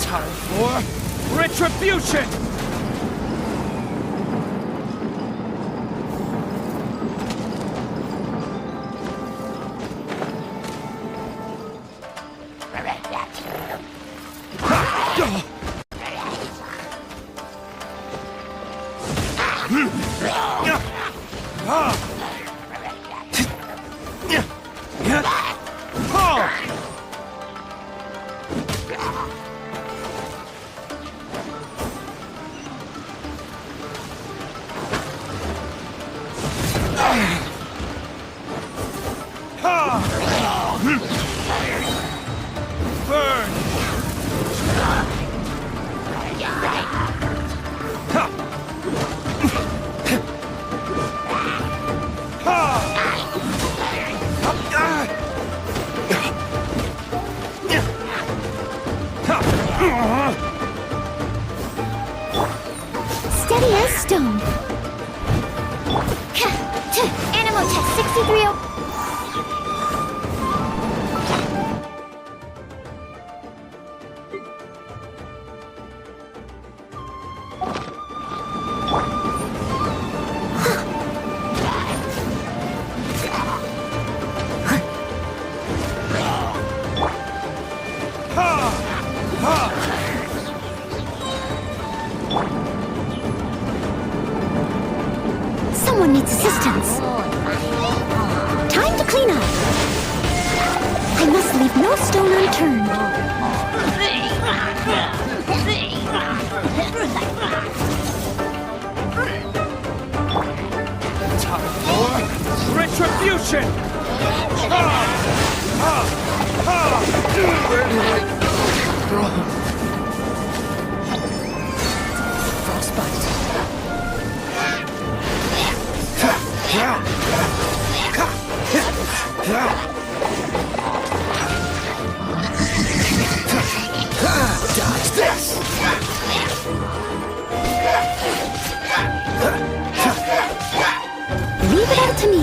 Time for retribution! Steady as stone. Animal test 63. Someone needs assistance. Time to clean up. I must leave no stone unturned. Time for retribution! Where do I go? Frostbite. Dodge this! Leave it all to me.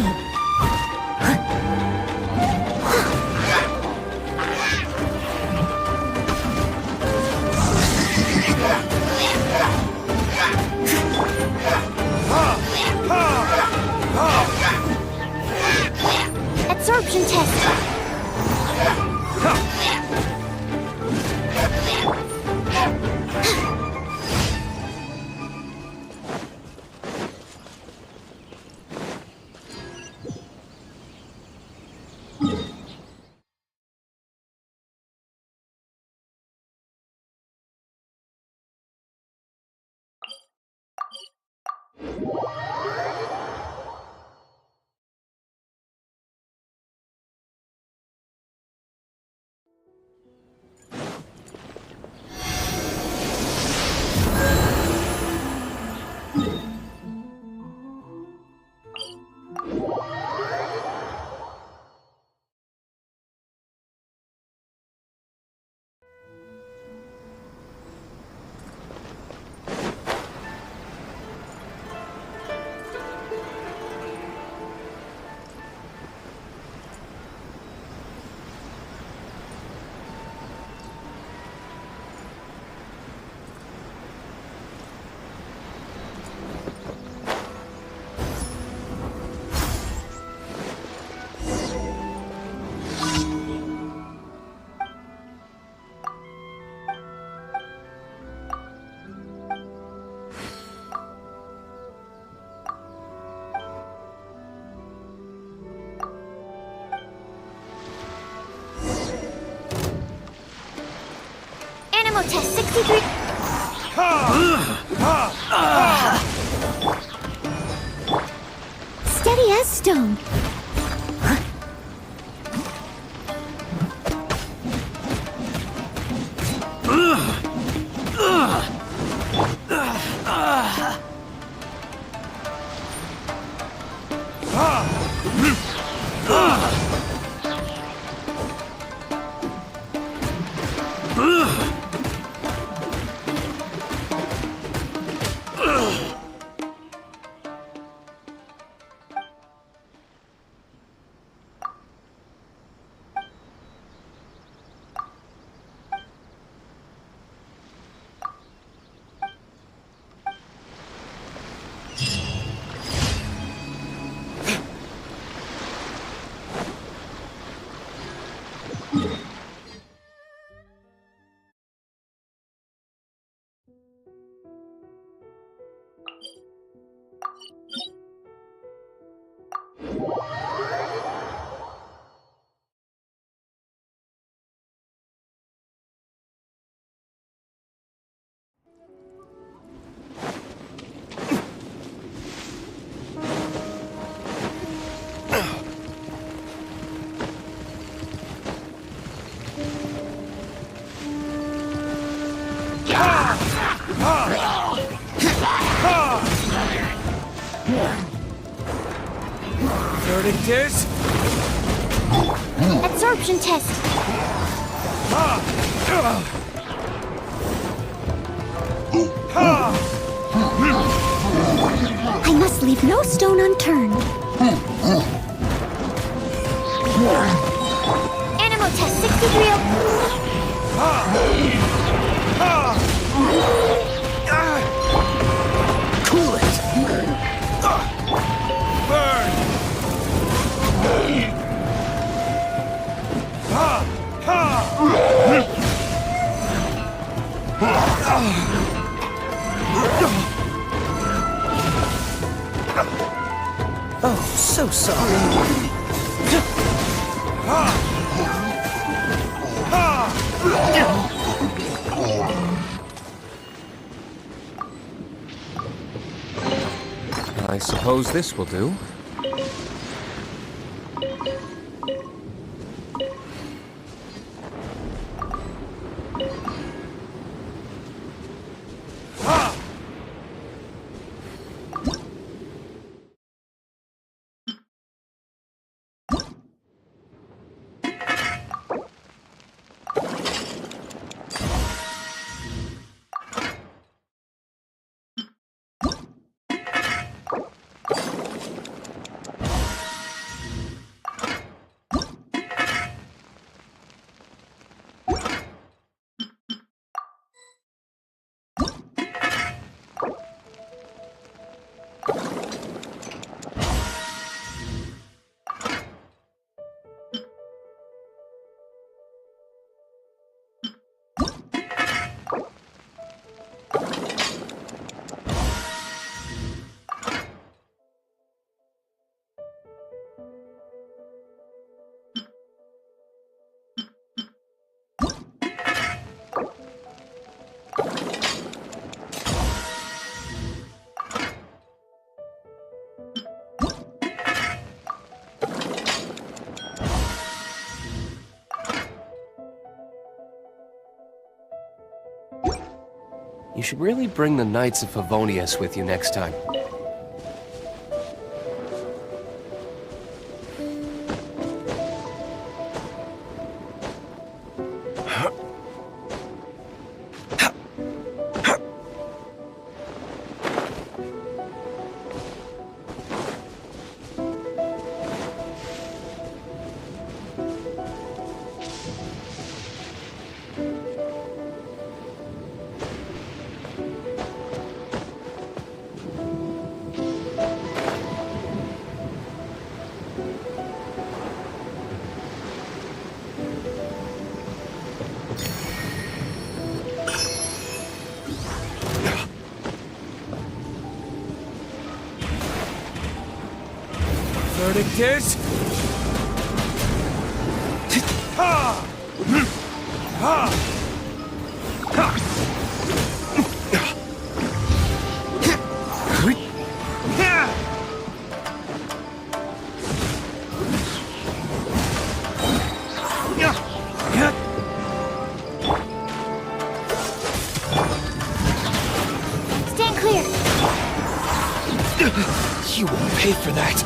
test 63. Steady as stone. Verdict is... Absorption test. I must leave no stone unturned. Animal test 63. Cool it! Burn! Oh, so sorry. I suppose this will do. You should really bring the Knights of Favonius with you next time. Verdict is... Ha! Ha! Stand clear. You won't pay for that.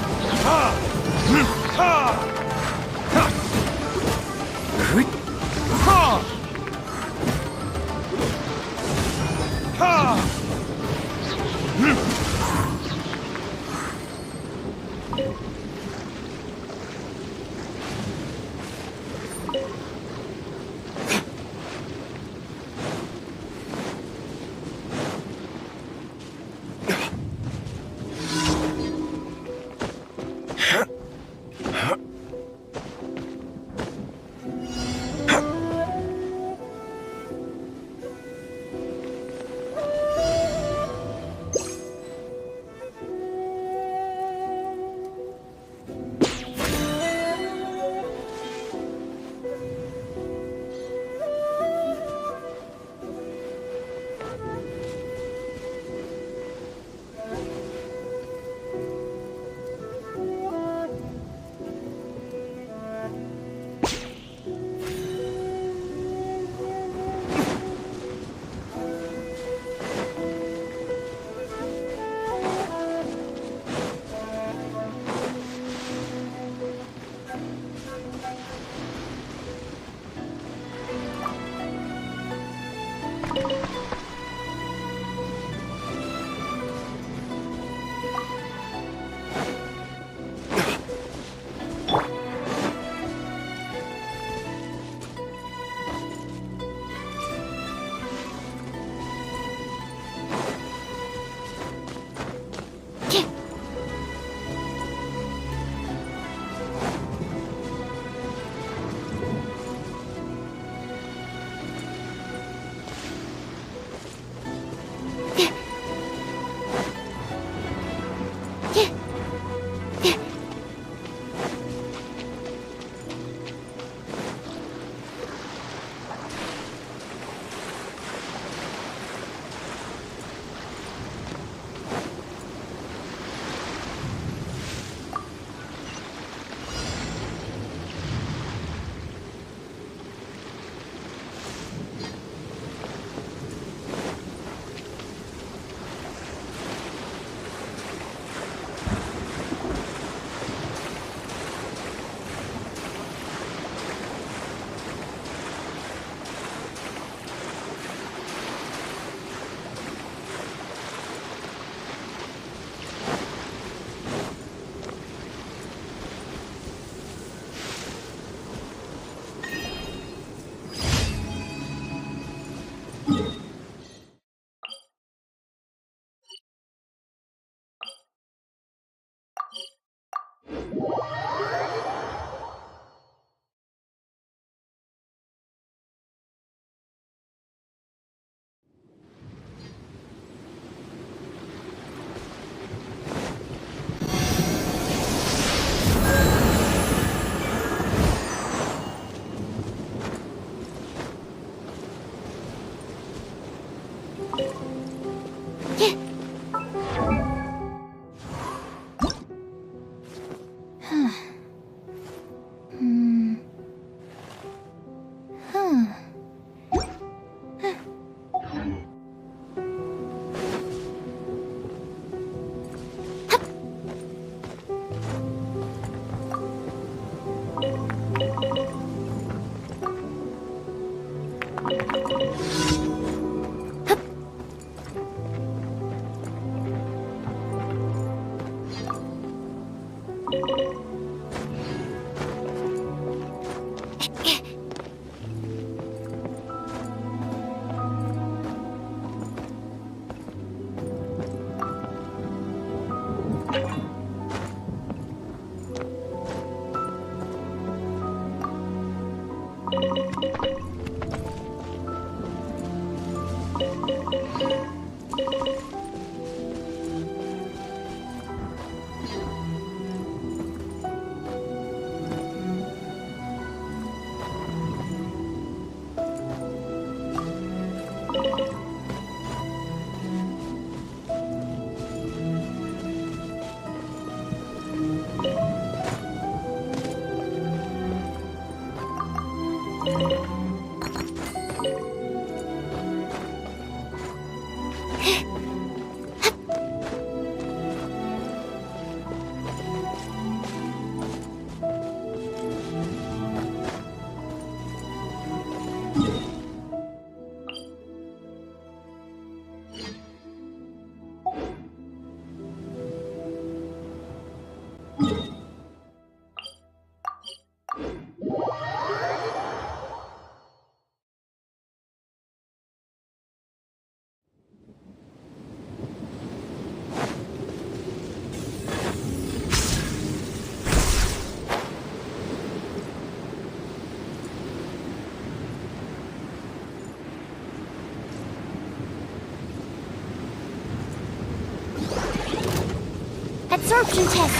absorption test.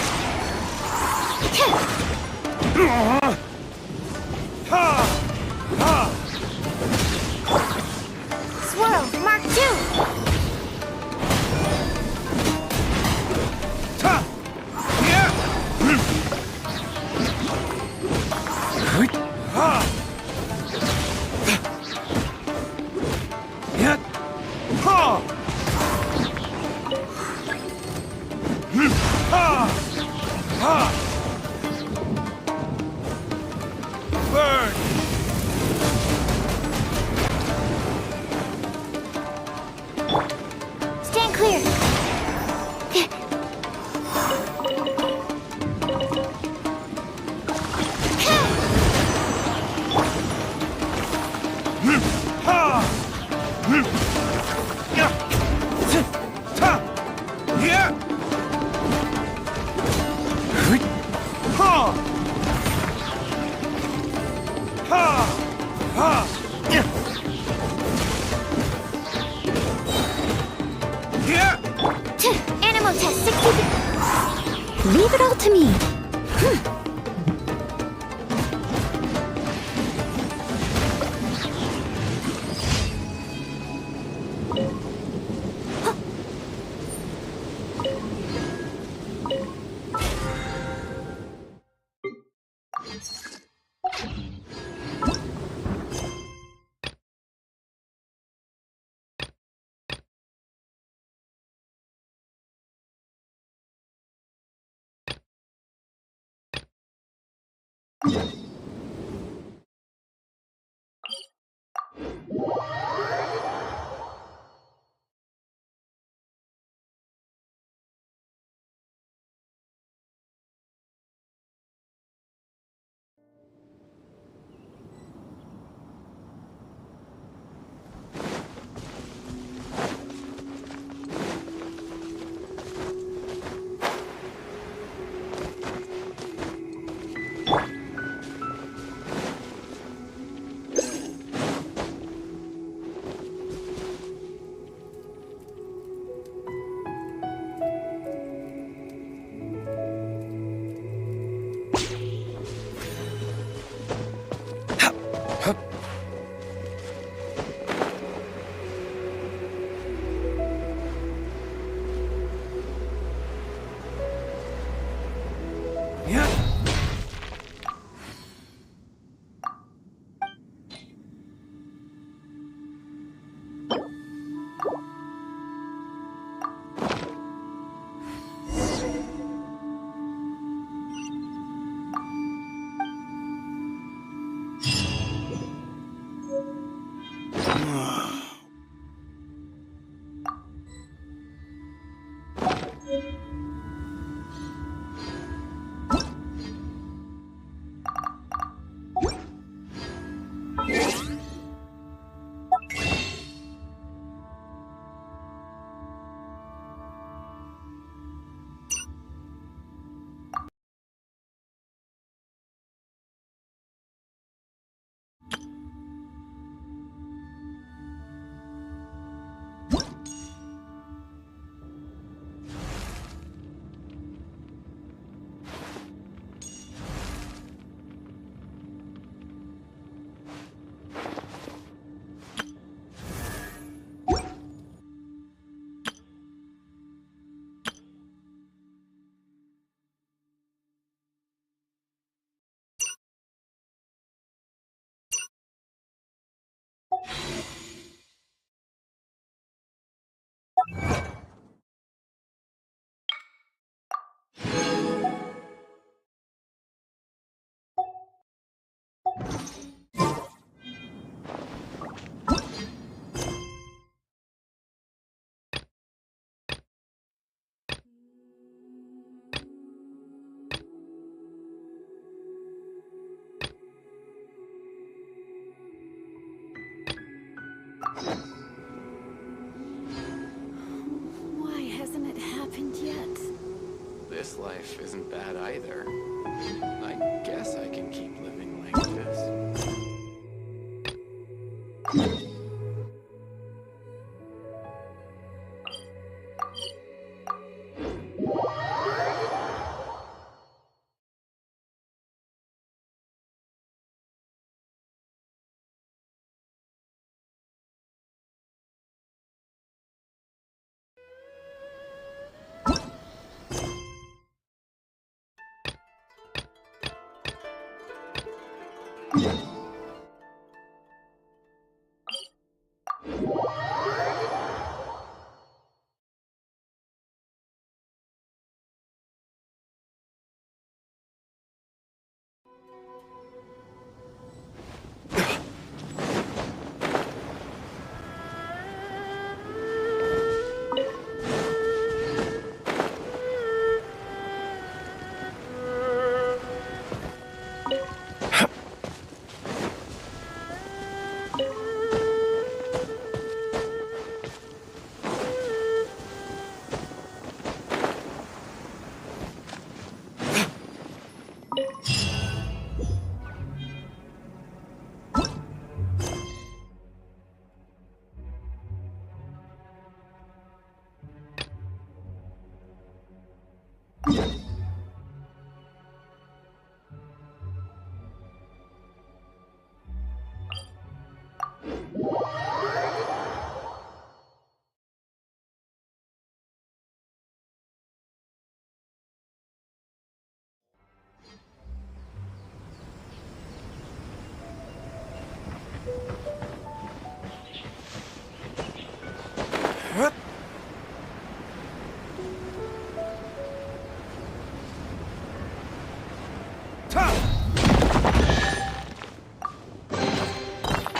Swirl, Mark 2. Burn! Stand clear. Animal test 60. Leave it all to me. Why hasn't it happened yet? This life isn't bad either. I guess I can keep living like this.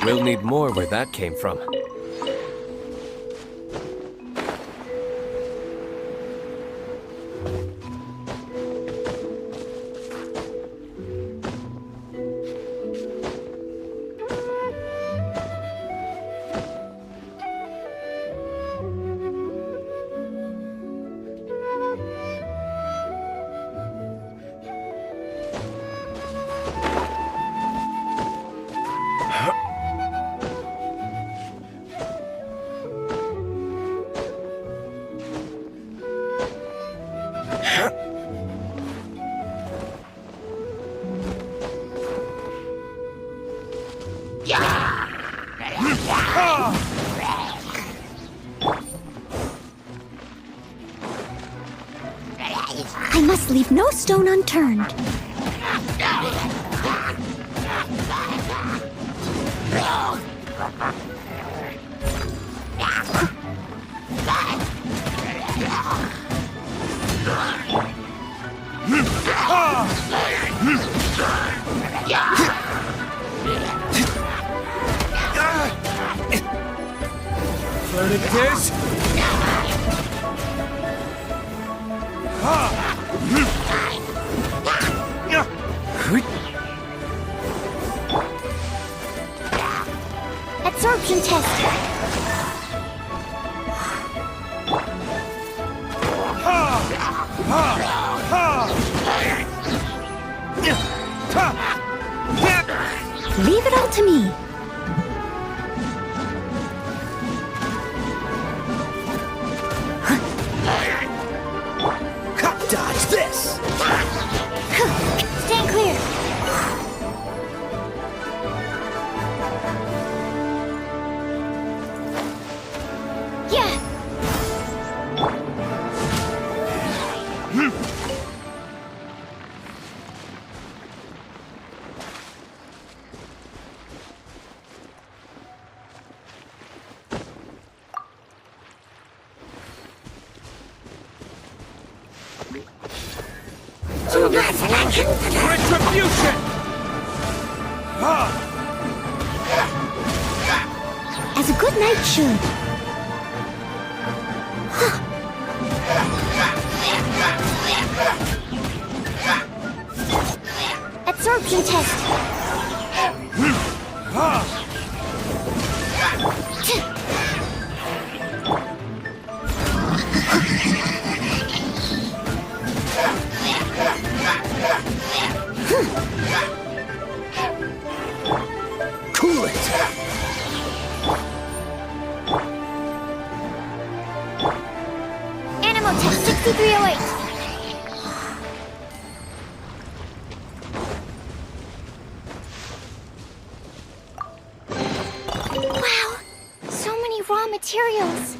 We'll need more where that came from. I must leave no stone unturned. Verdict Absorption test. Leave it all to me. Dodge this! Stand clear. Yeah. Retribution! As a good knight should. Absorption test. Cool it! Animal test 6308. Wow, so many raw materials.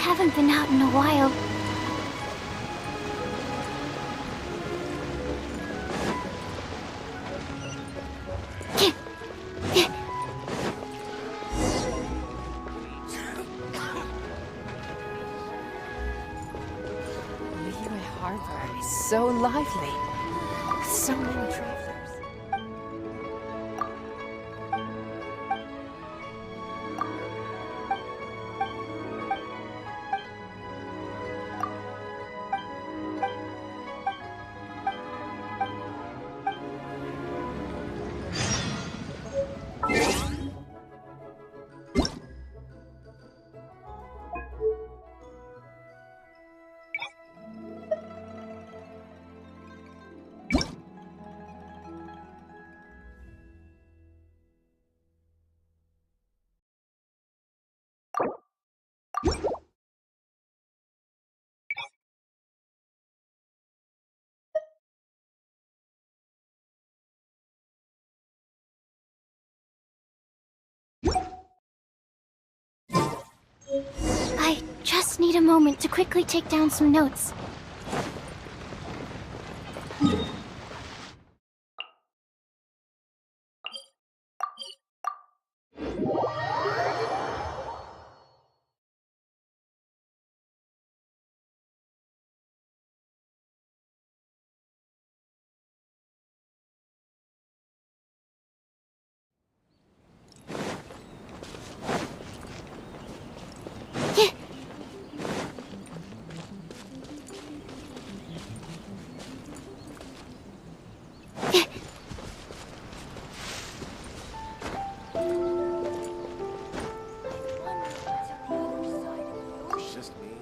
haven't been out in a while. Liyue Harbor is so lively. So many travelers. I just need a moment to quickly take down some notes. It's just me.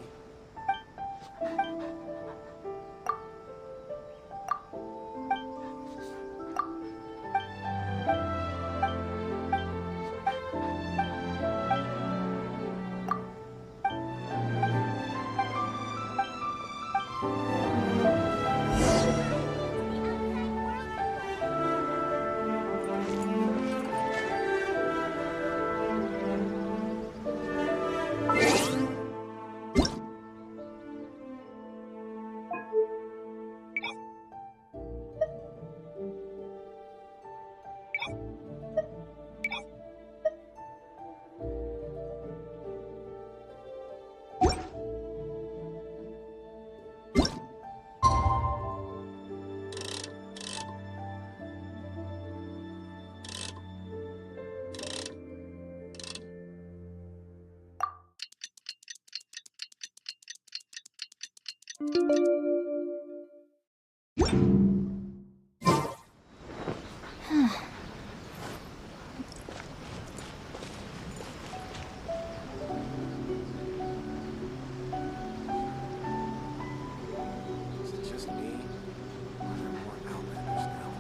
Is it just me? Or are there more Outlanders now?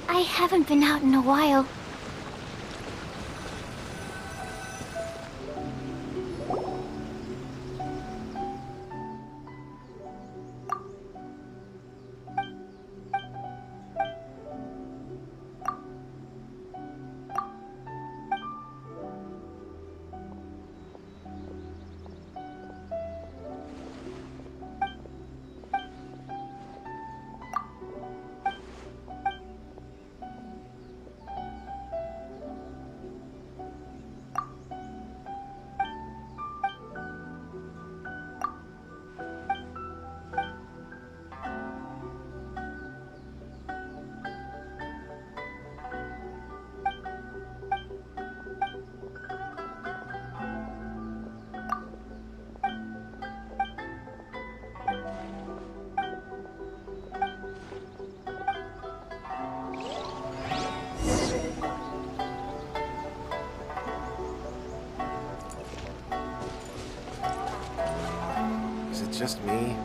I haven't been out in a while. Is it just me?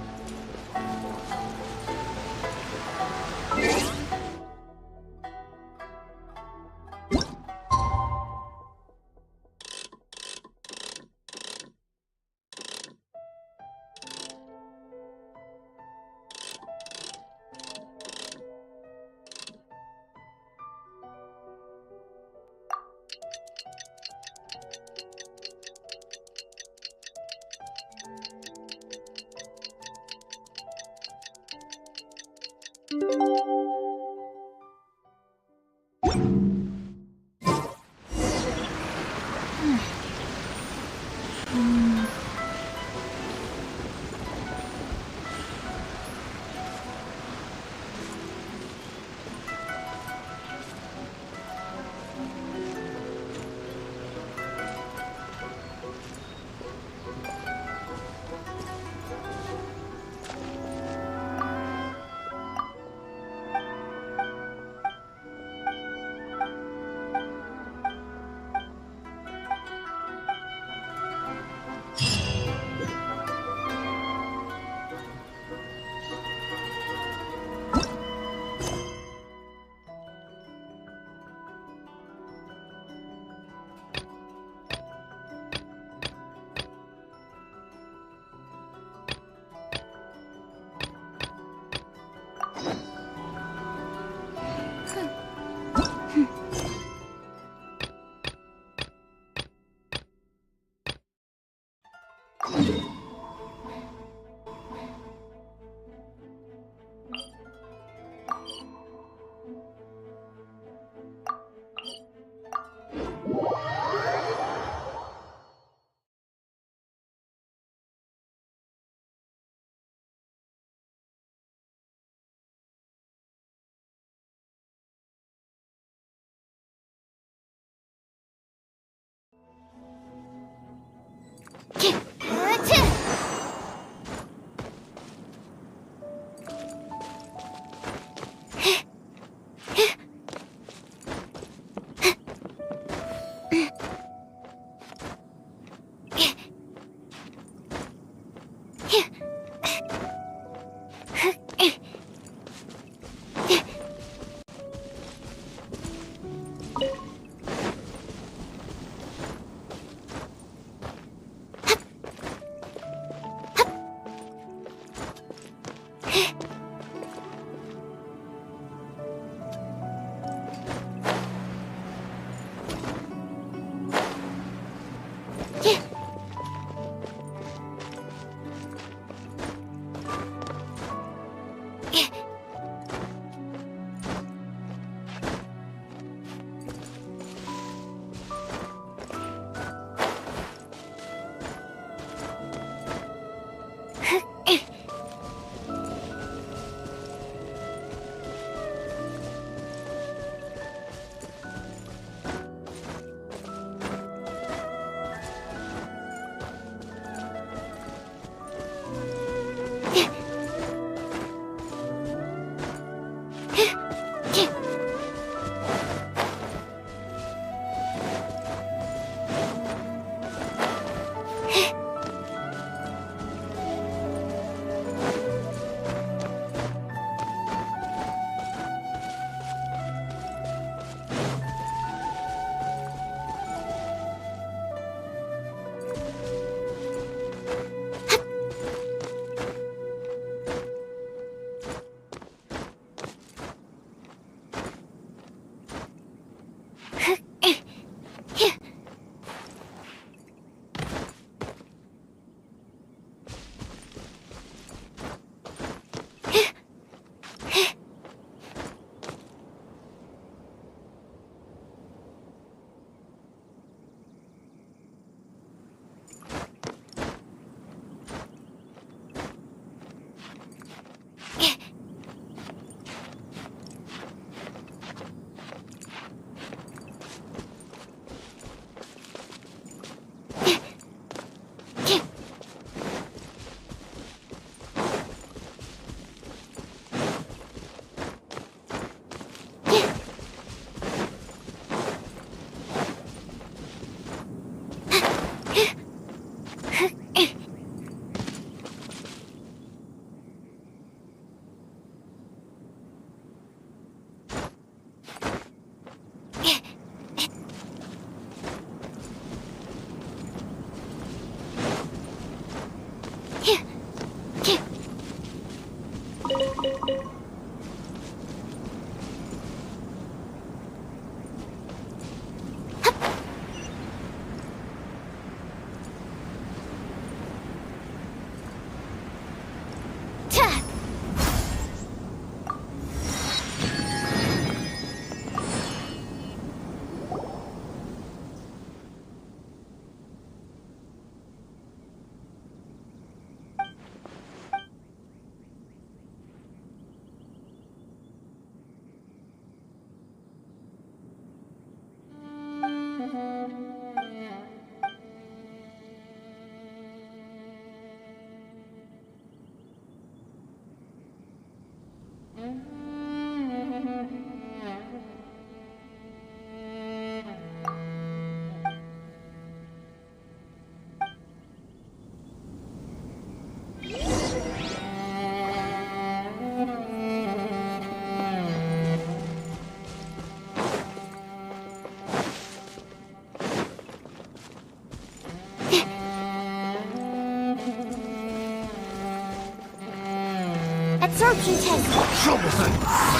Absorption test. Troublesome!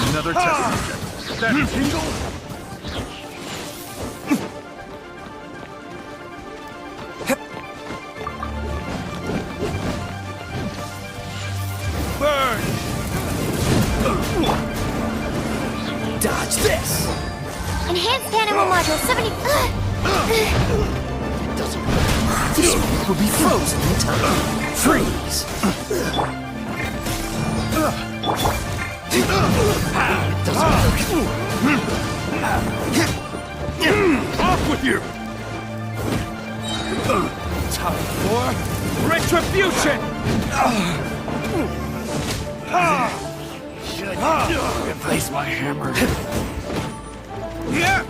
Another test subject. That tingle? Burn! Dodge this! Enhanced animal module 70. Doesn't work. This one will be frozen in time. Freeze! Off with you! Time for retribution! Should replace my hammer. Yeah!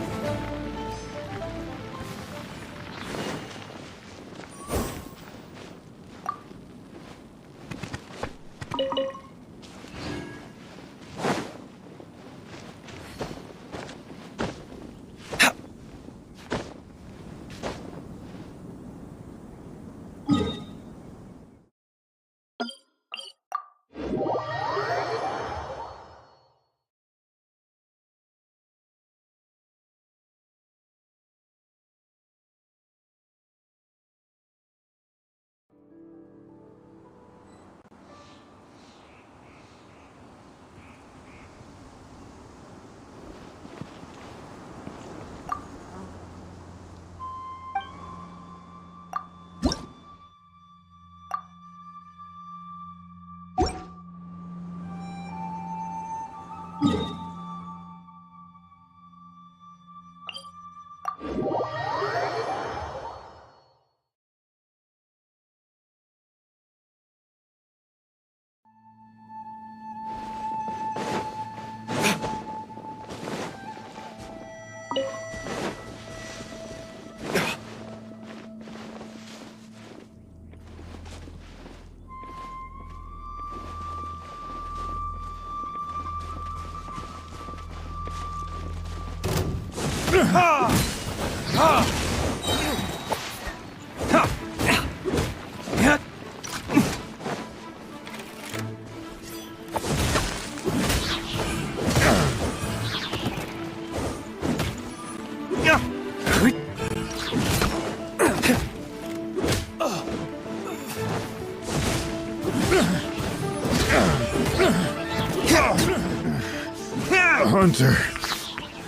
The hunter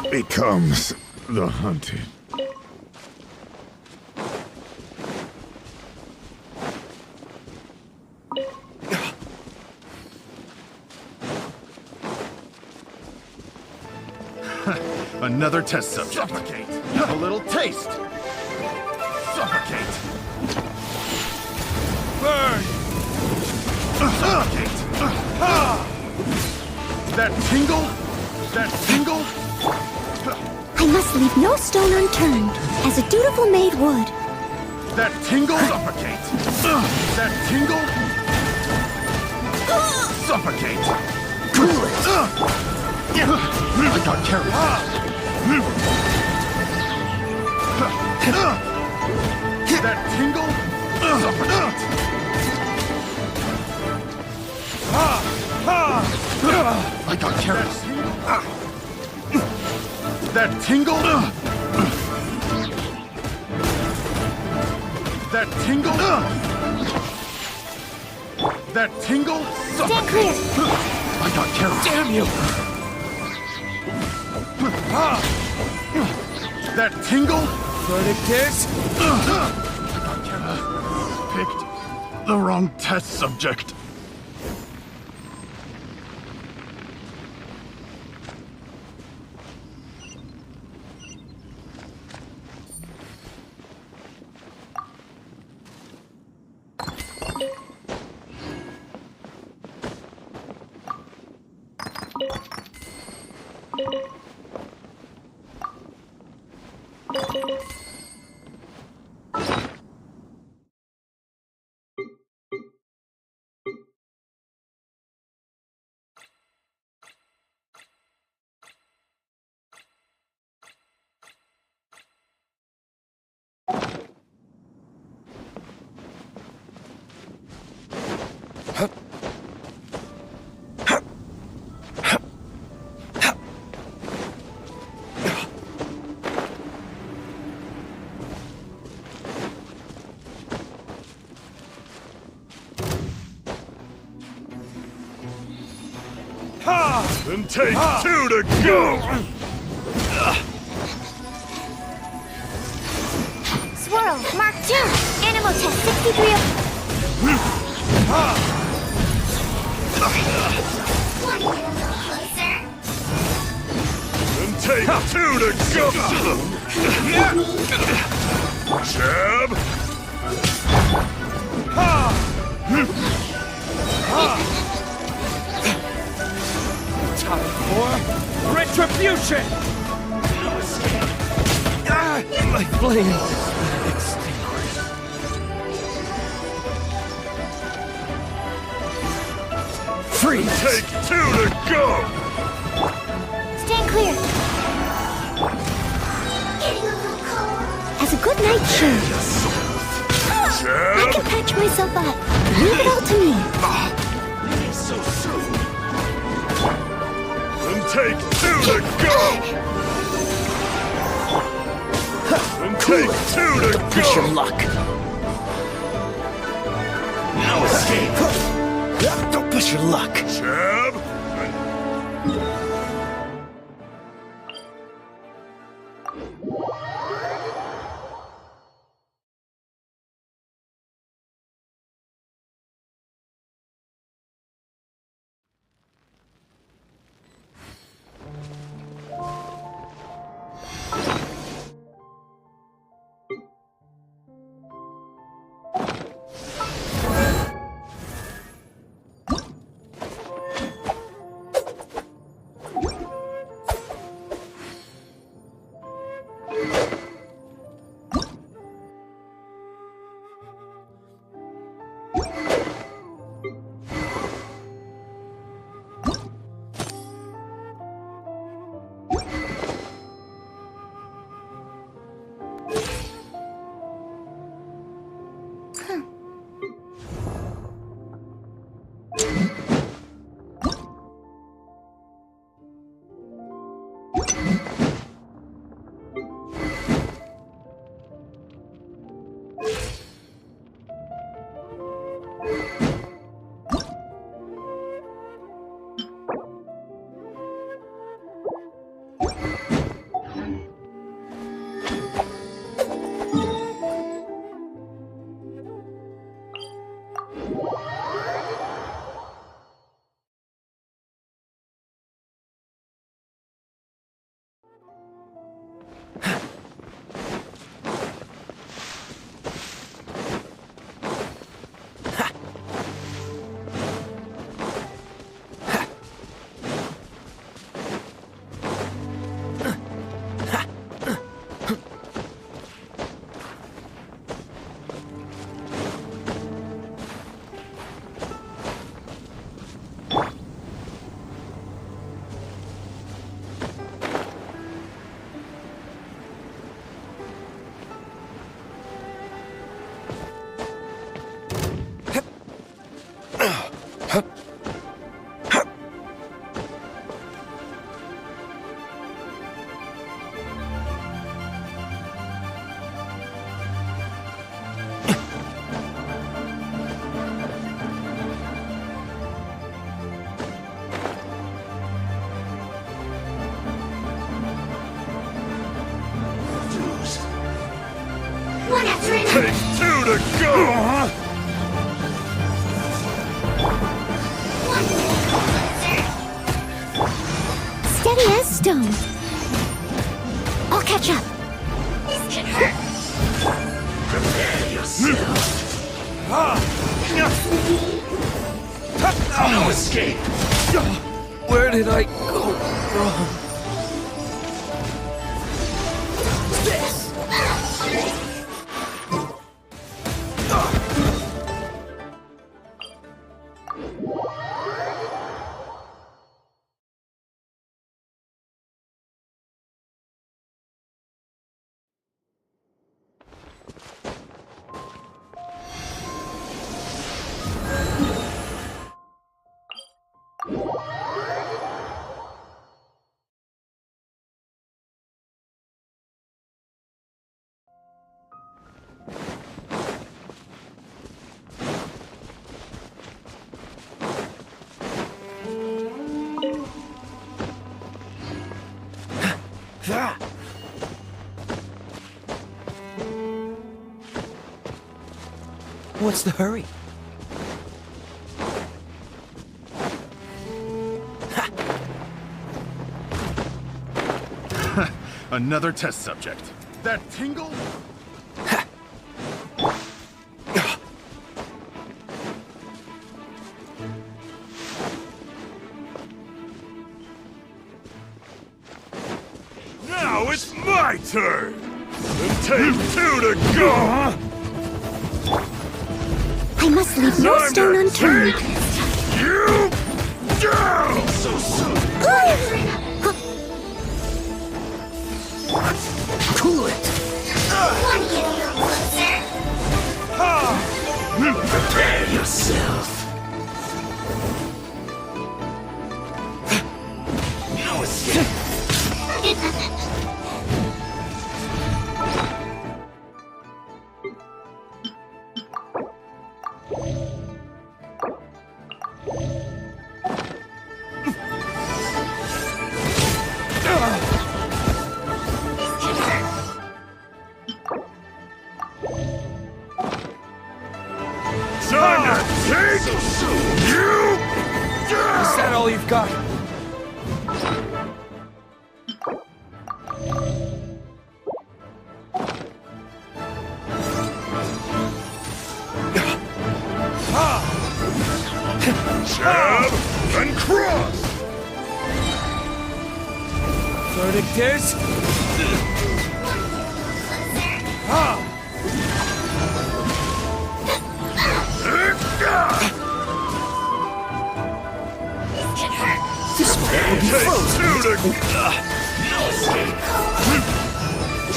becomes the hunted. Another test subject. Suffocate. Have a little taste. Suffocate. Burn. Suffocate. That tingle? That tingle? I must leave no stone unturned, as a dutiful maid would. That tingle? Suffocate. That tingle? Suffocate. Cool it. I got carried. That tingle? Suffocate. I got carried. That tingle? That tingle? That tingle? Stand clear. I got carried. Damn you! That tingle? Verdict is... Picked the wrong test subject. Then take two to go! Swirl, Mark 2. Animal test 63 of... Then take two to go! Jab! Time for retribution! My flame extinguished. Freeze! Take 2 to go! Stand clear. As a good night shirt. I can patch myself up. Leave it all to me. And take 2 to go! And take 2 to Push your go! luck. No escape. Don't push your luck. Jab! Take 2 to go! Steady as stone. I'll catch up. This can hurt. Prepare yourself. No escape. Where did I go wrong? This. What's the hurry? Another test subject. That tingle? Now it's my turn! And take 2 to go! I must leave no Time stone to unturned. take you down! So soon! Cool it! Prepare yourself. No escape. Time to take you down! Is that all you've got? Jab and cross! Verdict is... This one will be Take frozen. 2 to No escape.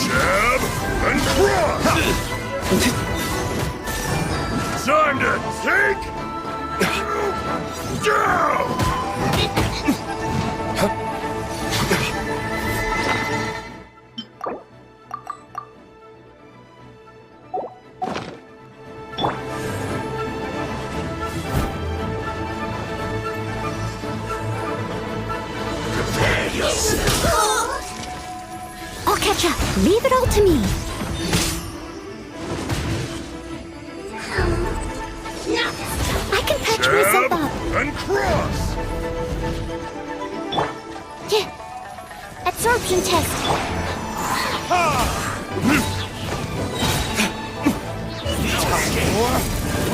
jab and cross! Time to take you down! Prepare yourself. I'll catch up. Leave it all to me. I can patch myself Jab up. and cross! Yeah. Absorption test.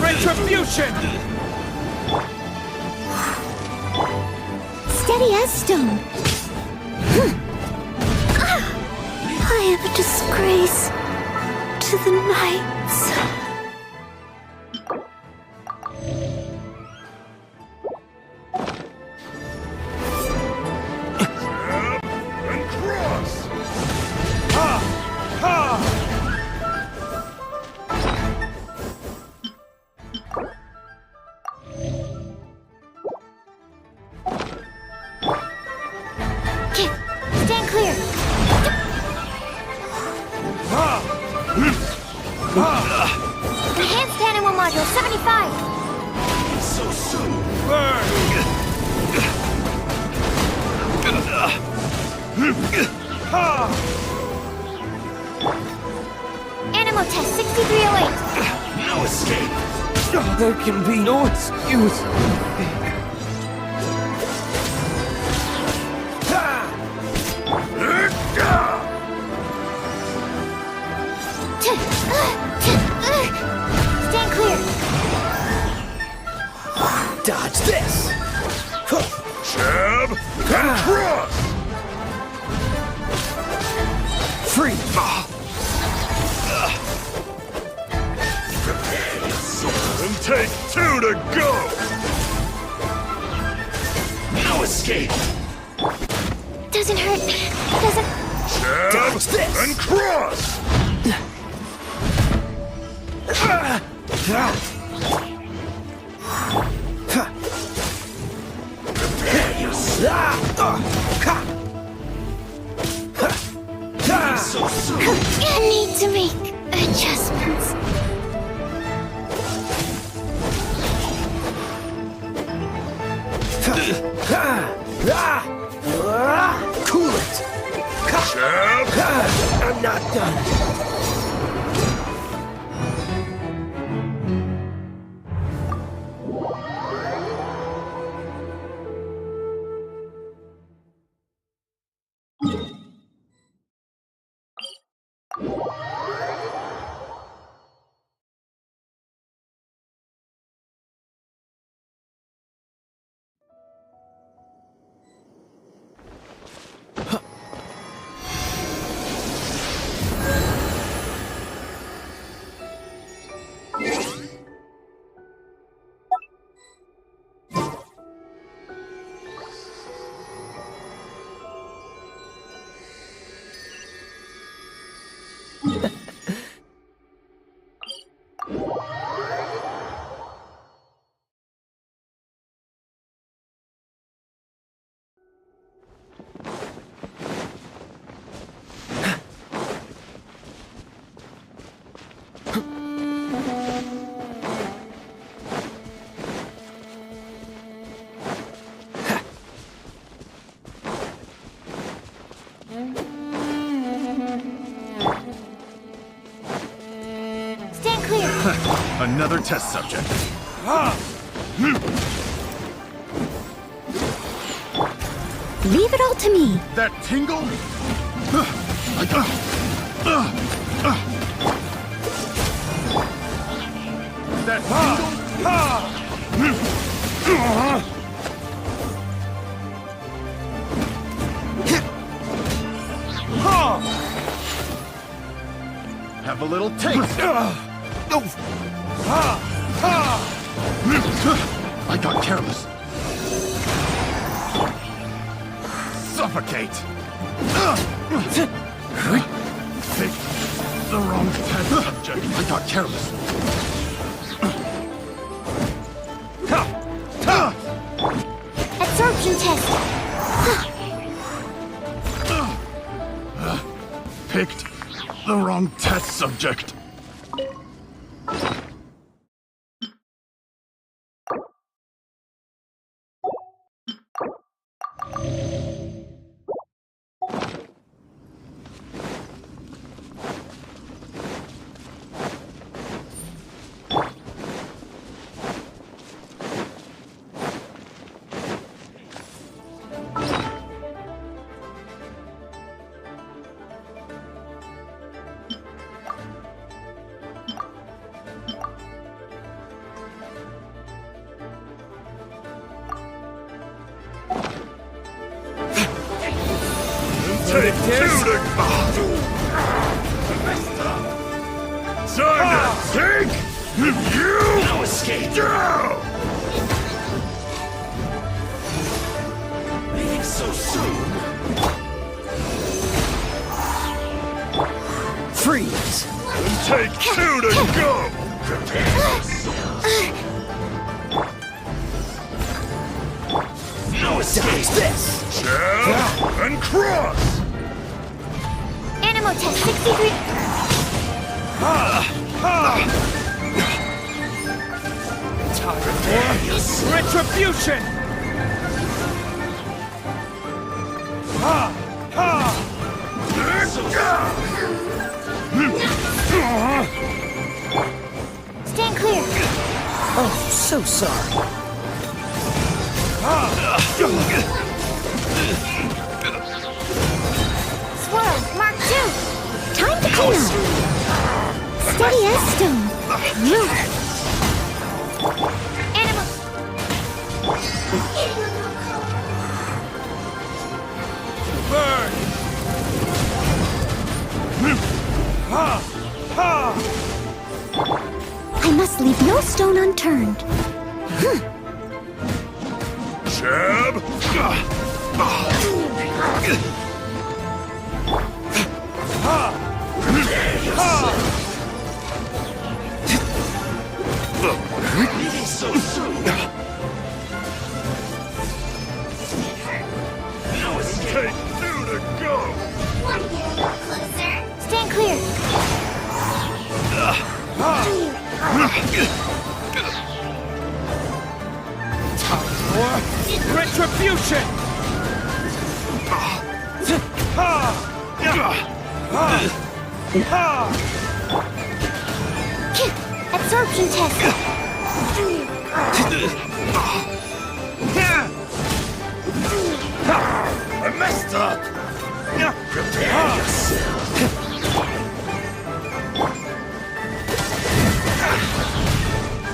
Retribution! Steady as stone. I am a disgrace to the knights. Jab and cross! Okay, stand clear. Enhanced animal module 75. So soon! Animal test 6308. No escape. There can be no excuse. Stand clear. Dodge this. Jab and cross! Free. And take 2 to go! No escape. Doesn't hurt. Doesn't. Jab Dodge this. and cross! Prepare yourself. So soon. I need to make adjustments. Cool it. Jab I'm not done. Stand clear. Another test subject. Leave it all to me. That tingle? That Have a little taste. I got careless. Suffocate. Pick the wrong test subject. I got careless. Absorption test. Picked the wrong test subject. Take two to Time to take you! No escape! Down! Leaving so soon. Freeze. Take two to go! No escape. This. Jab and cross! Animal test 63. Time for retribution. Stand clear. Oh, so sorry. Swirl, Mark 2. Time to clean up. Steady as stone. Move. Animal. Burn. I must leave no stone unturned. Jab! Leaving so soon. No escape. Take two to go! Stand clear. Time for retribution. Absorption test. I messed up! Prepare yourself.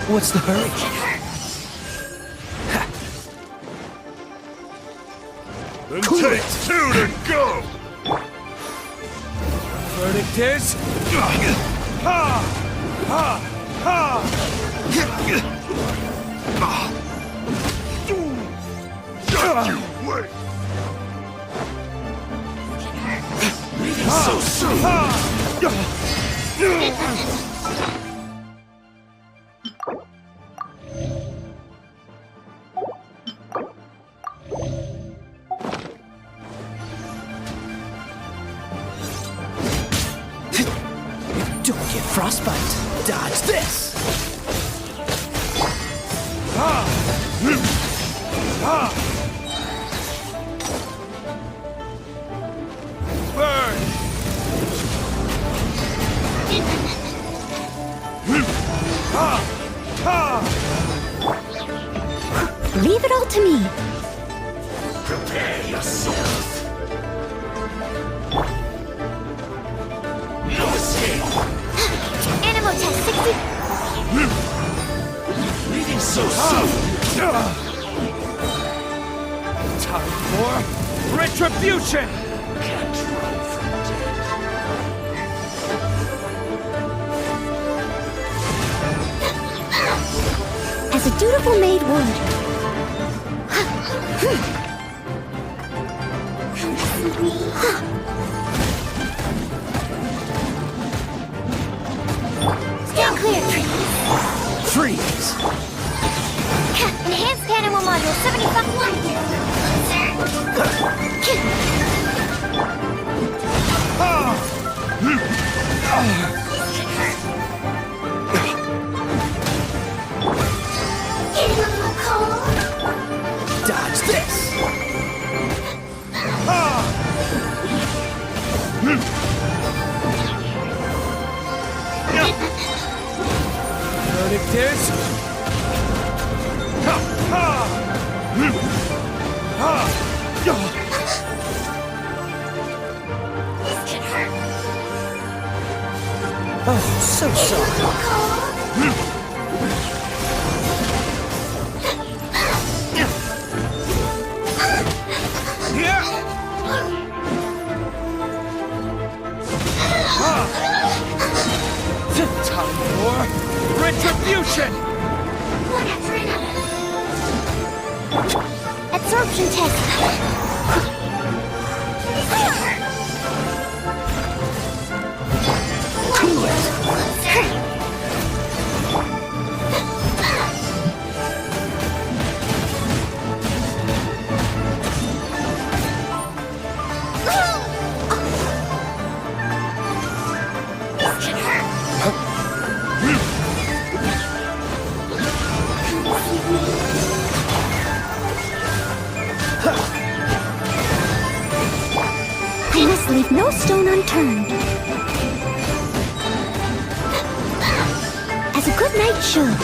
What's the hurry? Then take two to go! Verdict is Wait! leaving so soon. Don't get frostbite. Dodge this. all to me. Prepare yourself. No escape. Animal test 60. Leaving so soon. Time for retribution! Can't run from death. As a dutiful maid would. Stand clear, Freeze! Enhanced animal module 75. Getting a little cold. Dodge this! Verdict is... Oh, so sorry. Time for retribution! Absorption test. Cool it! I must leave no stone unturned. As a good knight should.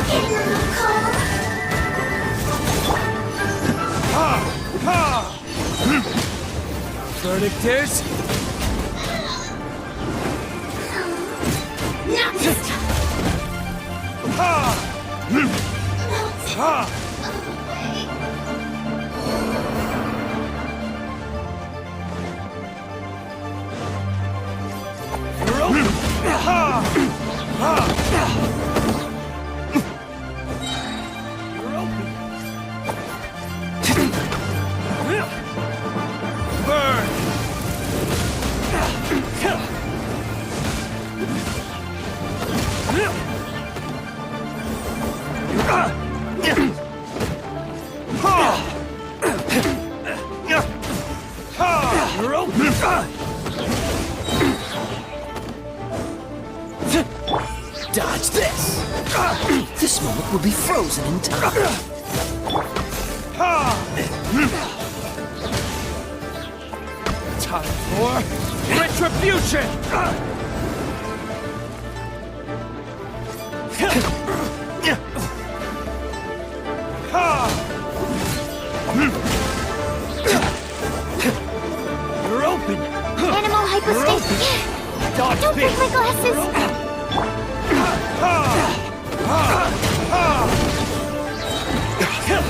Getting a little cold. Verdict is... Not this time. Dodge this! This moment will be frozen in time. Time for retribution! You're open! Animal hypostasis. Don't break my glasses.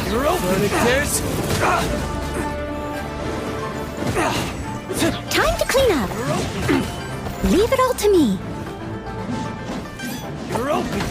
You're open! Verdict is... Time to clean up. Leave it all to me. You're open!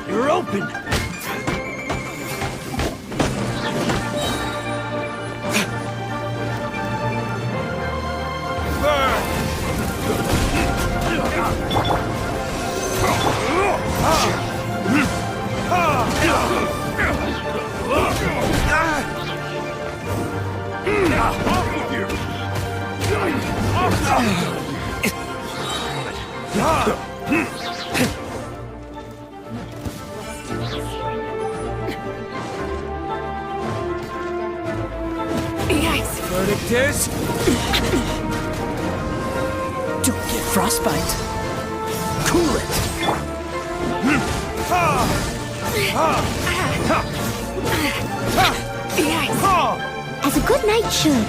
You're open! Yikes! Verdict is... Don't get frostbite. Cool it. Yikes! As a good knight should.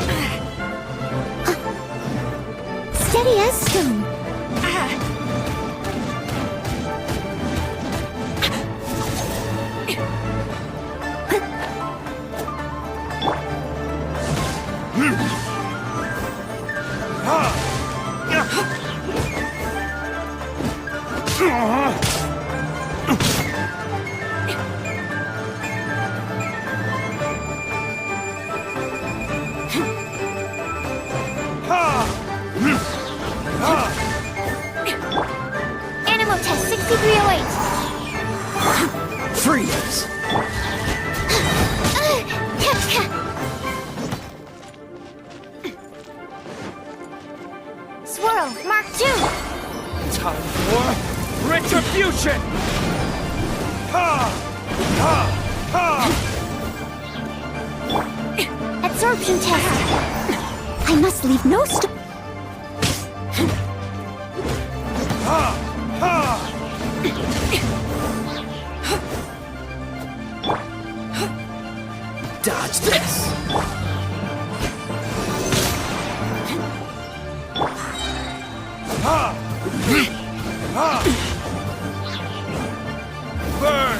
Steady as stone. Animal test 6308. Freeze. Swirl, Mark 2. Time for retribution. Absorption test. I must leave no stone. Dodge this. Burn.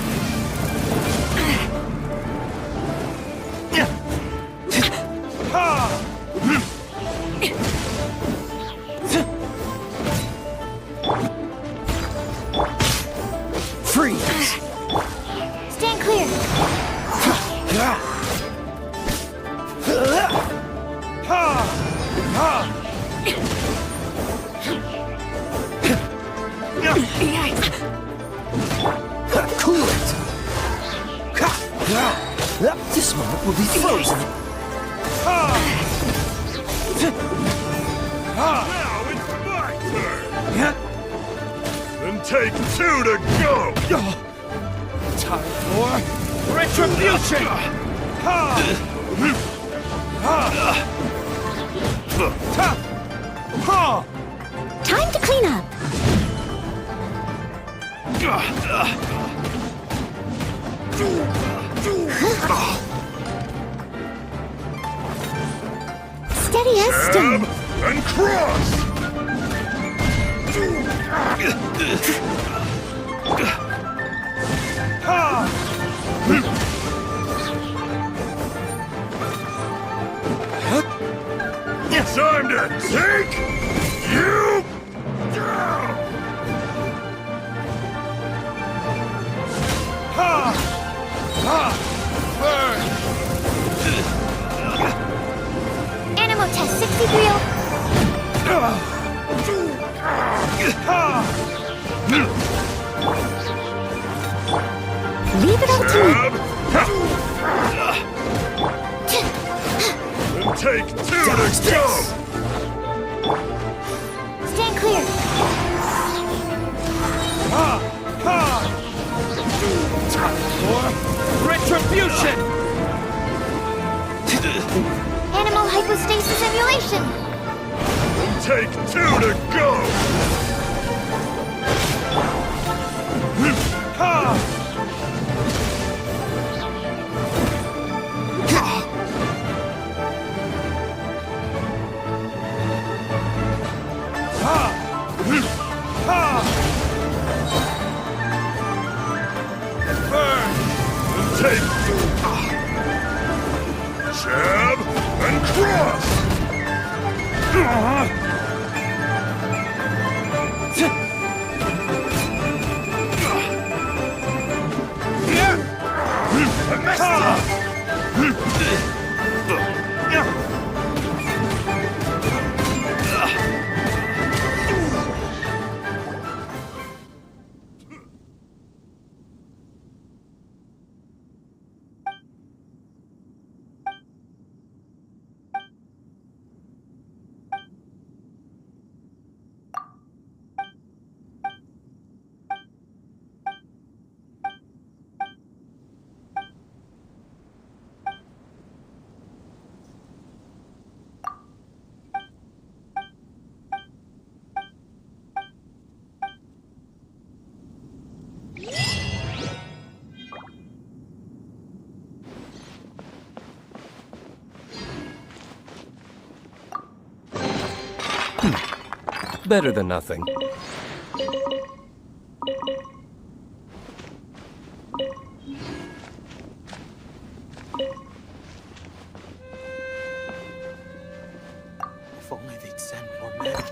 Freeze. Stand clear. Cool it. This moment will be frozen. Now it's my turn. Then take 2 to go. Time for retribution. Time to clean up. Steady as stone. Jab and cross. Time to take you down. Animal test 6308. Leave it up to me. Then take 2 to Dodge go. this. Stand clear. Time for retribution. Animal hypostasis simulation. Then take 2 to go. Take jab and cross. I messed Better than nothing. If only they'd send more men.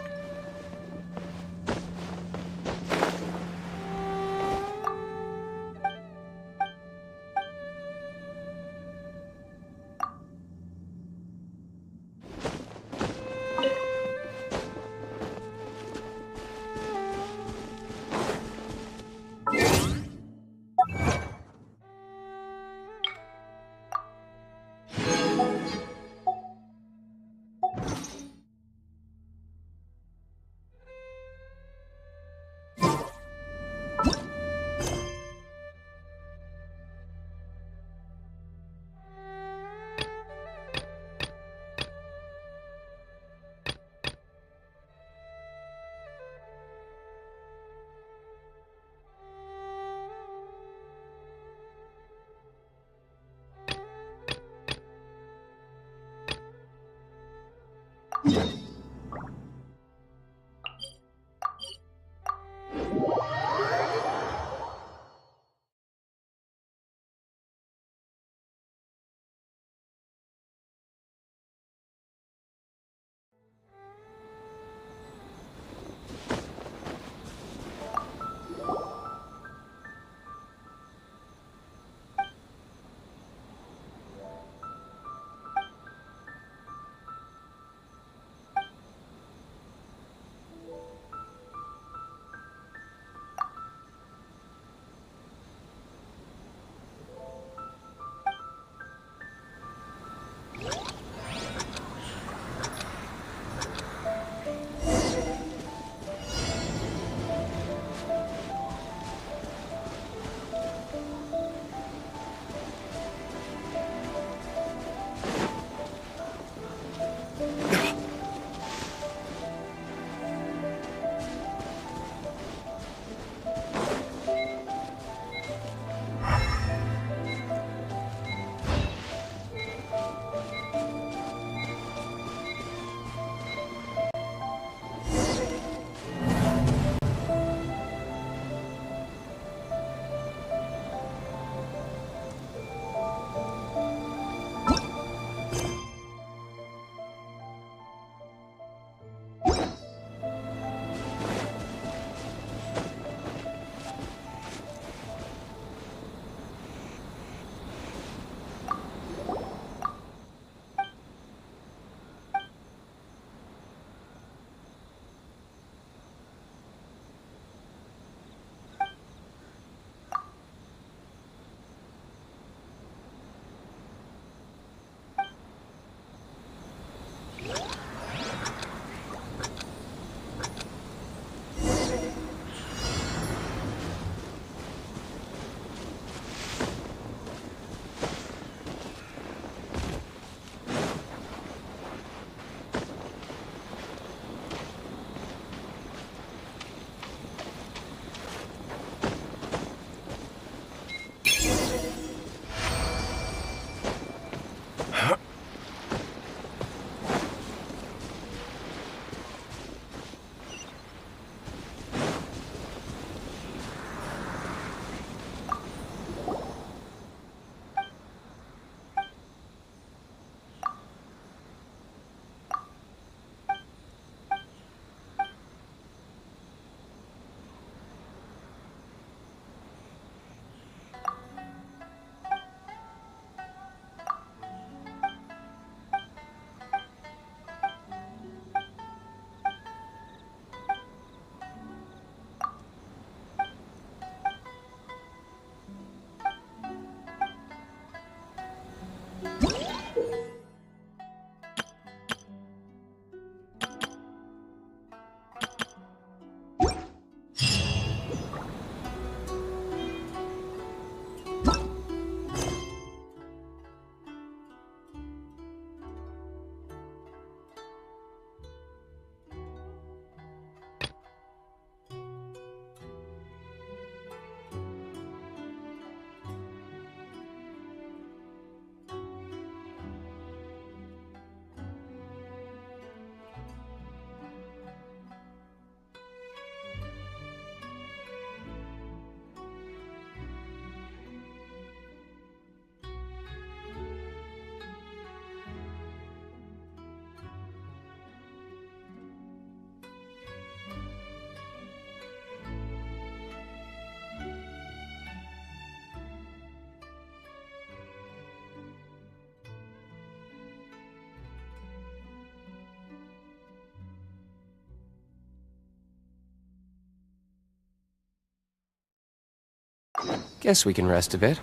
Guess we can rest a bit.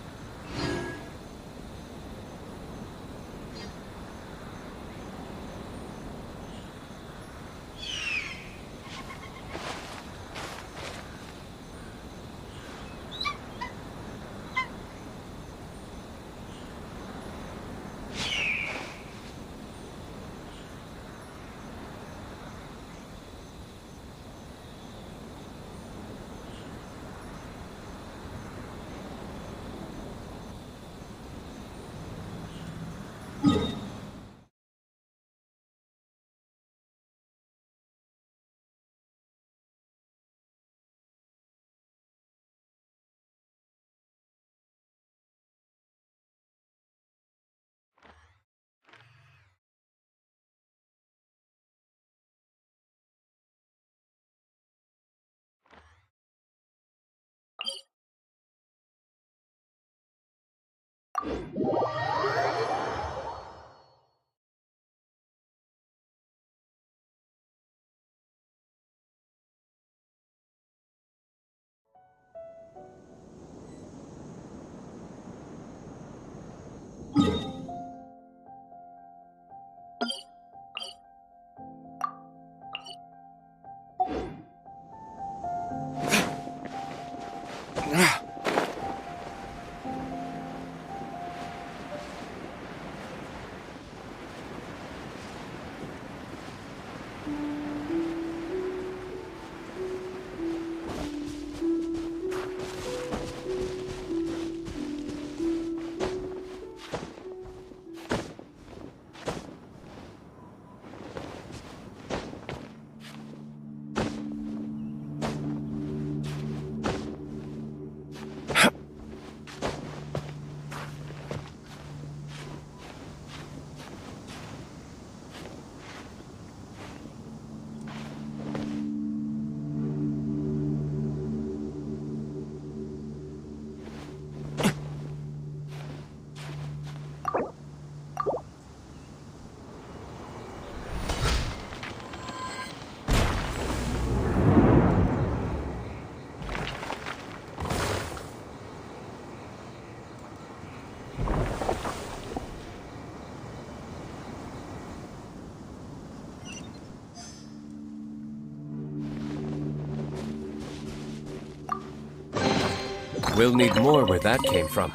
We'll need more where that came from.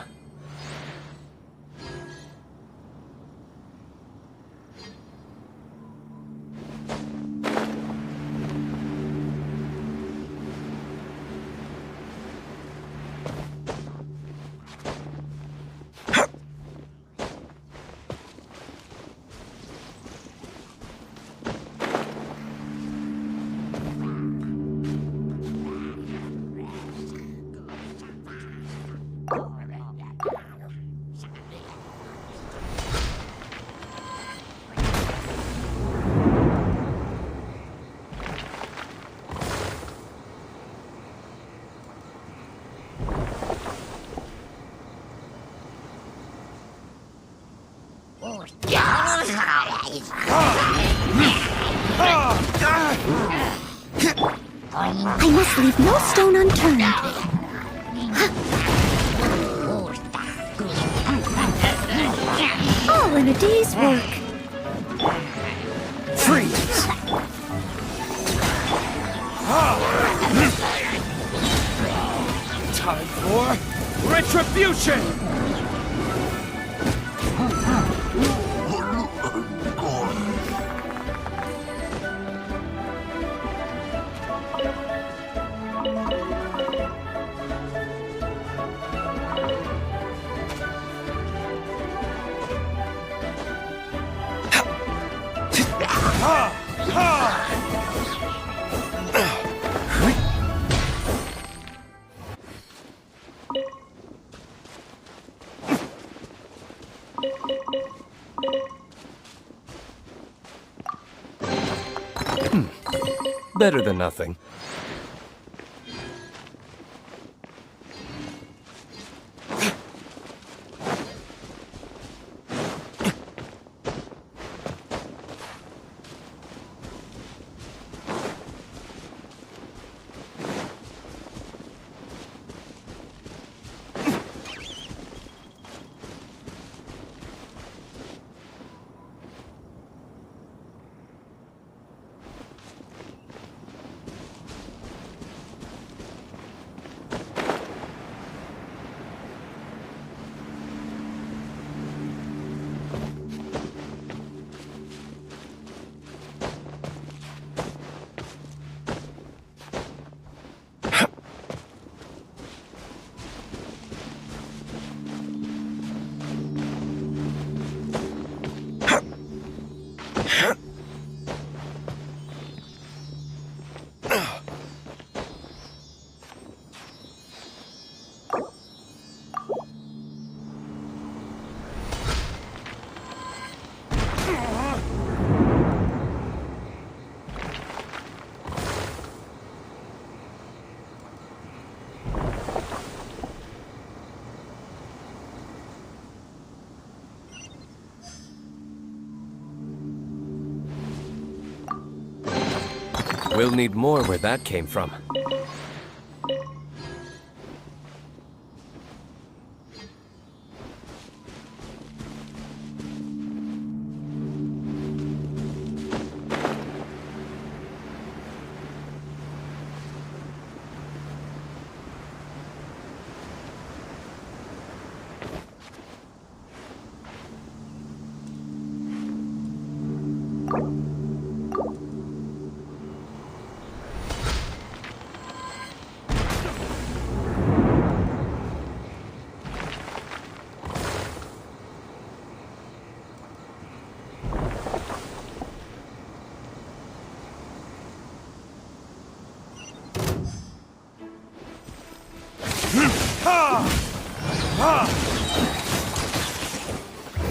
I must leave no stone unturned. All in a day's work. Freeze! Time for retribution! Better than nothing. We'll need more where that came from.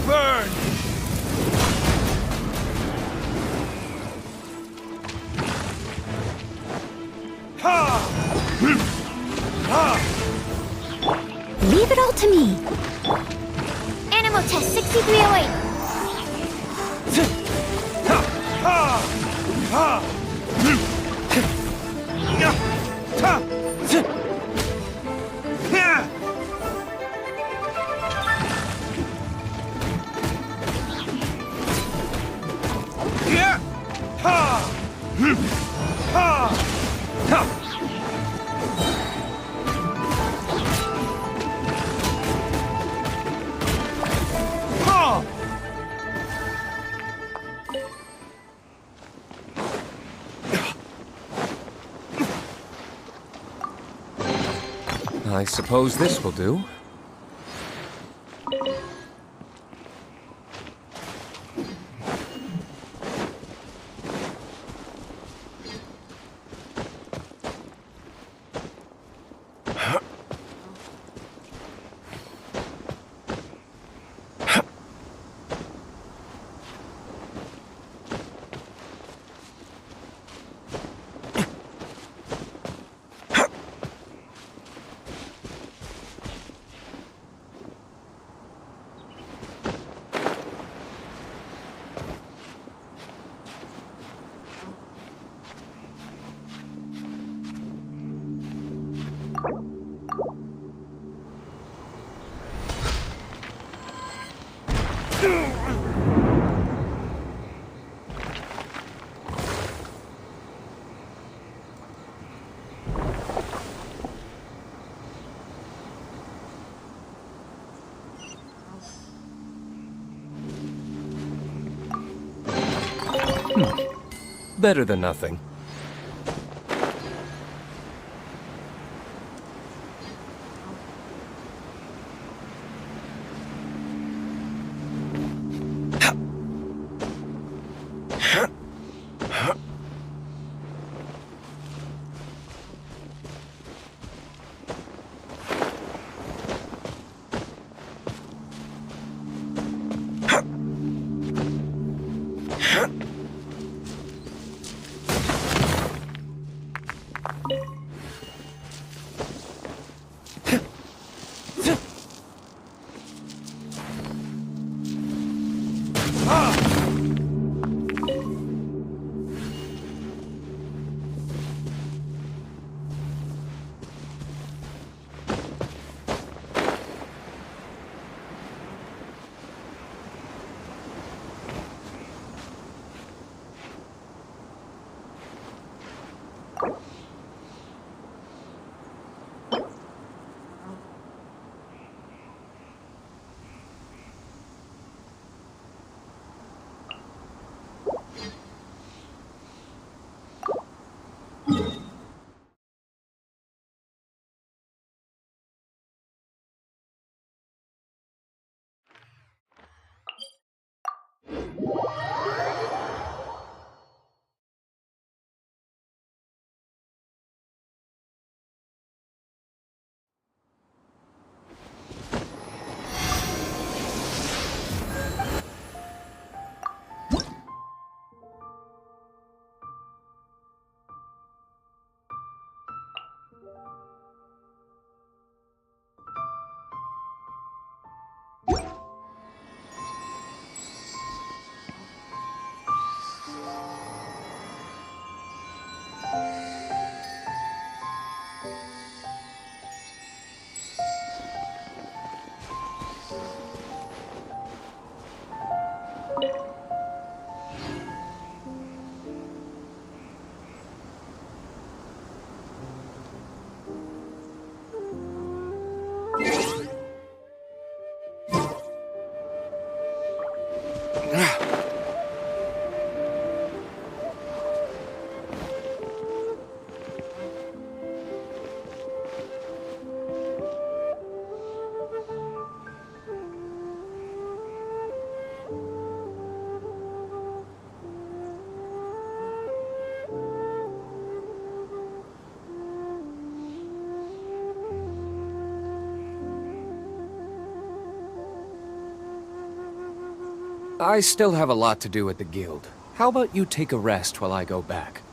Burn! Leave it all to me. Animal test 6308. I suppose this will do. Better than nothing. I still have a lot to do at the guild. How about you take a rest while I go back?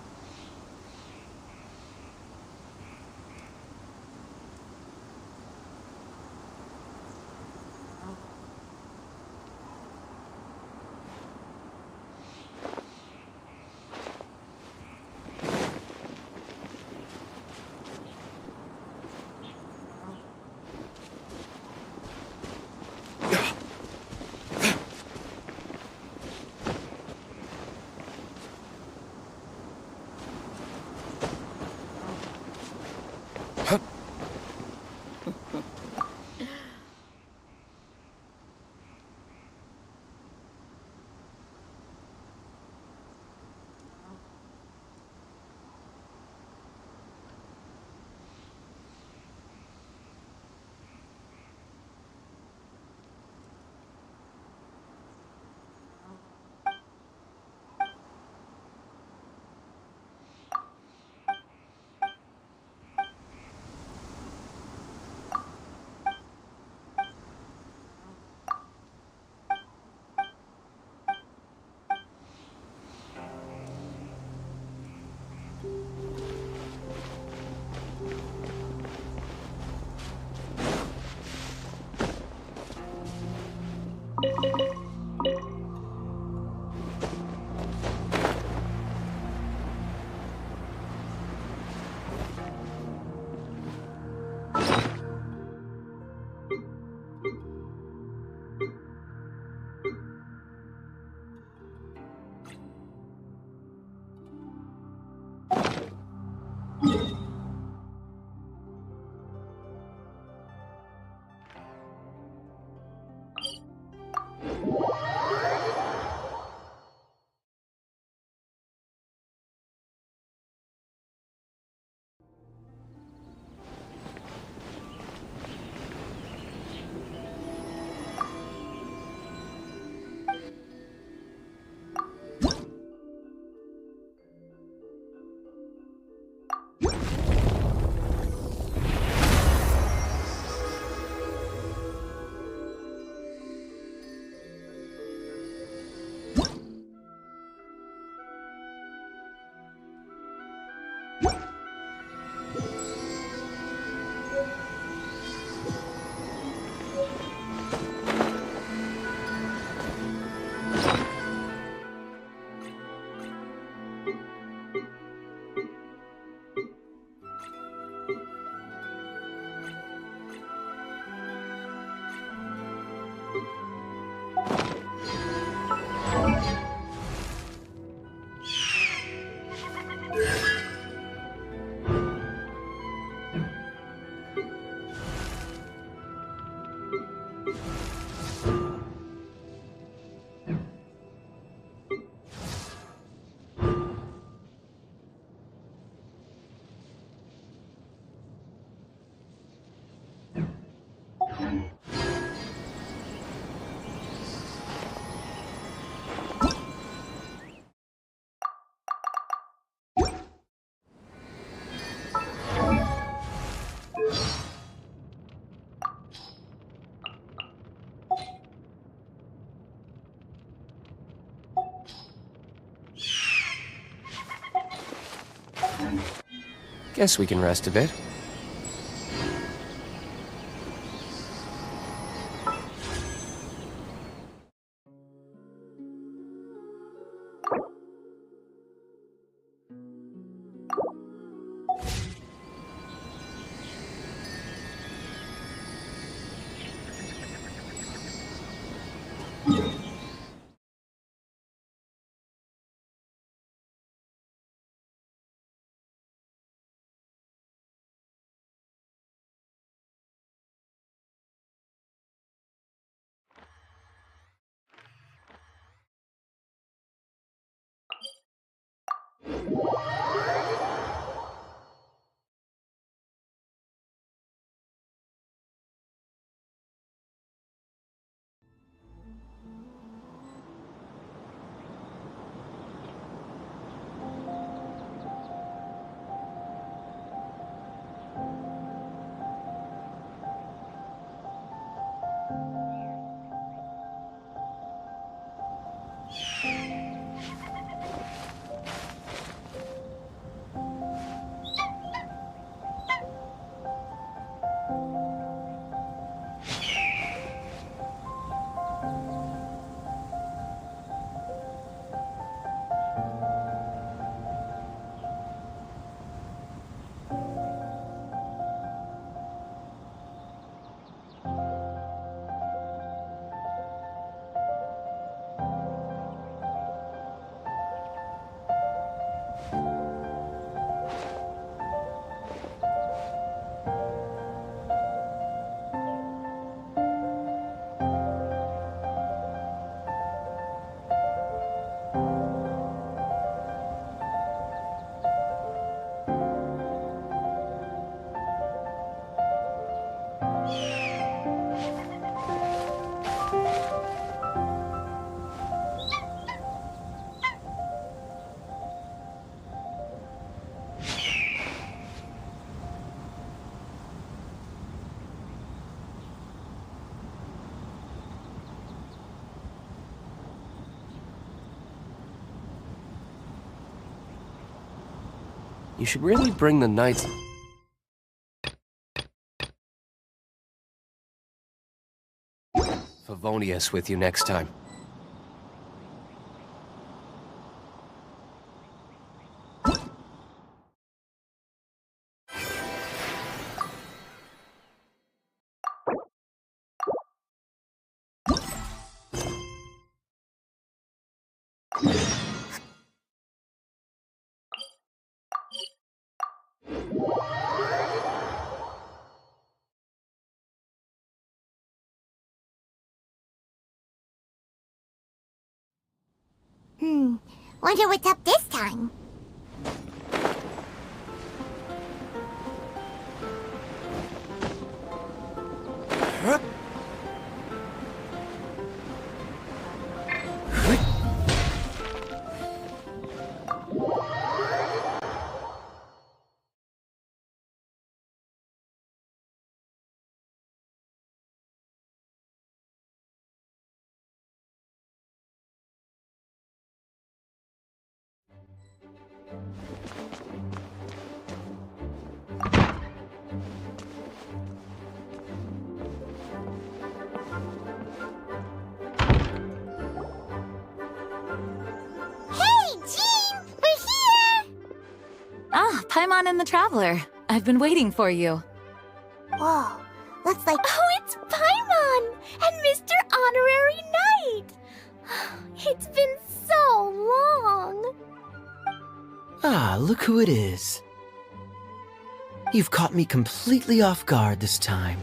Guess we can rest a bit. You should really bring the knights... Favonius with you next time. Wonder what's up this time. Paimon and the Traveler. I've been waiting for you. Whoa, looks like... Oh, it's Paimon! And Mr. Honorary Knight! It's been so long! Ah, look who it is. You've caught me completely off guard this time.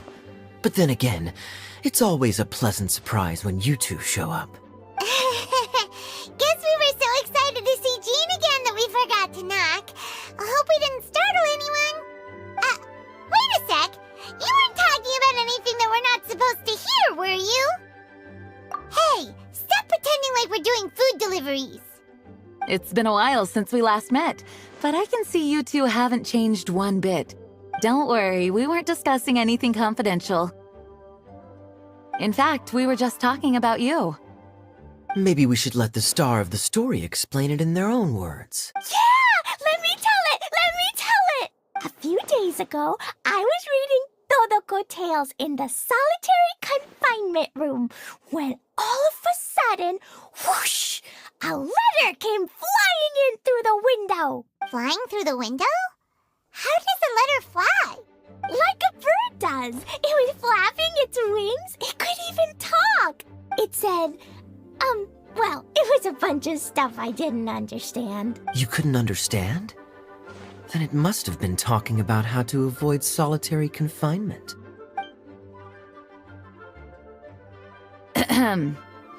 But then again, it's always a pleasant surprise when you two show up. Guess we were so excited to see Jean again that we forgot to knock. I hope we didn't startle anyone. Wait a sec. You weren't talking about anything that we're not supposed to hear, were you? Hey, stop pretending like we're doing food deliveries. It's been a while since we last met, but I can see you two haven't changed one bit. Don't worry, we weren't discussing anything confidential. In fact, we were just talking about you. Maybe we should let the star of the story explain it in their own words. Yeah! Let me tell it! Let me tell it! A few days ago, I was reading Todoko Tales in the solitary confinement room when all of a sudden, whoosh! A letter came flying in through the window. Flying through the window? How does a letter fly? Like a bird does. It was flapping its wings. It could even talk. It said, well, it was a bunch of stuff I didn't understand. You couldn't understand? Then it must have been talking about how to avoid solitary confinement.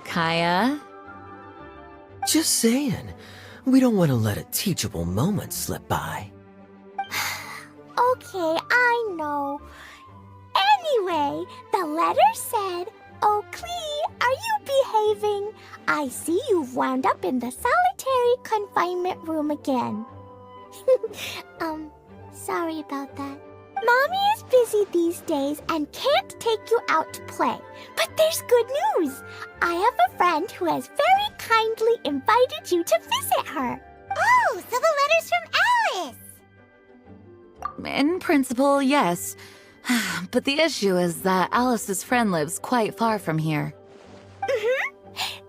Kaya? Just saying. We don't want to let a teachable moment slip by. Okay, I know. Anyway, the letter said, "Oh, Klee, are you behaving? I see you've wound up in the solitary confinement room again." Sorry about that. Mommy is busy these days and can't take you out to play. But there's good news. I have a friend who has very kindly invited you to visit her. Oh, so the letter's from Alice. In principle, yes. But the issue is that Alice's friend lives quite far from here.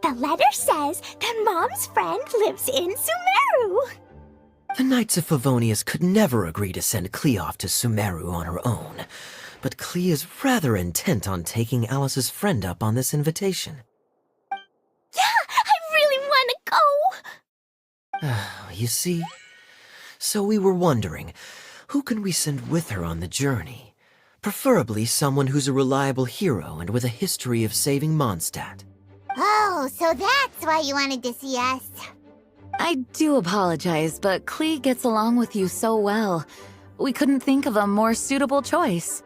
The letter says that Mom's friend lives in Sumeru. The Knights of Favonius could never agree to send Klee off to Sumeru on her own, but Klee is rather intent on taking Alice's friend up on this invitation. Yeah, I really want to go. You see? So we were wondering, who can we send with her on the journey? Preferably someone who's a reliable hero and with a history of saving Mondstadt. Oh, so that's why you wanted to see us. I do apologize, but Klee gets along with you so well. We couldn't think of a more suitable choice.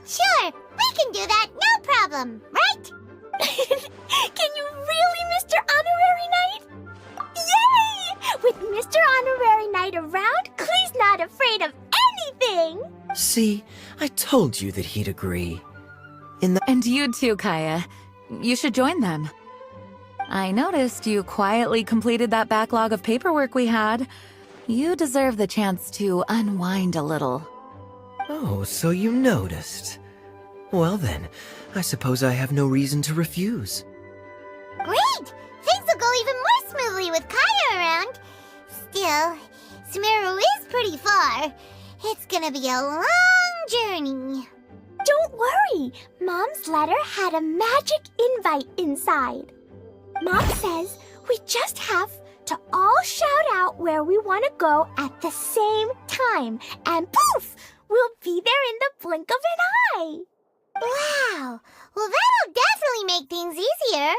Sure, we can do that, no problem, right? Can you really, Mr. Honorary Knight? Yay! With Mr. Honorary Knight around, Klee's not afraid of anything! See, I told you that he'd agree. And you too, Kaya. You should join them. I noticed you quietly completed that backlog of paperwork we had. You deserve the chance to unwind a little. Oh, so you noticed. Well then, I suppose I have no reason to refuse. Great! Things will go even more smoothly with Kaya around. Still, Sumeru is pretty far. It's gonna be a long journey. Don't worry. Mom's letter had a magic invite inside. Mom says we just have to all shout out where we want to go at the same time. And poof! We'll be there in the blink of an eye. Wow. Well, that'll definitely make things easier.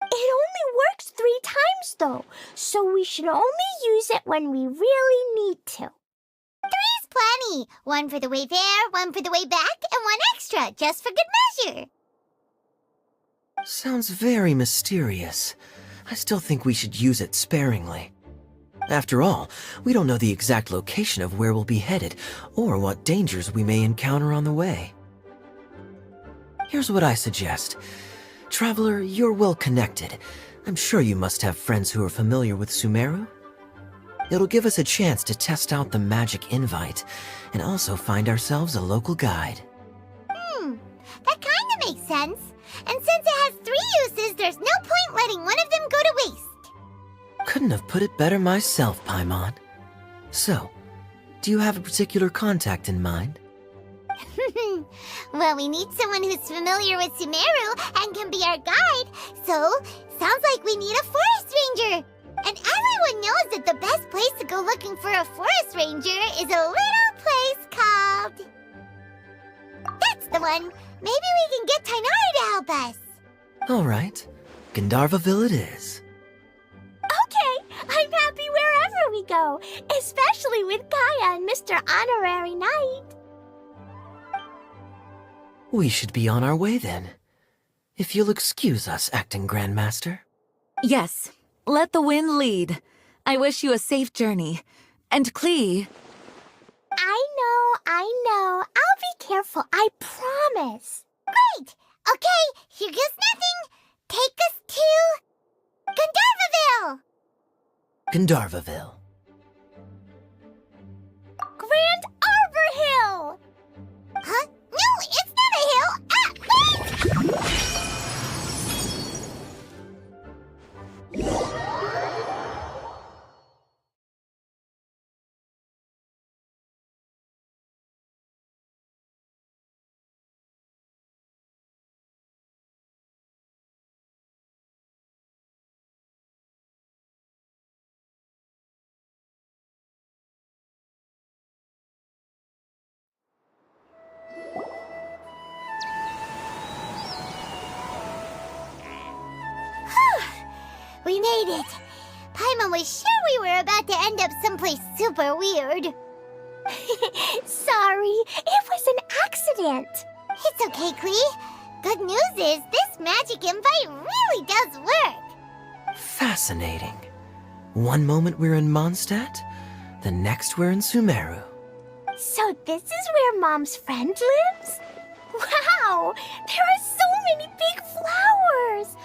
It only works 3 times, though, so we should only use it when we really need to. 3's plenty. 1 for the way there, 1 for the way back, and 1 extra, just for good measure. Sounds very mysterious. I still think we should use it sparingly. After all, we don't know the exact location of where we'll be headed, or what dangers we may encounter on the way. Here's what I suggest. Traveler, you're well connected. I'm sure you must have friends who are familiar with Sumeru. It'll give us a chance to test out the magic invite, and also find ourselves a local guide. That kinda makes sense. And since it has 3 uses, there's no point letting one of them go to waste. Couldn't have put it better myself, Paimon. So, do you have a particular contact in mind? Well, we need someone who's familiar with Sumeru and can be our guide, so sounds like we need a forest ranger. And everyone knows that the best place to go looking for a forest ranger is a little place called... That's the one! Maybe we can get Tainari to help us. Alright, Gandharvaville it is. Okay, I'm happy wherever we go, especially with Kaya and Mr. Honorary Knight. We should be on our way then. If you'll excuse us, Acting Grandmaster. Yes, let the wind lead. I wish you a safe journey. And Klee... I know. I'll be careful, I promise. Great! Okay, here goes nothing. Take us to... Gandharvaville! Gandharvaville. Grand Arbor Hill! Huh? No, it's not a hill! We made it. Paimon was sure we were about to end up someplace super weird. Sorry, it was an accident. It's okay, Klee. Good news is this magic invite really does work. Fascinating. One moment we're in Mondstadt, the next we're in Sumeru. So this is where Mom's friend lives? Wow, there are so many big flowers.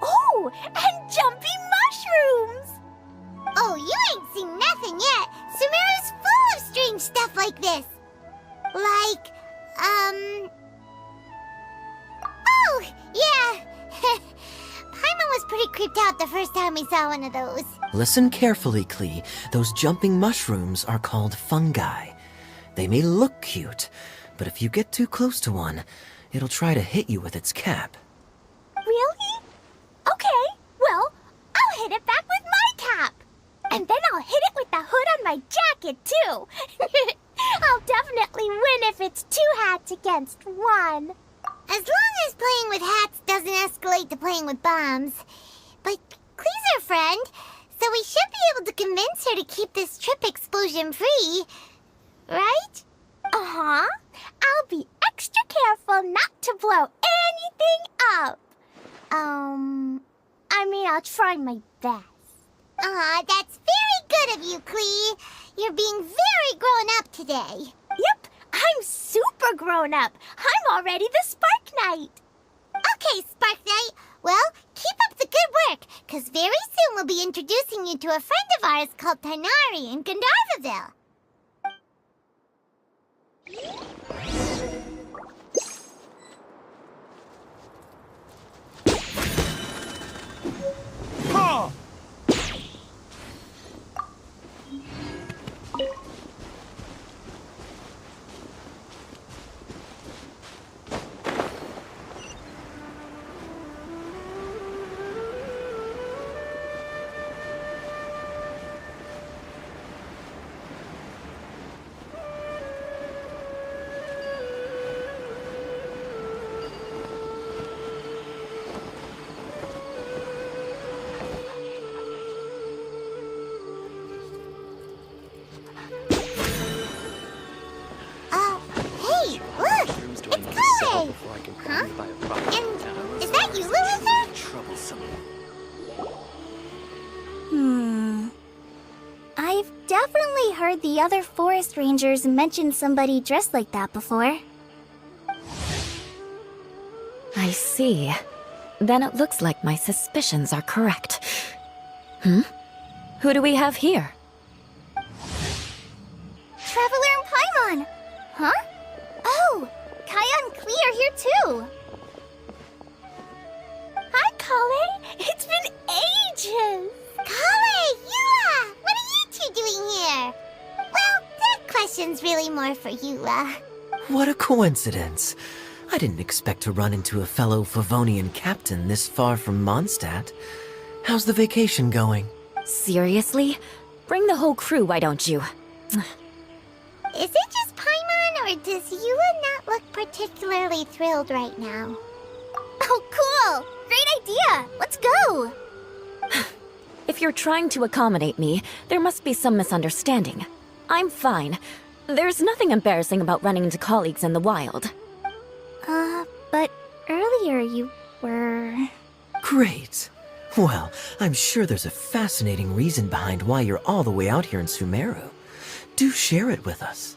Oh, and jumpy mushrooms! Oh, you ain't seen nothing yet. Sumeru's full of strange stuff like this. Like, Oh, yeah. Paimon was pretty creeped out the first time we saw one of those. Listen carefully, Klee. Those jumping mushrooms are called fungi. They may look cute, but if you get too close to one, it'll try to hit you with its cap. Really? Okay, well, I'll hit it back with my cap. And then I'll hit it with the hood on my jacket, too. I'll definitely win if it's 2 hats against 1. As long as playing with hats doesn't escalate to playing with bombs. But Klee's our friend, so we should be able to convince her to keep this trip explosion-free. Right? Uh-huh. I'll be extra careful not to blow anything up. I'll try my best. That's very good of you, Klee. You're being very grown up today. Yep, I'm super grown up. I'm already the Spark Knight. Okay, Spark Knight, Well, keep up the good work, because very soon we'll be introducing you to a friend of ours called Tanari in Gandharvaville. Ha! Hey, look! It's Klee! Huh? And is that Eula with her? Troublesome. I've definitely heard the other forest rangers mention somebody dressed like that before. I see. Then it looks like my suspicions are correct. Who do we have here? Traveler and Paimon! Huh? Oh, Kaya and Klee are here too! Hi, Klee! It's been ages! Klee! Eula! What are you two doing here? Well, that question's really more for Eula. What a coincidence. I didn't expect to run into a fellow Favonian captain this far from Mondstadt. How's the vacation going? Seriously? Bring the whole crew, why don't you? Is it just Paimon, or does Eula not look particularly thrilled right now? Oh, cool! Great idea! Let's go! If you're trying to accommodate me, there must be some misunderstanding. I'm fine. There's nothing embarrassing about running into colleagues in the wild. But earlier you were... Great. Well, I'm sure there's a fascinating reason behind why you're all the way out here in Sumeru. Do share it with us.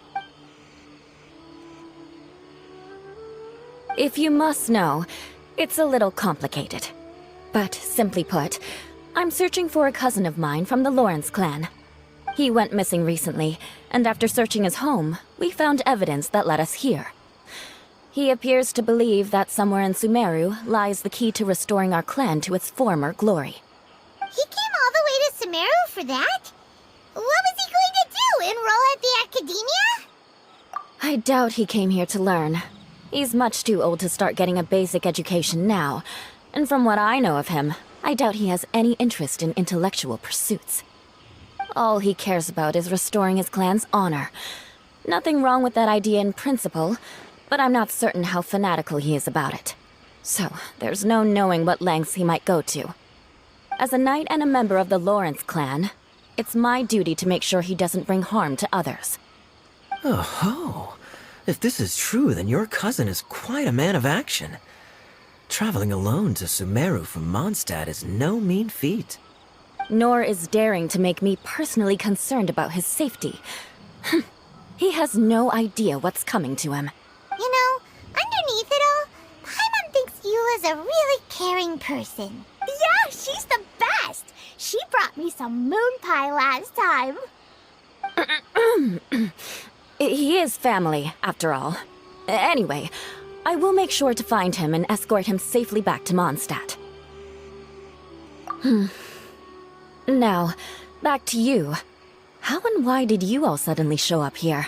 If you must know, it's a little complicated. But simply put, I'm searching for a cousin of mine from the Lawrence clan. He went missing recently, and after searching his home, we found evidence that led us here. He appears to believe that somewhere in Sumeru lies the key to restoring our clan to its former glory. He came all the way to Sumeru for that? What was he going to do, enroll at the academia? I doubt he came here to learn. He's much too old to start getting a basic education now, and from what I know of him, I doubt he has any interest in intellectual pursuits. All he cares about is restoring his clan's honor. Nothing wrong with that idea in principle, but I'm not certain how fanatical he is about it. So, there's no knowing what lengths he might go to. As a knight and a member of the Lawrence clan, it's my duty to make sure he doesn't bring harm to others. Oh-ho. If this is true, then your cousin is quite a man of action. Traveling alone to Sumeru from Mondstadt is no mean feat. Nor is daring to make me personally concerned about his safety. He has no idea what's coming to him. You know, underneath it all, Paimon thinks Eula's a really caring person. Yeah, she's the best! She brought me some moon pie last time. He is family, after all. Anyway, I will make sure to find him and escort him safely back to Mondstadt. Now, back to you. How and why did you all suddenly show up here?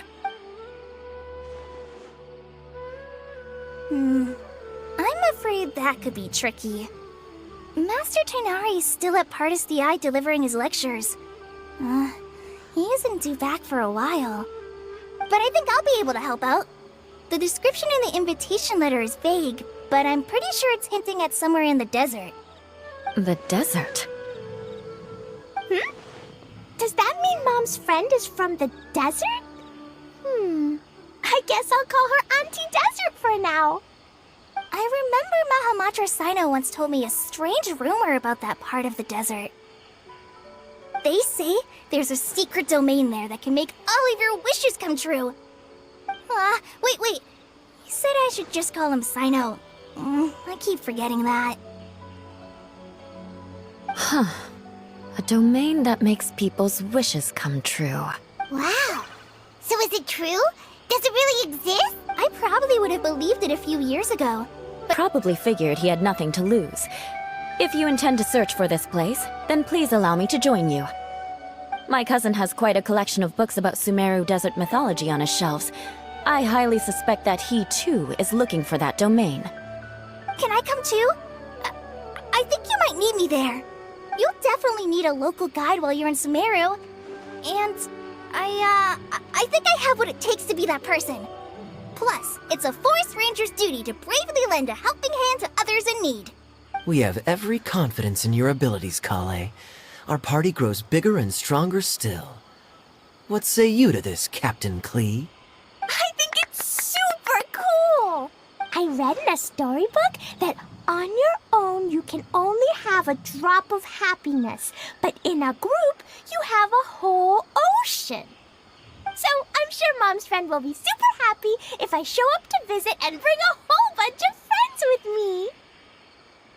I'm afraid that could be tricky. Master Tighnari's still at Pardis the Eye delivering his lectures. He isn't due back for a while. But I think I'll be able to help out. The description in the invitation letter is vague, but I'm pretty sure it's hinting at somewhere in the desert. The desert? Does that mean Mom's friend is from the desert? I guess I'll call her Auntie Desert for now. I remember Mahamatra Sino once told me a strange rumor about that part of the desert. They say there's a secret domain there that can make all of your wishes come true. Wait. He said I should just call him Sino. I keep forgetting that. A domain that makes people's wishes come true. Wow. So is it true? Does it really exist? I probably would have believed it a few years ago. Probably figured he had nothing to lose. If you intend to search for this place, then please allow me to join you. My cousin has quite a collection of books about Sumeru desert mythology on his shelves. I highly suspect that he, too, is looking for that domain. Can I come too? I think you might need me there. You'll definitely need a local guide while you're in Sumeru. And I think I have what it takes to be that person. Plus, it's a forest ranger's duty to bravely lend a helping hand to others in need. We have every confidence in your abilities, Kale. Our party grows bigger and stronger still. What say you to this, Captain Klee? I think it's super cool! I read in a storybook that on your own you can only have a drop of happiness, but in a group you have a whole ocean. So I'm sure Mom's friend will be super happy if I show up to visit and bring a whole bunch of friends with me.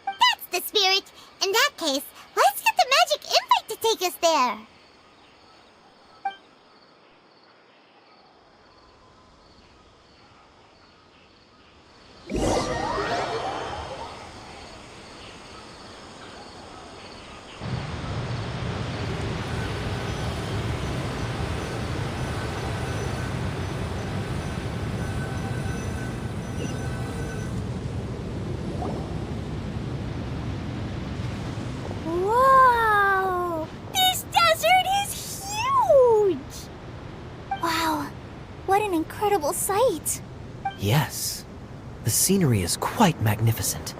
That's the spirit. In that case, let's get the magic invite to take us there. Whoa! This desert is huge! Wow, what an incredible sight. Yes. The scenery is quite magnificent.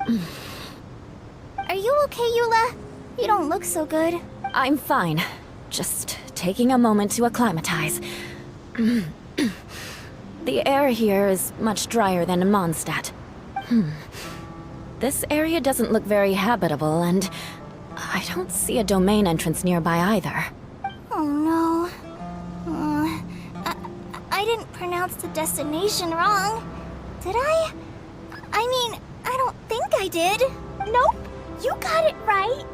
Are you okay, Eula? You don't look so good. I'm fine. Just taking a moment to acclimatize. The air here is much drier than in Mondstadt. This area doesn't look very habitable, and I don't see a domain entrance nearby either. Oh no. I didn't pronounce the destination wrong. Did I? I mean, I don't think I did. Nope, you got it right.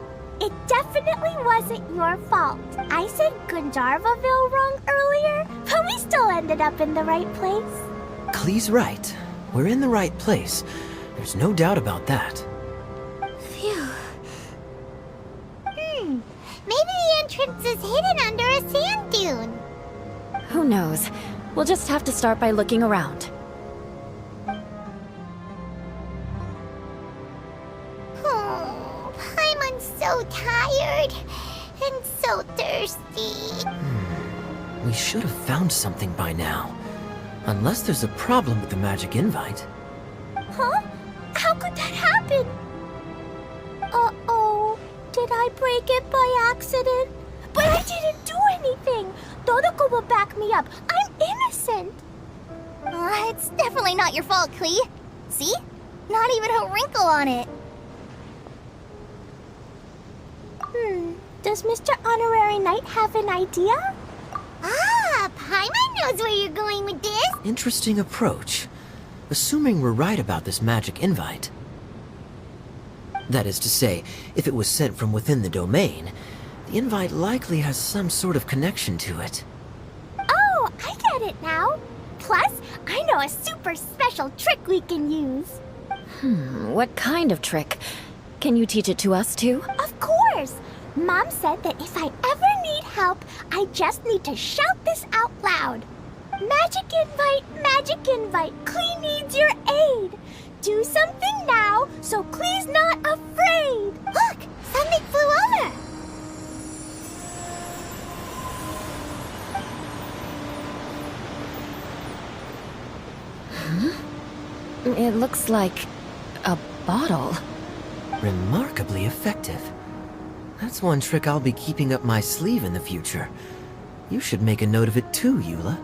It definitely wasn't your fault. I said Gundarvaville wrong earlier, but we still ended up in the right place. Klee's right. We're in the right place. There's no doubt about that. Phew. Maybe the entrance is hidden under a sand dune. Who knows? We'll just have to start by looking around. Oh, Paimon's so tired and so thirsty. We should have found something by now. Unless there's a problem with the magic invite. Huh? How could that happen? Uh-oh. Did I break it by accident? But I didn't do anything. Todoko will back me up. I'm innocent. It's definitely not your fault, Klee. See? Not even a wrinkle on it. Does Mr. Honorary Knight have an idea? Ah, Paimon knows where you're going with this. Interesting approach. Assuming we're right about this magic invite. That is to say, if it was sent from within the domain, the invite likely has some sort of connection to it. Oh, I get it now. Plus, I know a super special trick we can use. What kind of trick? Can you teach it to us too? Of course! Mom said that if I ever need help, I just need to shout this out loud. Magic invite, Klee needs your aid. Do something now so Klee's not afraid. Look, something flew over. It looks like a bottle. Remarkably effective. That's one trick I'll be keeping up my sleeve in the future. You should make a note of it too, Eula.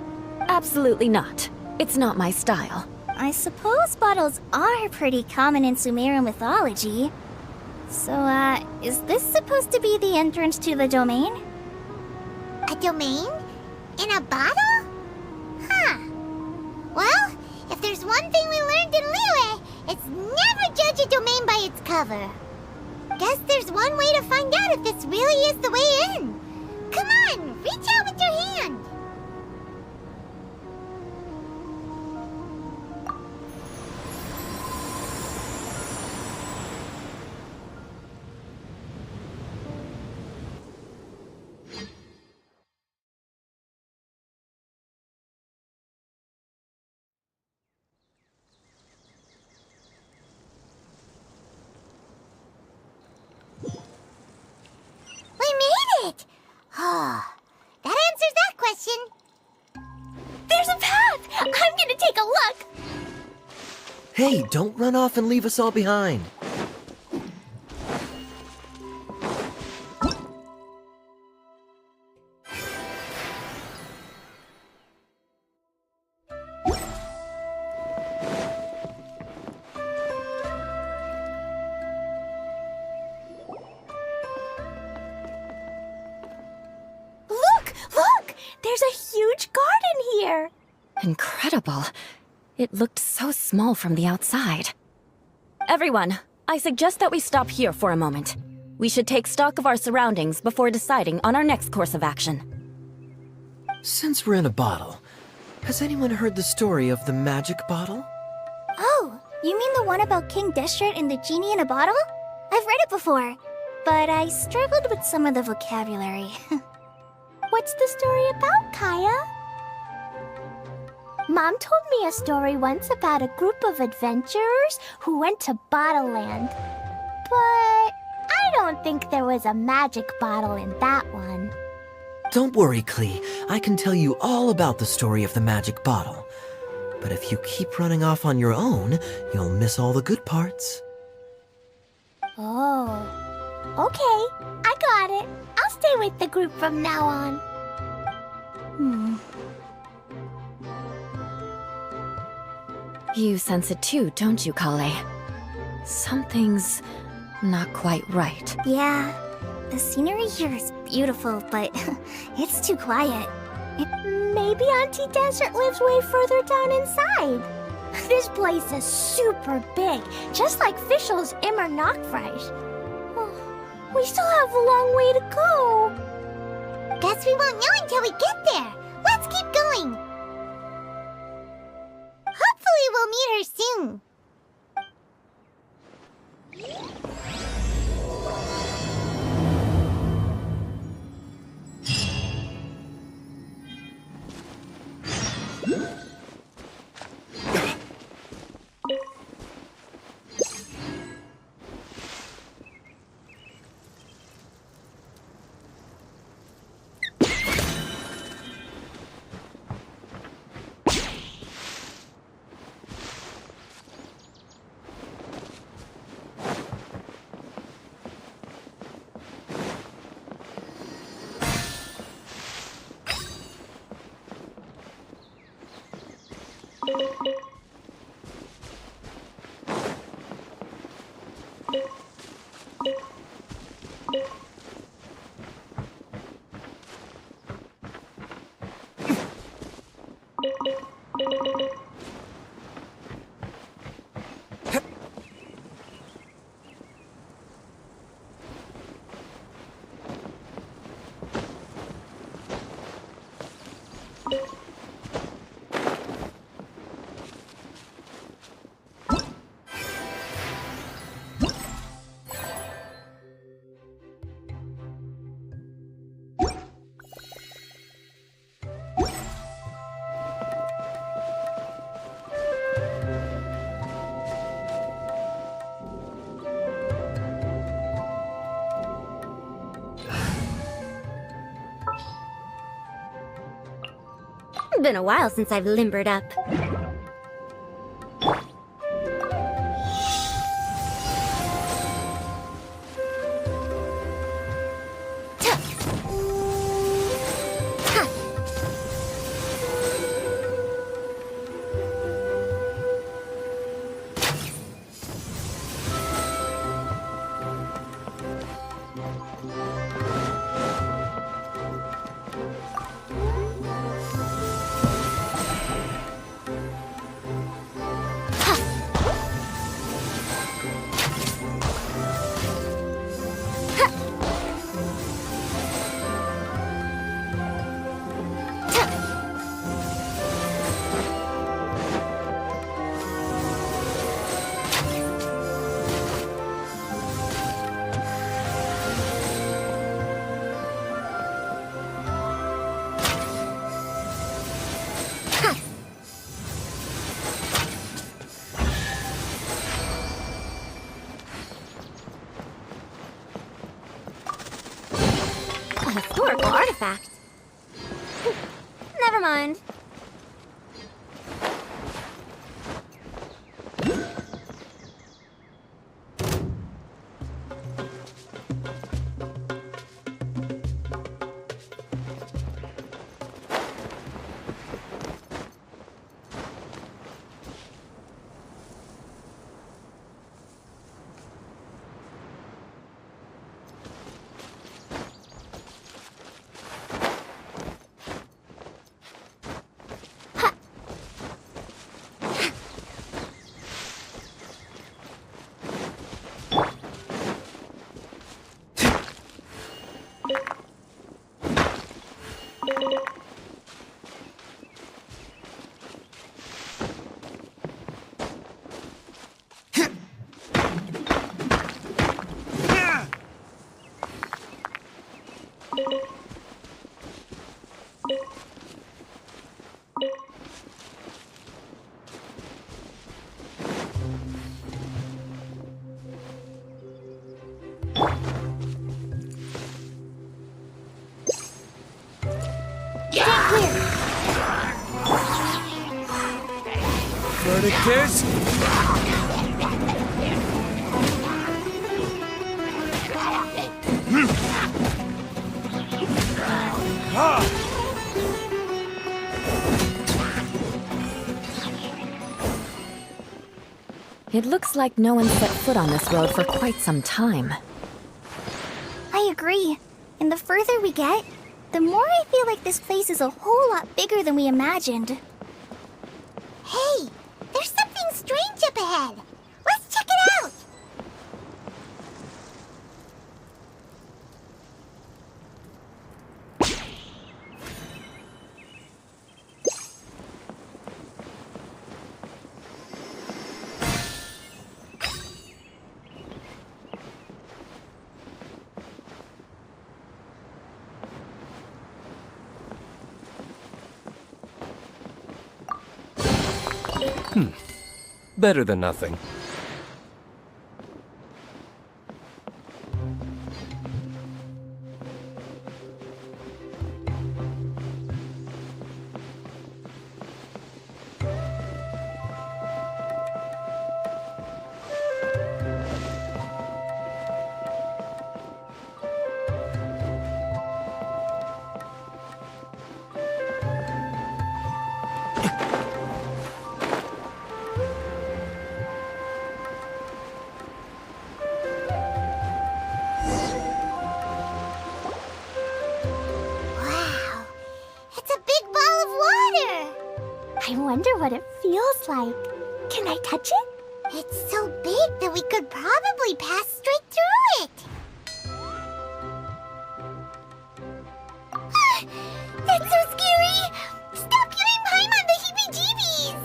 Absolutely not. It's not my style. I suppose bottles are pretty common in Sumeru mythology. So, is this supposed to be the entrance to the domain? A domain? In a bottle? Huh. Well, if there's one thing we learned in Liyue, it's never judge a domain by its cover. Guess there's one way to find out if this really is the way in. Come on, reach out with your hand. We made it! Oh, that answers that question. There's a path! I'm gonna take a look! Hey, don't run off and leave us all behind. Look! There's a huge garden here! Incredible. It looked so small from the outside. Everyone, I suggest that we stop here for a moment. We should take stock of our surroundings before deciding on our next course of action. Since we're in a bottle, has anyone heard the story of the magic bottle? Oh, you mean the one about King Deshret and the genie in a bottle? I've read it before, but I struggled with some of the vocabulary. What's the story about, Kaya? Mom told me a story once about a group of adventurers who went to Bottle Land. But I don't think there was a magic bottle in that one. Don't worry, Klee. I can tell you all about the story of the magic bottle. But if you keep running off on your own, you'll miss all the good parts. Oh, okay. I got it. I'll stay with the group from now on. You sense it too, don't you, Kale? Something's not quite right. Yeah, the scenery here is beautiful, but it's too quiet. Maybe Auntie Desert lives way further down inside. This place is super big, just like Fischl's Immer Nachtreich. We still have a long way to go. Guess we won't know until we get there. Let's keep going. Hopefully we'll meet her soon. Been a while since I've limbered up. historical artifact. Never mind. Verdict is... It looks like no one set foot on this road for quite some time. I agree. And the further we get, the more I feel like this place is a whole lot bigger than we imagined. Hey, there's something strange up ahead. Let's check it out. Better than nothing. I wonder what it feels like. Can I touch it? It's so big that we could probably pass straight through it. That's so scary! Stop giving Paimon the heebie-jeebies!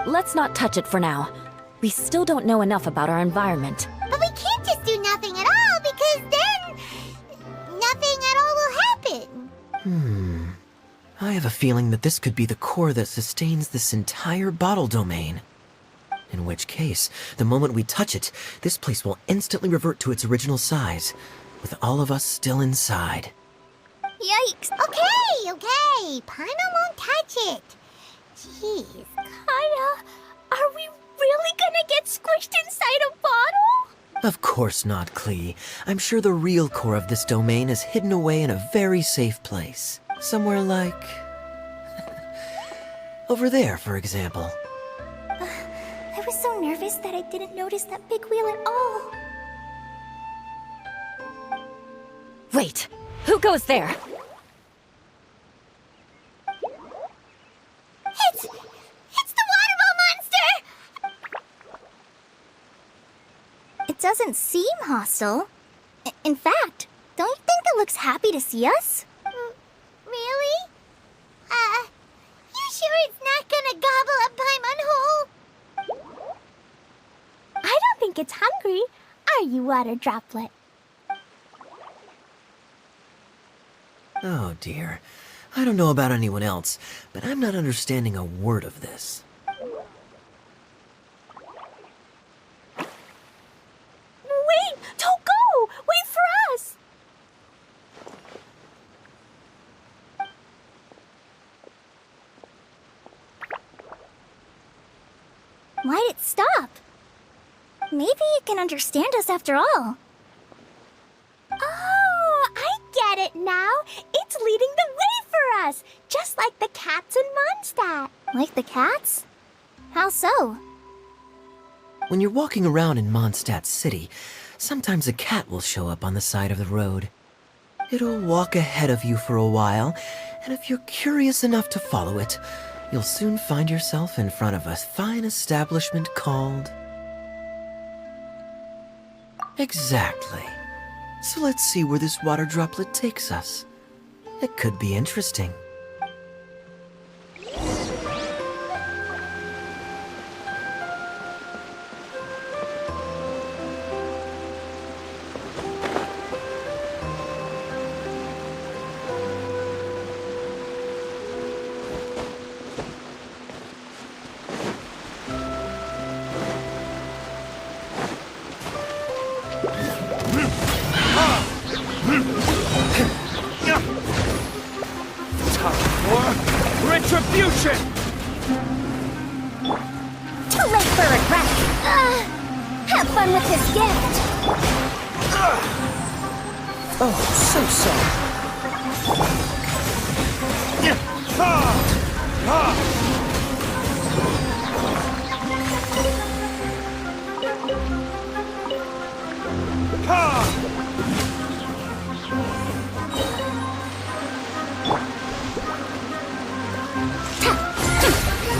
Let's not touch it for now. We still don't know enough about our environment. But we can't just do nothing at all, because then... nothing at all will happen. I have a feeling that this could be the core that sustains this entire bottle domain. In which case, the moment we touch it, this place will instantly revert to its original size, with all of us still inside. Yikes. Okay. Paimon won't touch it. Jeez. Kaya, are we really gonna get squished inside a bottle? Of course not, Klee. I'm sure the real core of this domain is hidden away in a very safe place. Somewhere like... over there, for example. I was so nervous that I didn't notice that big wheel at all. Wait, who goes there? It's the waterball monster! It doesn't seem hostile. In fact, don't you think it looks happy to see us? Really? You sure it's not gonna gobble up Paimon whole? I don't think it's hungry. Are you, water droplet? Oh dear. I don't know about anyone else, but I'm not understanding a word of this. Wait! Don't go! Wait for us! Why'd it stop? Maybe it can understand us after all. Oh, I get it now. It's leading the way for us, just like the cats in Mondstadt. Like the cats? How so? When you're walking around in Mondstadt City, sometimes a cat will show up on the side of the road. It'll walk ahead of you for a while, and if you're curious enough to follow it, you'll soon find yourself in front of a fine establishment called... Exactly. So let's see where this water droplet takes us. It could be interesting. Retribution! Too late for regret. Have fun with this gift. Oh, so sorry.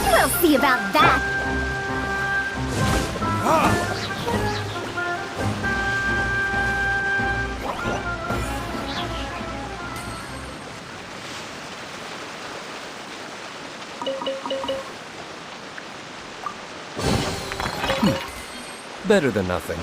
We'll see about that. Better than nothing.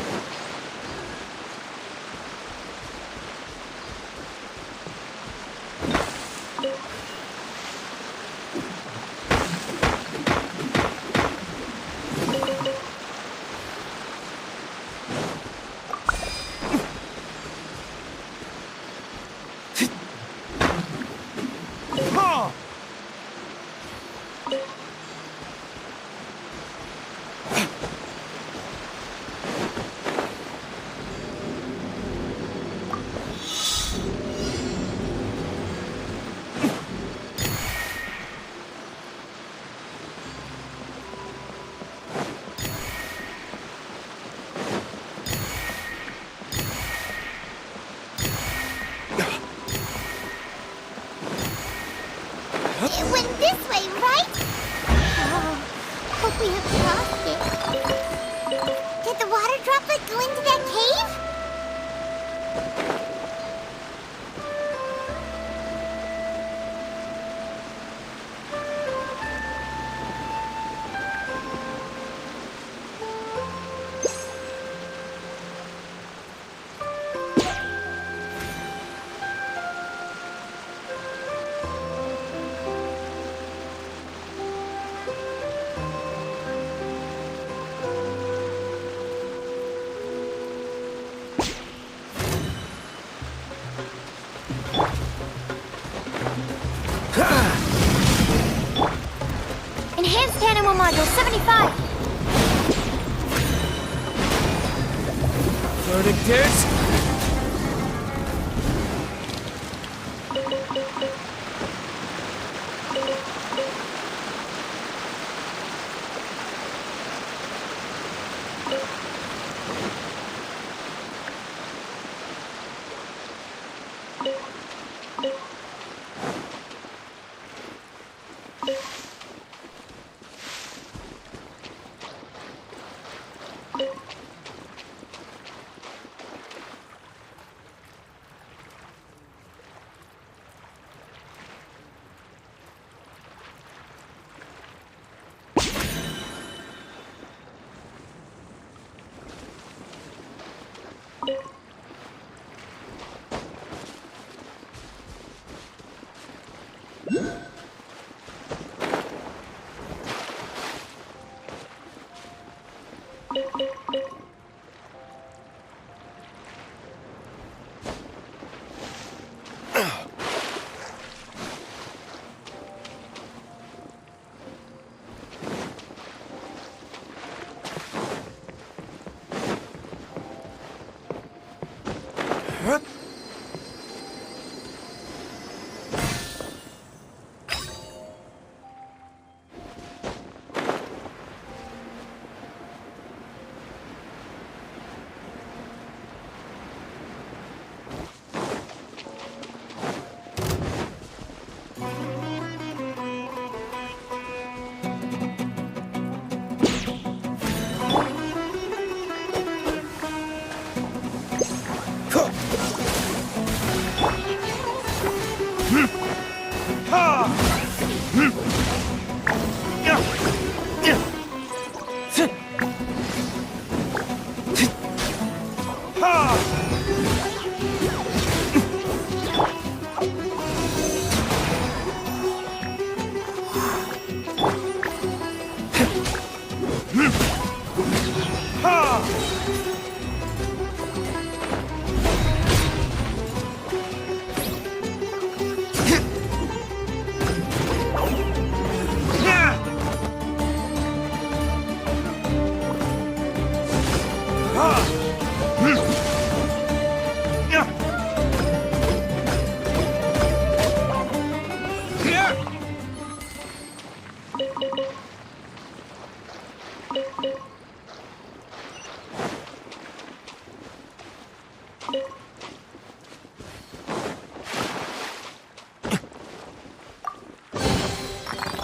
It went this way, right? Oh, hope we have crossed it. Did the water droplet go into that cave? Enhanced animal module 75. Verdict is...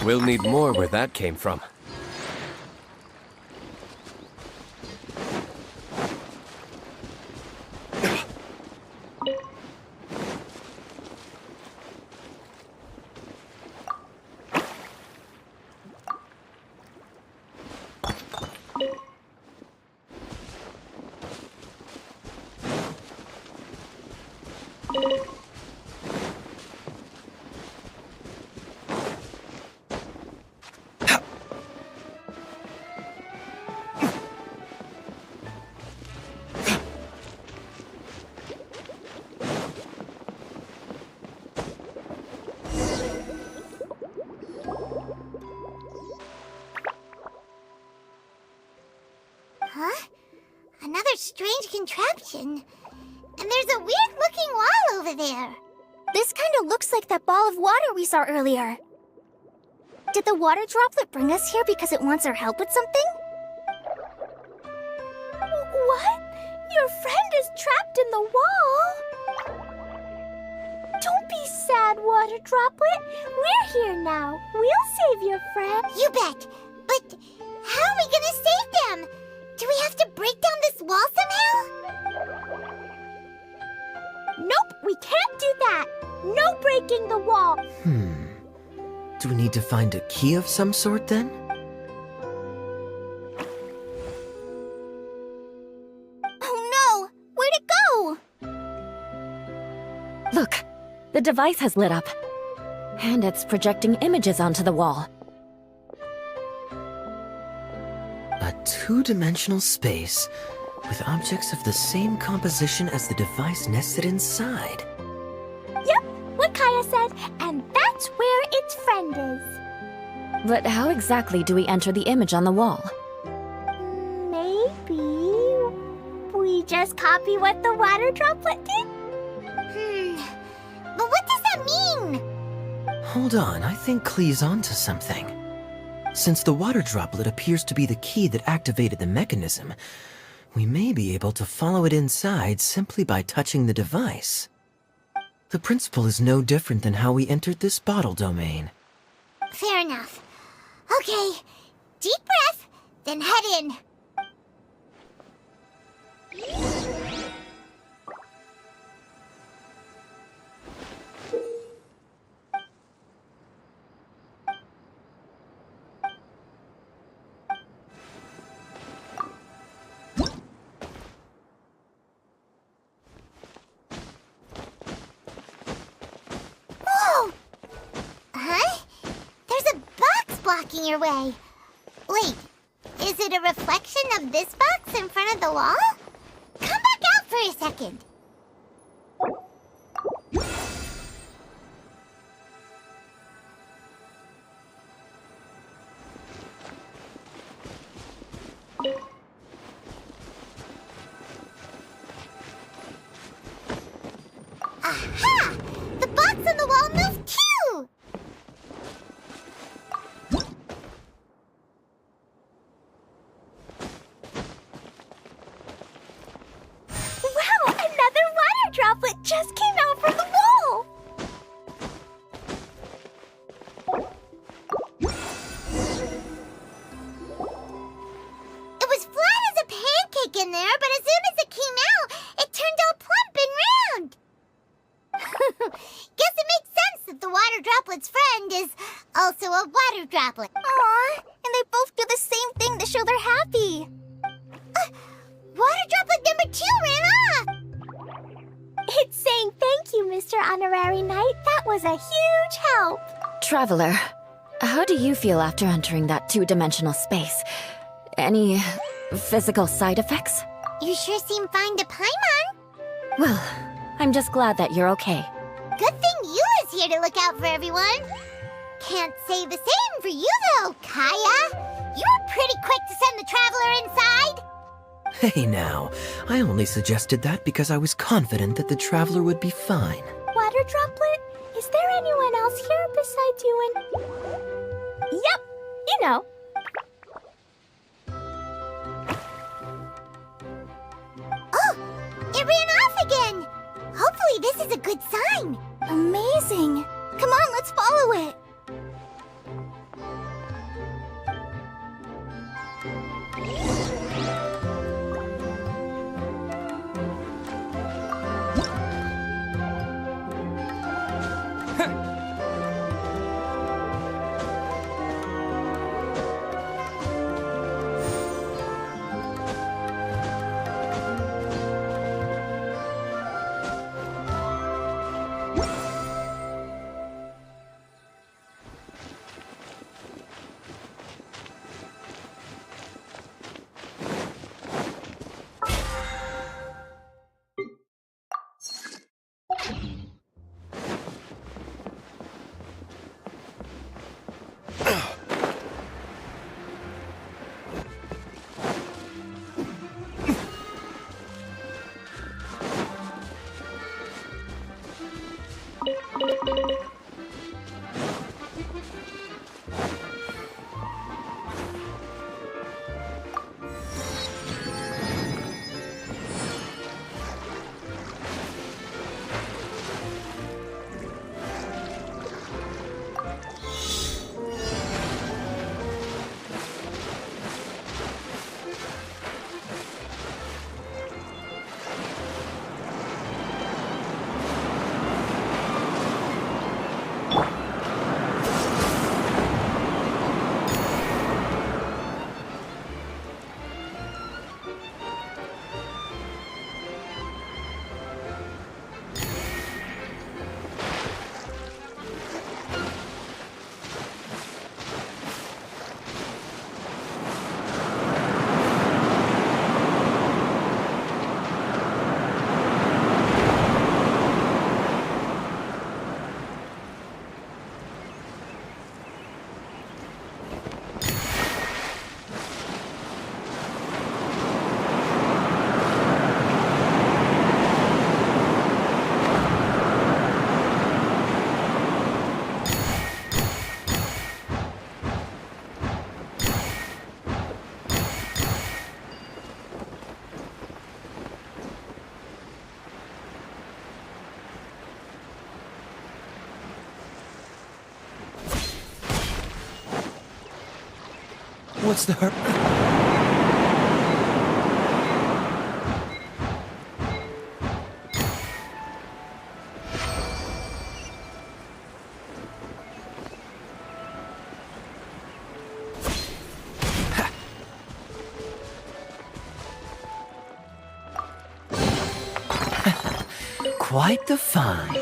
We'll need more where that came from. Huh? Another strange contraption. And there's a weird-looking wall over there. This kind of looks like that ball of water we saw earlier. Did the water droplet bring us here because it wants our help with something? What? Your friend is trapped in the wall? Don't be sad, water droplet. We're here now. We'll save your friend. You bet. But how are we gonna save them? Do we have to break down this wall somehow? Nope, we can't do that. No breaking the wall. Do we need to find a key of some sort then? Oh no! Where'd it go? Look, the device has lit up. And it's projecting images onto the wall. A two-dimensional space with objects of the same composition as the device nested inside. Yep, what Kaya said, and that's where its friend is. But how exactly do we enter the image on the wall? Maybe we just copy what the water droplet did? But what does that mean? Hold on, I think Klee's onto something. Since the water droplet appears to be the key that activated the mechanism, we may be able to follow it inside simply by touching the device. The principle is no different than how we entered this bottle domain. Fair enough. Okay, deep breath, then head in. Whoa! Huh? There's a box blocking your way. Wait, is it a reflection of this box in front of the wall? Come back out for a second. Aha! The box on the wall moved too! Wow! Another water droplet just came out from the wall! It was flat as a pancake in there, but as soon as it came out, it turned all plump and round! Guess it makes sense that the water droplet's friend is also a water droplet. Aww, and they both do the same thing to show they're happy. Water droplet number 2 ran off! It's saying thank you, Mr. Honorary Knight. That was a huge help. Traveler, how do you feel after entering that two-dimensional space? Any physical side effects? You sure seem fine to Paimon. Well, I'm just glad that you're okay. Good thing Eula's here to look out for everyone. Can't say the same for you, though, Kaya. You were pretty quick to send the traveler inside. Hey now, I only suggested that because I was confident that the traveler would be fine. Water droplet, is there anyone else here besides you and... Yep, you know. Oh, it ran off again. Hopefully this is a good sign. Amazing. Come on, let's follow it. What's the hurt? Quite the find.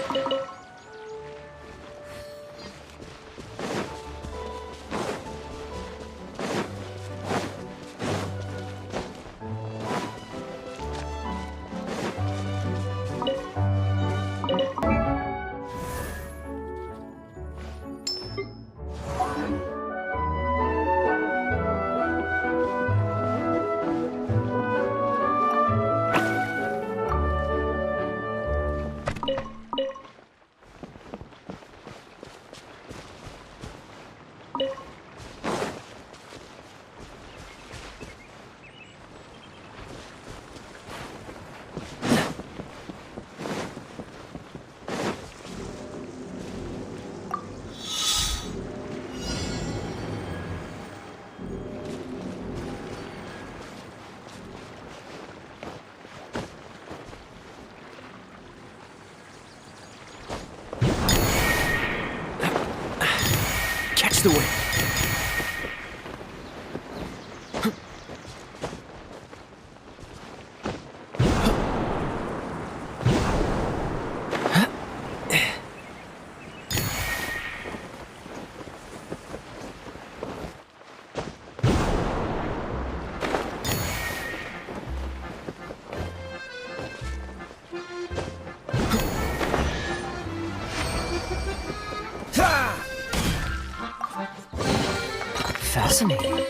Catch the wind. Fascinating.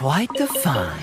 quite the find.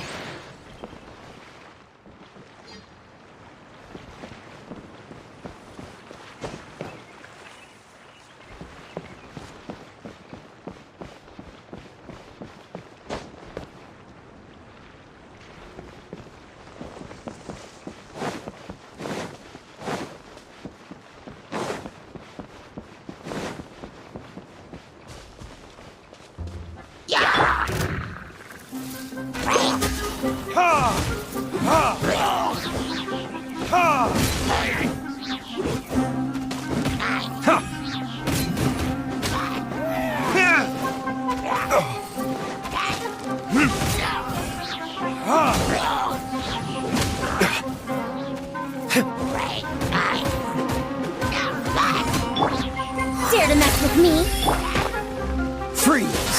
Dare to mess with me? Freeze!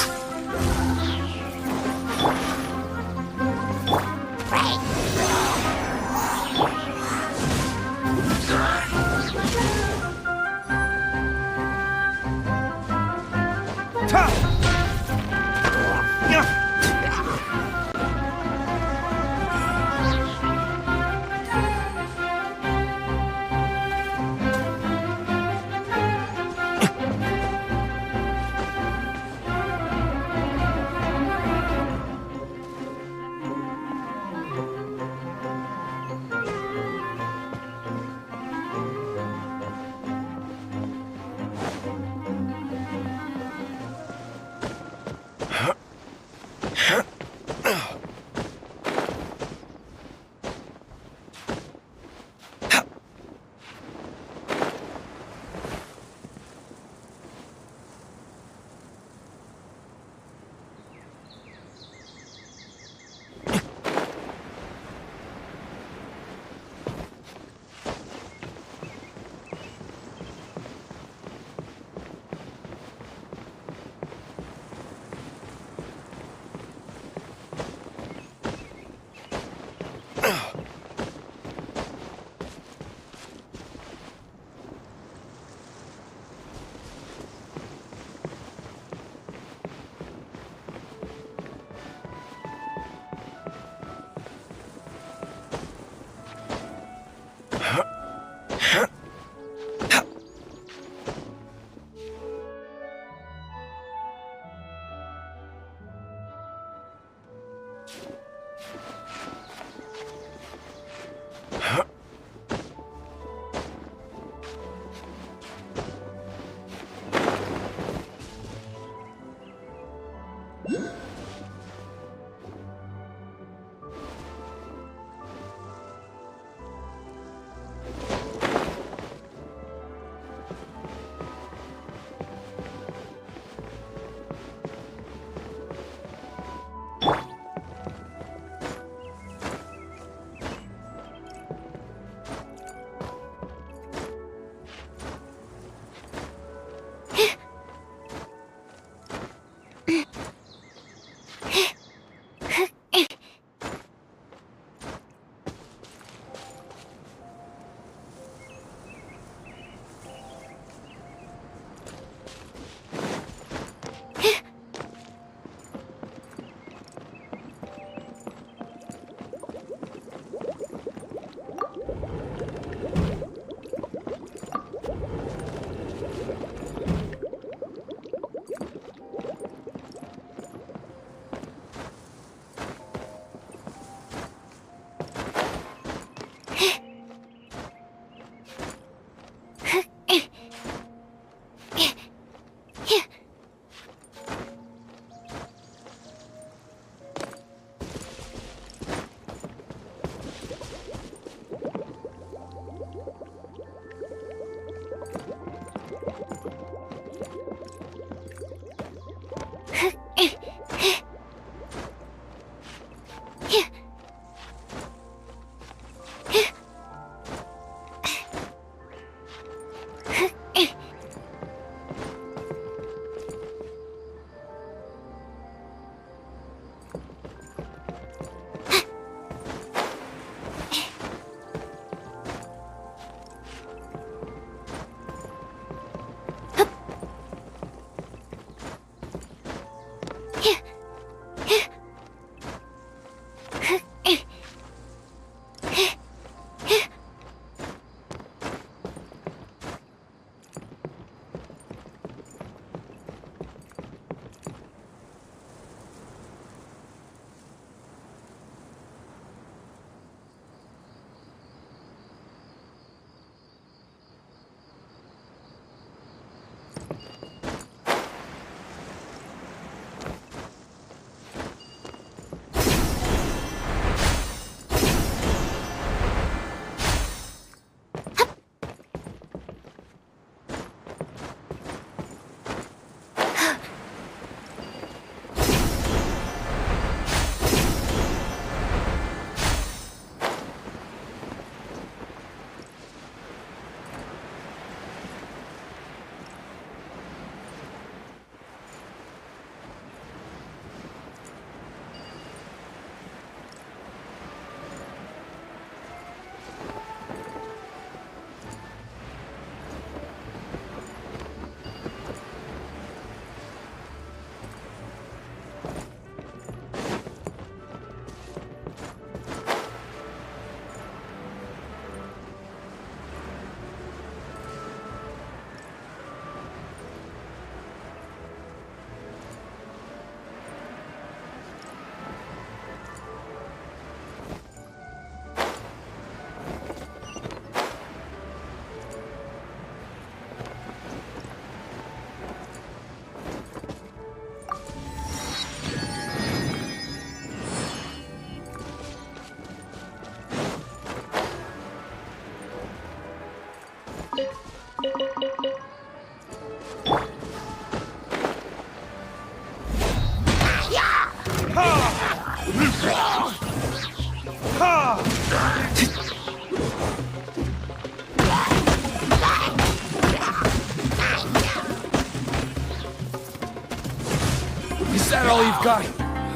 Got it.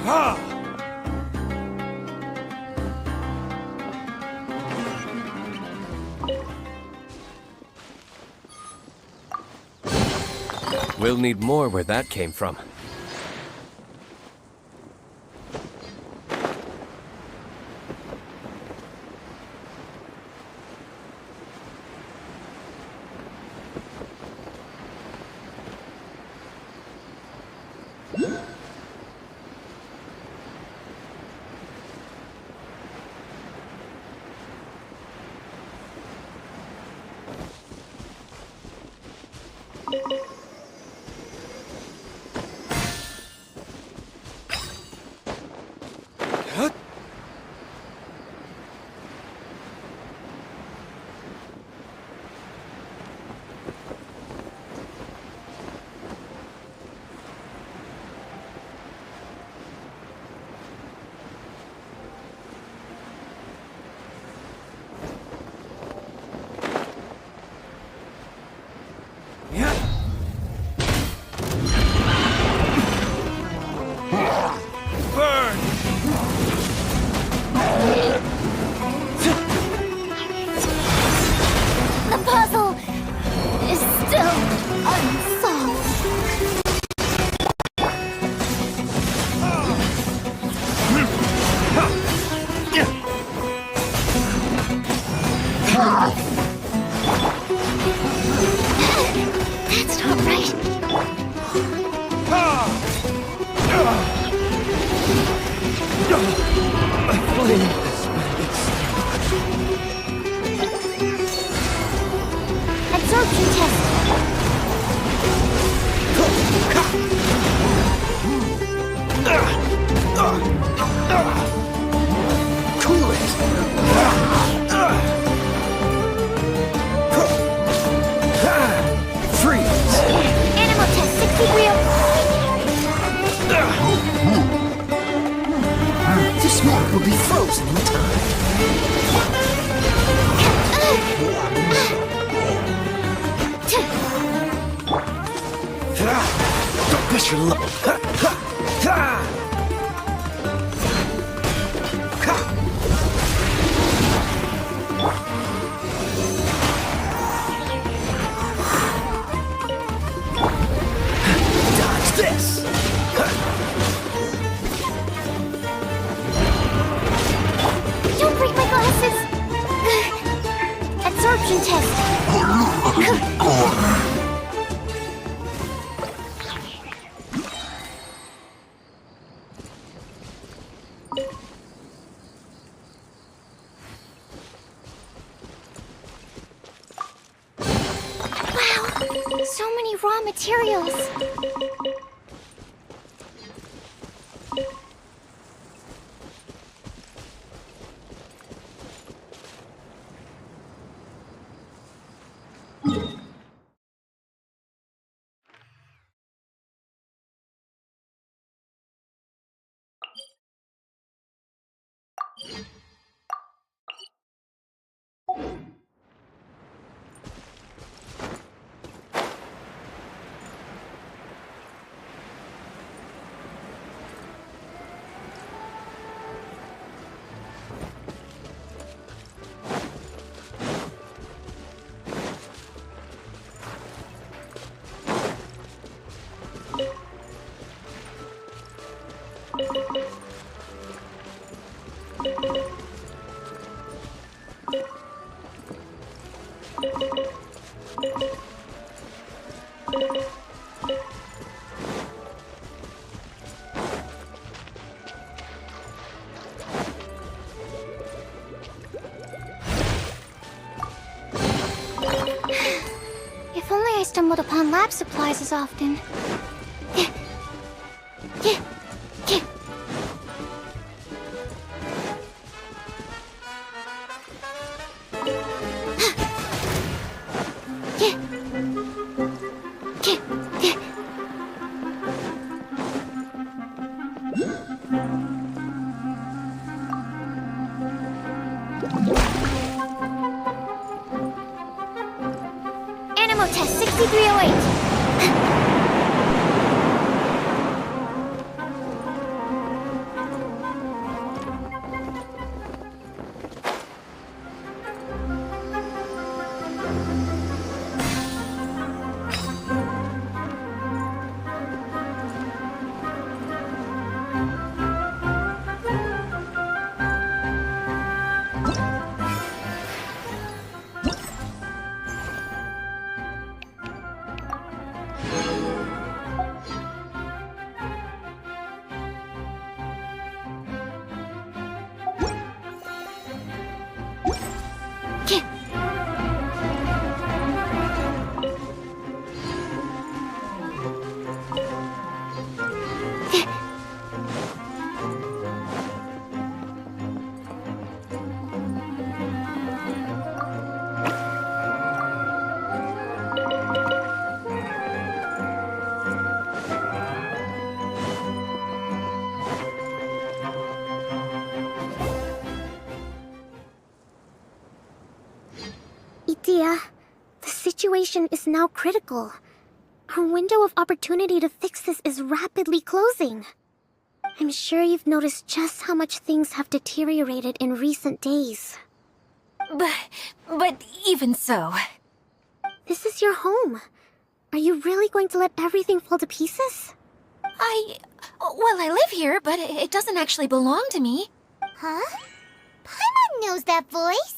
Ha! We'll need more where that came from. Burn! The puzzle is still unsolved. That's not right. Absorption test. Cool it. Freeze. Animal test 63. This one will be frozen in time. Don't push your luck. Dodge this. Don't break my glasses. Absorption test. Wow, so many raw materials. If only I stumbled upon lab supplies as often. Animal test 6308. Idea, the situation is now critical. Our window of opportunity to fix this is rapidly closing. I'm sure you've noticed just how much things have deteriorated in recent days. But even so... This is your home. Are you really going to let everything fall to pieces? Well, I live here, but it doesn't actually belong to me. Huh? Paimon knows that voice.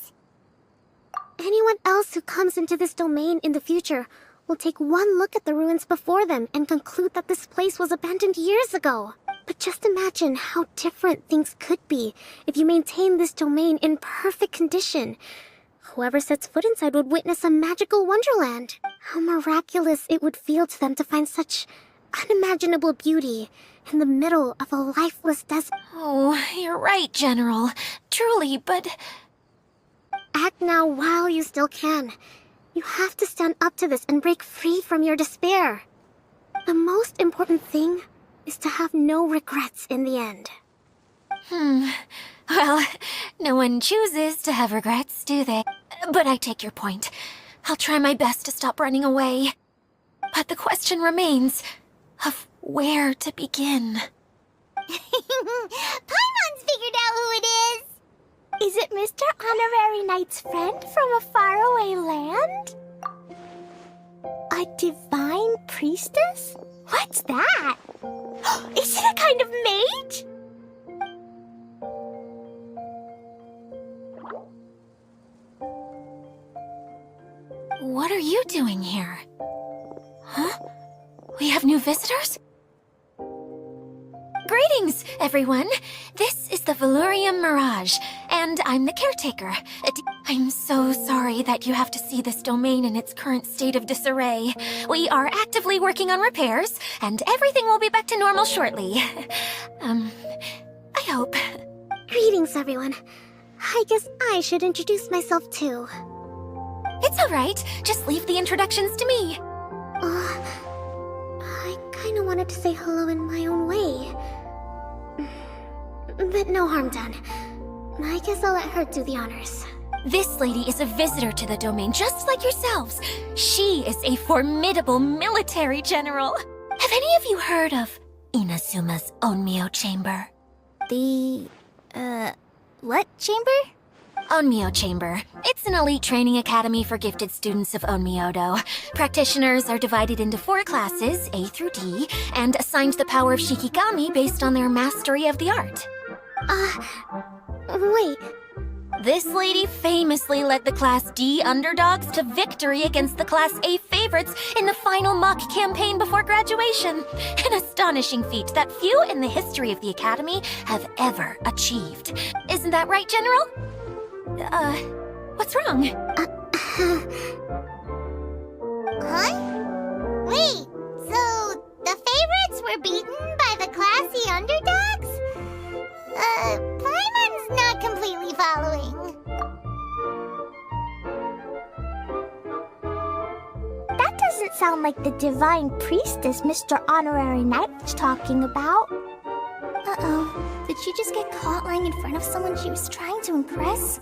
Anyone else who comes into this domain in the future will take one look at the ruins before them and conclude that this place was abandoned years ago. But just imagine how different things could be if you maintain this domain in perfect condition. Whoever sets foot inside would witness a magical wonderland. How miraculous it would feel to them to find such unimaginable beauty in the middle of a lifeless desert. Oh, you're right, General. Truly, but... Act now while you still can. You have to stand up to this and break free from your despair. The most important thing is to have no regrets in the end. Well, no one chooses to have regrets, do they? But I take your point. I'll try my best to stop running away. But the question remains of where to begin. Paimon's figured out who it is! Is it Mr. Honorary Knight's friend from a faraway land? A divine priestess? What's that? Is it a kind of mage? What are you doing here? Huh? We have new visitors? Greetings, everyone! This is the Valurium Mirage, and I'm the caretaker. I'm so sorry that you have to see this domain in its current state of disarray. We are actively working on repairs, and everything will be back to normal shortly. I hope. Greetings, everyone. I guess I should introduce myself too. It's alright, just leave the introductions to me. I kinda wanted to say hello in my own way. But no harm done. I guess I'll let her do the honors. This lady is a visitor to the domain, just like yourselves. She is a formidable military general. Have any of you heard of Inazuma's Onmyo Chamber? What chamber? Onmyo Chamber. It's an elite training academy for gifted students of Onmyodo. Practitioners are divided into 4 classes, A through D, and assigned the power of Shikigami based on their mastery of the art. Wait. This lady famously led the Class D underdogs to victory against the Class A favorites in the final mock campaign before graduation. An astonishing feat that few in the history of the Academy have ever achieved. Isn't that right, General? What's wrong? Huh? Wait, so the favorites were beaten by the classy underdogs? Paimon's not completely following. That doesn't sound like the divine priestess Mr. Honorary Knight was talking about. Uh-oh. Did she just get caught lying in front of someone she was trying to impress?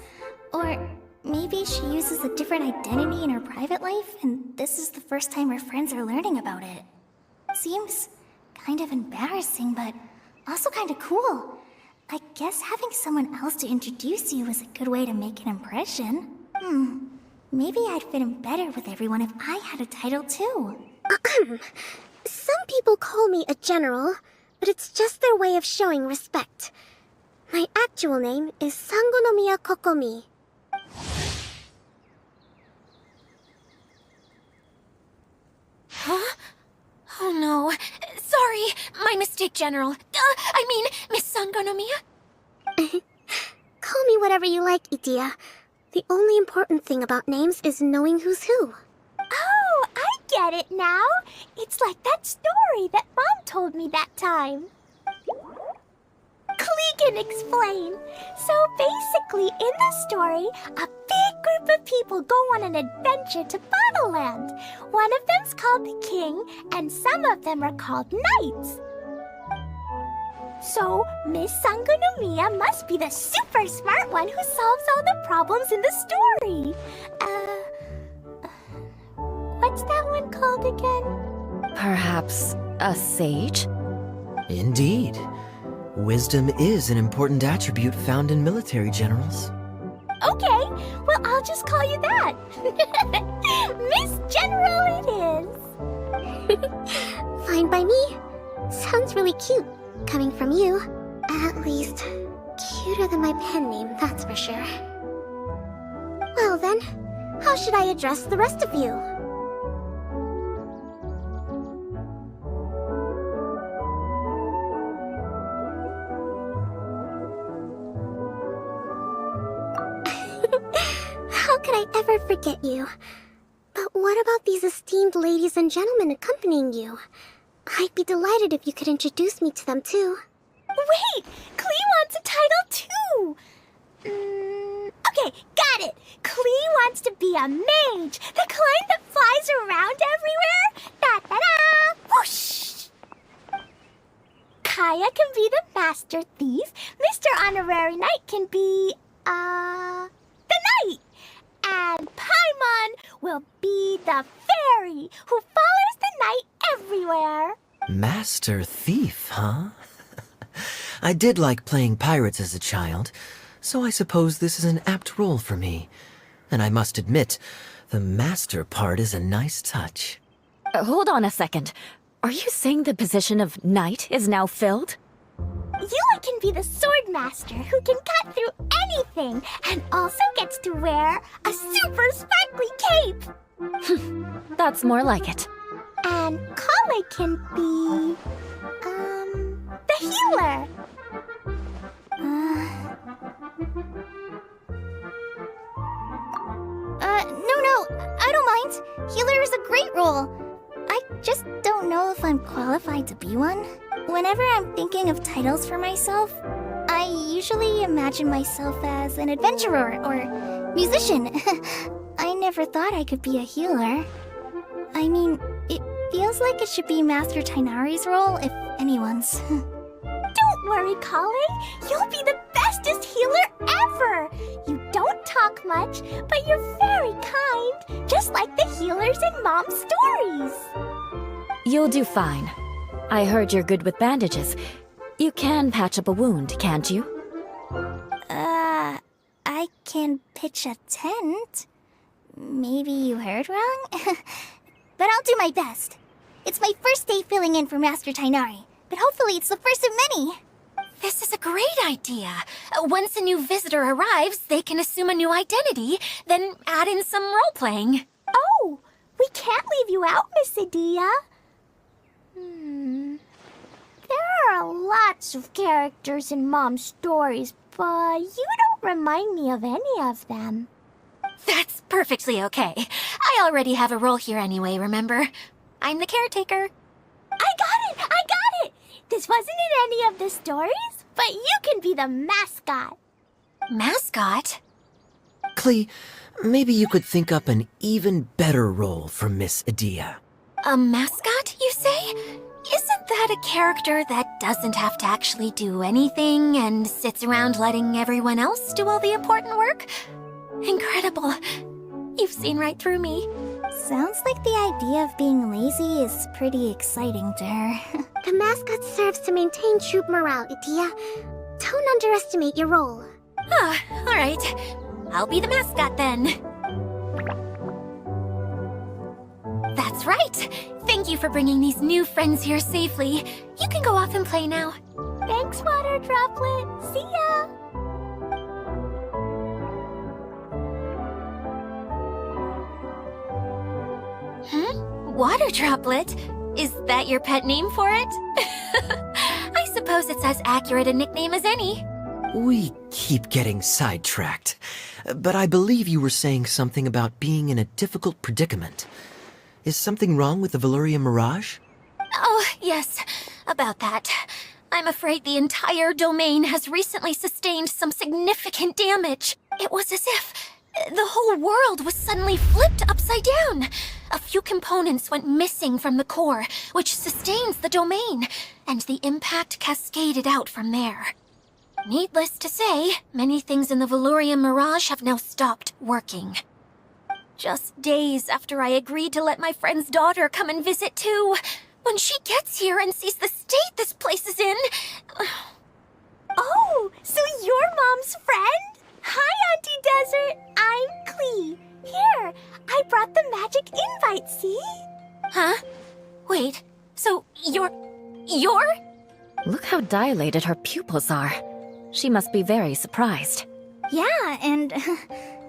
Or maybe she uses a different identity in her private life, and this is the first time her friends are learning about it. Seems kind of embarrassing, but also kind of cool. I guess having someone else to introduce you is a good way to make an impression. Maybe I'd fit in better with everyone if I had a title too. Some people call me a general, but it's just their way of showing respect. My actual name is Sangonomiya Kokomi. Huh? Oh no. Sorry, my mistake, General. I mean, Miss Sangonomiya? Call me whatever you like, Itia. The only important thing about names is knowing who's who. Oh, I get it now. It's like that story that Mom told me that time. Klee can explain. So basically, in the story, a big group of people go on an adventure to Bottleland. One of them's called the King, and some of them are called Knights. So, Miss Sangonomiya must be the super smart one who solves all the problems in the story. What's that one called again? Perhaps a sage? Indeed. Wisdom is an important attribute found in military generals. Okay, well, I'll just call you that. Miss General it is. Fine by me. Sounds really cute, coming from you. At least, cuter than my pen name, that's for sure. Well then, how should I address the rest of you? How could I ever forget you? But what about these esteemed ladies and gentlemen accompanying you? I'd be delighted if you could introduce me to them too. Wait! Klee wants a title too! Okay, got it! Klee wants to be a mage! The kind that flies around everywhere! Da-da-da! Whoosh! Kaya can be the Master Thief. Mr. Honorary Knight can be, the Knight! And Paimon will be the fairy who follows the knight everywhere. Master Thief, huh? I did like playing pirates as a child, so I suppose this is an apt role for me. And I must admit, the master part is a nice touch. Hold on a second. Are you saying the position of knight is now filled? Eula can be the sword master who can cut through anything and also gets to wear a super sparkly cape. That's more like it. And Kale can be, the healer. No, I don't mind. Healer is a great role. I just don't know if I'm qualified to be one. Whenever I'm thinking of titles for myself, I usually imagine myself as an adventurer or musician. I never thought I could be a healer. I mean, it feels like it should be Master Tainari's role, if anyone's. Don't worry, Kale. You'll be the bestest healer ever! You don't talk much, but you're very kind, just like the healers in Mom's stories. You'll do fine. I heard you're good with bandages. You can patch up a wound, can't you? I can pitch a tent. Maybe you heard wrong? But I'll do my best. It's my first day filling in for Master Tainari, but hopefully it's the first of many. This is a great idea. Once a new visitor arrives, they can assume a new identity, then add in some role-playing. Oh, we can't leave you out, Miss Adia. There are lots of characters in Mom's stories, but you don't remind me of any of them. That's perfectly okay. I already have a role here anyway, remember? I'm the caretaker. I got it! This wasn't in any of the stories, but you can be the mascot. Mascot? Klee, maybe you could think up an even better role for Miss Adia. A mascot, you say? Isn't that a character that doesn't have to actually do anything and sits around letting everyone else do all the important work? Incredible. You've seen right through me. Sounds like the idea of being lazy is pretty exciting to her. The mascot serves to maintain troop morale, Adia. Don't underestimate your role. Ah, alright. I'll be the mascot then. That's right. Thank you for bringing these new friends here safely. You can go off and play now. Thanks, Water Droplet. See ya! Water Droplet? Is that your pet name for it? I suppose it's as accurate a nickname as any. We keep getting sidetracked, but I believe you were saying something about being in a difficult predicament. Is something wrong with the Veluria Mirage? Oh, yes, about that. I'm afraid the entire domain has recently sustained some significant damage. It was as if the whole world was suddenly flipped upside down. A few components went missing from the core, which sustains the domain, and the impact cascaded out from there. Needless to say, many things in the Veluria Mirage have now stopped working. Just days after I agreed to let my friend's daughter come and visit too. When she gets here and sees the state this place is in... Oh, so you're Mom's friend? Hi, Auntie Desert. I'm Klee. Here, I brought the magic invite, see? Huh? Wait, so you're... Look how dilated her pupils are. She must be very surprised. Yeah, and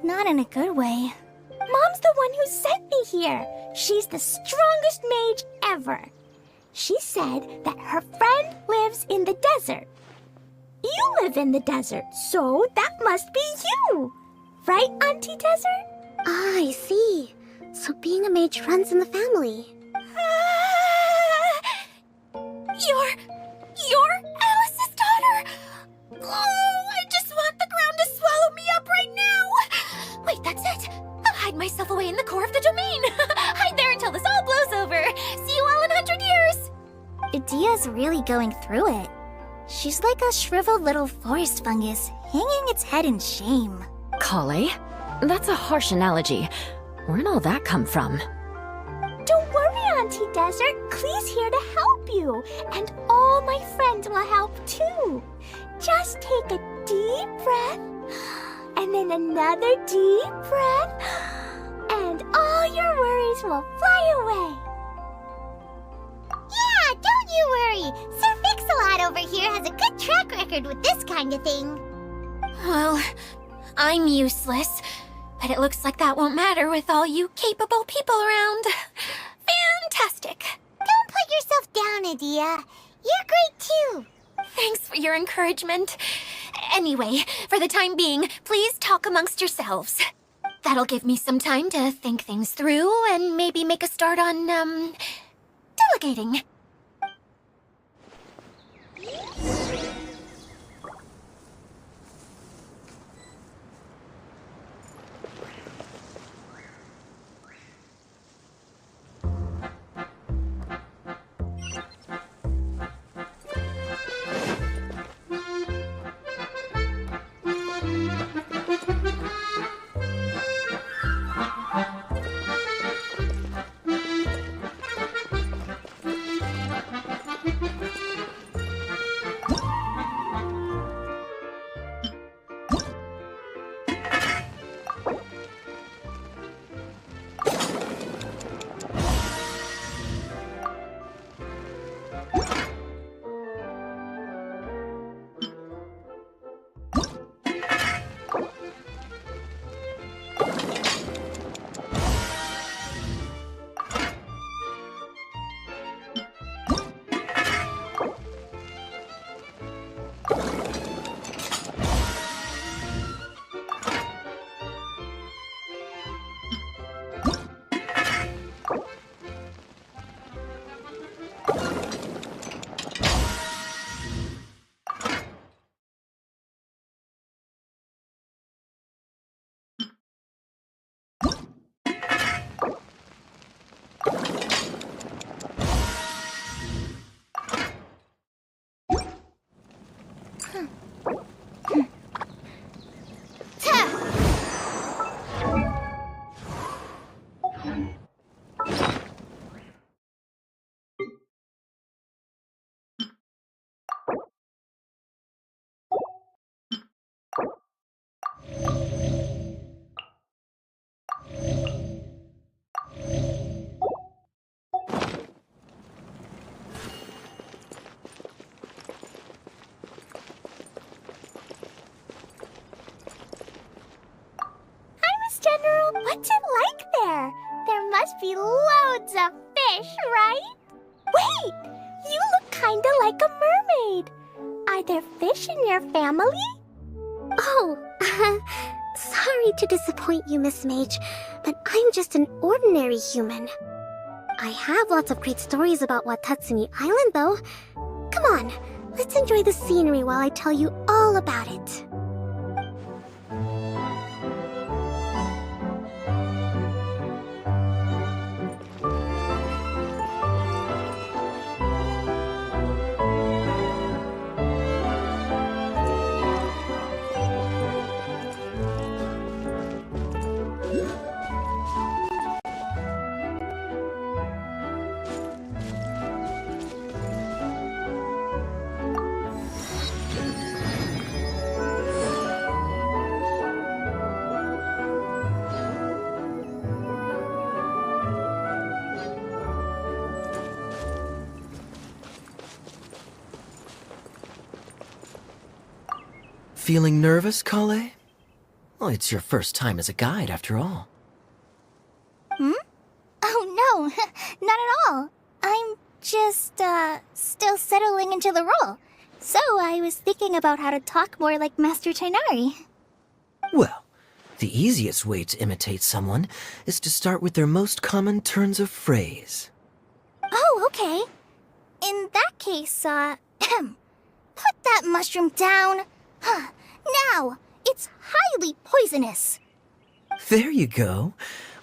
not in a good way. Mom's the one who sent me here. She's the strongest mage ever. She said that her friend lives in the desert. You live in the desert, so that must be you. Right, Auntie Desert? Ah, I see. So being a mage runs in the family. You're Alice's daughter? Oh, I just want the ground to swallow me up right now. Wait, that's it. I'll hide myself away in the core of the domain. Hide there until this all blows over. See you all in 100 years. Idia's really going through it. She's like a shriveled little forest fungus, hanging its head in shame. Kale? That's a harsh analogy. Where'd all that come from? Don't worry, Auntie Desert. Klee's here to help you. And all my friends will help too. Just take a deep breath, and then another deep breath, and all your worries will fly away. Yeah, don't you worry. Sir Fix-a-Lot over here has a good track record with this kind of thing. Well, I'm useless, but it looks like that won't matter with all you capable people around. Fantastic. Don't put yourself down, Idia. You're great too. Thanks for your encouragement. Anyway, for the time being, please talk amongst yourselves. That'll give me some time to think things through and maybe make a start on, delegating. What's it like there? There must be loads of fish, right? Wait! You look kinda like a mermaid. Are there fish in your family? Oh, sorry to disappoint you, Miss Mage, but I'm just an ordinary human. I have lots of great stories about Watatsumi Island, though. Come on, let's enjoy the scenery while I tell you all about it. Feeling nervous, Kale? Well, it's your first time as a guide, after all. Hmm? Oh, no, not at all. I'm just, still settling into the role. So I was thinking about how to talk more like Master Tighnari. Well, the easiest way to imitate someone is to start with their most common turns of phrase. Oh, okay. In that case, put that mushroom down. Now, it's highly poisonous. There you go.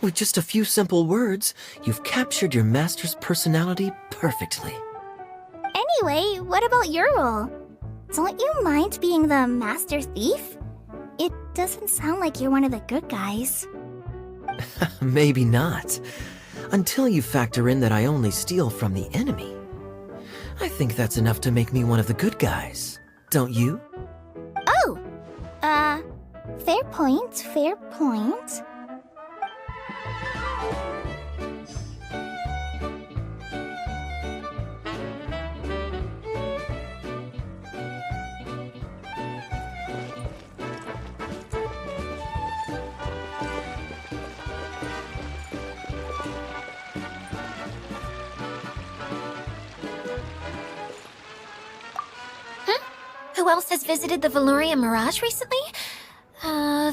With just a few simple words, you've captured your master's personality perfectly. Anyway, what about your role? Don't you mind being the master thief? It doesn't sound like you're one of the good guys. Maybe not. Until you factor in that I only steal from the enemy. I think that's enough to make me one of the good guys. Don't you? Oh! Fair point, fair point. Who else has visited the Veloria Mirage recently?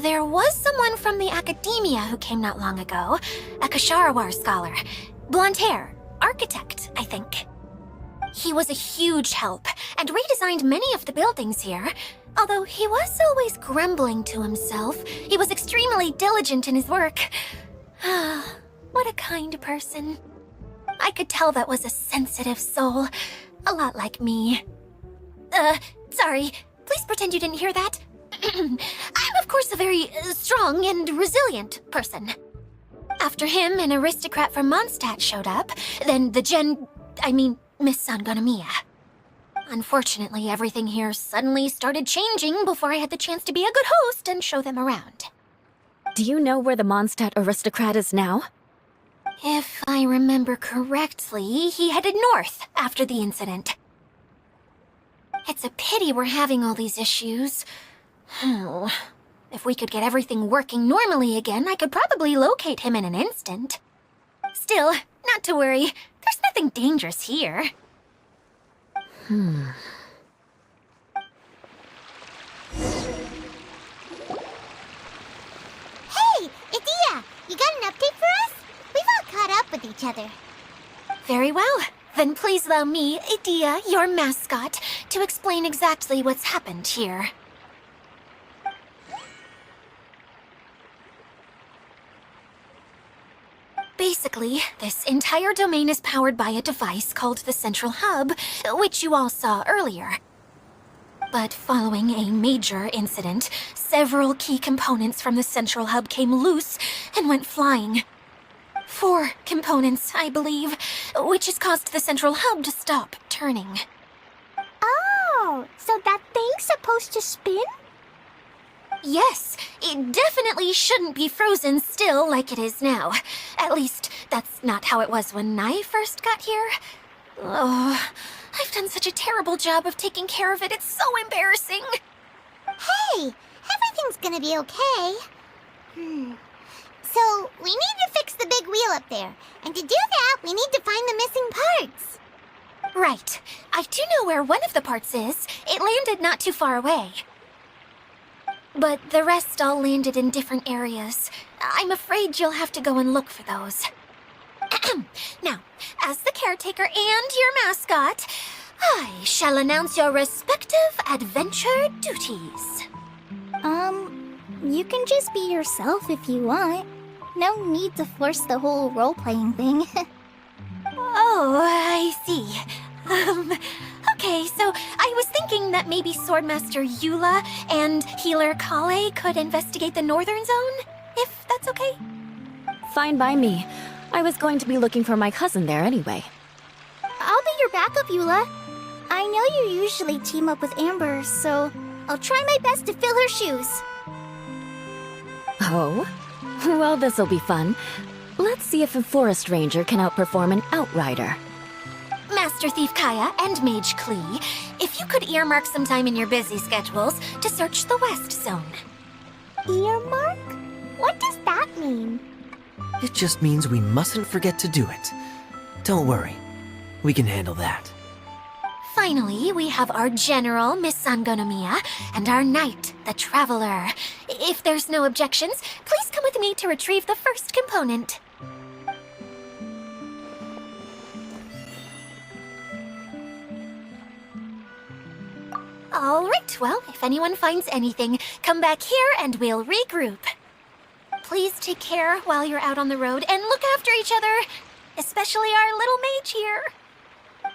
There was someone from the academia who came not long ago. A Kasharawar scholar. Blonde hair. Architect, I think. He was a huge help, and redesigned many of the buildings here. Although he was always grumbling to himself, he was extremely diligent in his work. What a kind person. I could tell that was a sensitive soul. A lot like me. Sorry. Please pretend you didn't hear that. I'm, of course, a very strong and resilient person. After him, an aristocrat from Mondstadt showed up, then Miss Sangonomiya. Unfortunately, everything here suddenly started changing before I had the chance to be a good host and show them around. Do you know where the Mondstadt aristocrat is now? If I remember correctly, he headed north after the incident. It's a pity we're having all these issues. If we could get everything working normally again, I could probably locate him in an instant. Still, not to worry. There's nothing dangerous here. Hey, Idia! You got an update for us? We've all caught up with each other. Very well. Then please allow me, Idia, your mascot, to explain exactly what's happened here. Basically, this entire domain is powered by a device called the Central Hub, which you all saw earlier. But following a major incident, several key components from the Central Hub came loose and went flying. 4 components, I believe, which has caused the Central Hub to stop turning. Oh, so that thing's supposed to spin? Yes, it definitely shouldn't be frozen still like it is now. At least, that's not how it was when I first got here. Oh, I've done such a terrible job of taking care of it, it's so embarrassing. Hey, everything's gonna be okay. So, we need to fix the big wheel up there. And to do that, we need to find the missing parts. Right. I do know where one of the parts is. It landed not too far away. but the rest all landed in different areas. I'm afraid you'll have to go and look for those. Now, as the caretaker and your mascot, I shall announce your respective adventure duties. You can just be yourself if you want. No need to force the whole role-playing thing. Oh, I see. Okay, so I was thinking that maybe Swordmaster Eula and Healer Klee could investigate the Northern Zone, if that's okay? Fine by me. I was going to be looking for my cousin there anyway. I'll be your backup, Eula. I know you usually team up with Amber, so I'll try my best to fill her shoes. Oh? Well, this'll be fun. Let's see if a forest ranger can outperform an outrider. Master Thief Kaya and Mage Klee, if you could earmark some time in your busy schedules to search the West Zone. Earmark? What does that mean? It just means we mustn't forget to do it. Don't worry. We can handle that. Finally, we have our General, Miss Sangonomiya, and our Knight, the Traveler. If there's no objections, please come with me to retrieve the first component. All right, well, if anyone finds anything, come back here and we'll regroup. Please take care while you're out on the road and look after each other, especially our little mage here.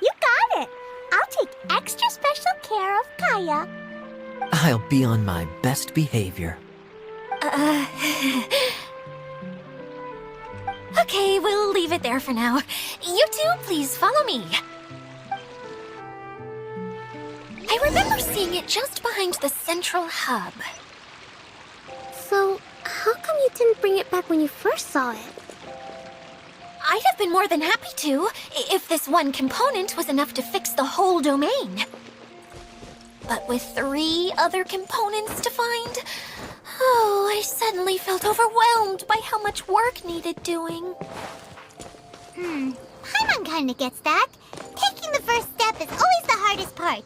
You got it! I'll take extra special care of Kaya. I'll be on my best behavior. Okay, we'll leave it there for now. You two, please follow me. I remember seeing it just behind the central hub. So, how come you didn't bring it back when you first saw it? I'd have been more than happy to, if this one component was enough to fix the whole domain. But with 3 other components to find, oh, I suddenly felt overwhelmed by how much work needed doing. Paimon kinda gets that. Taking the first step is always the hardest part.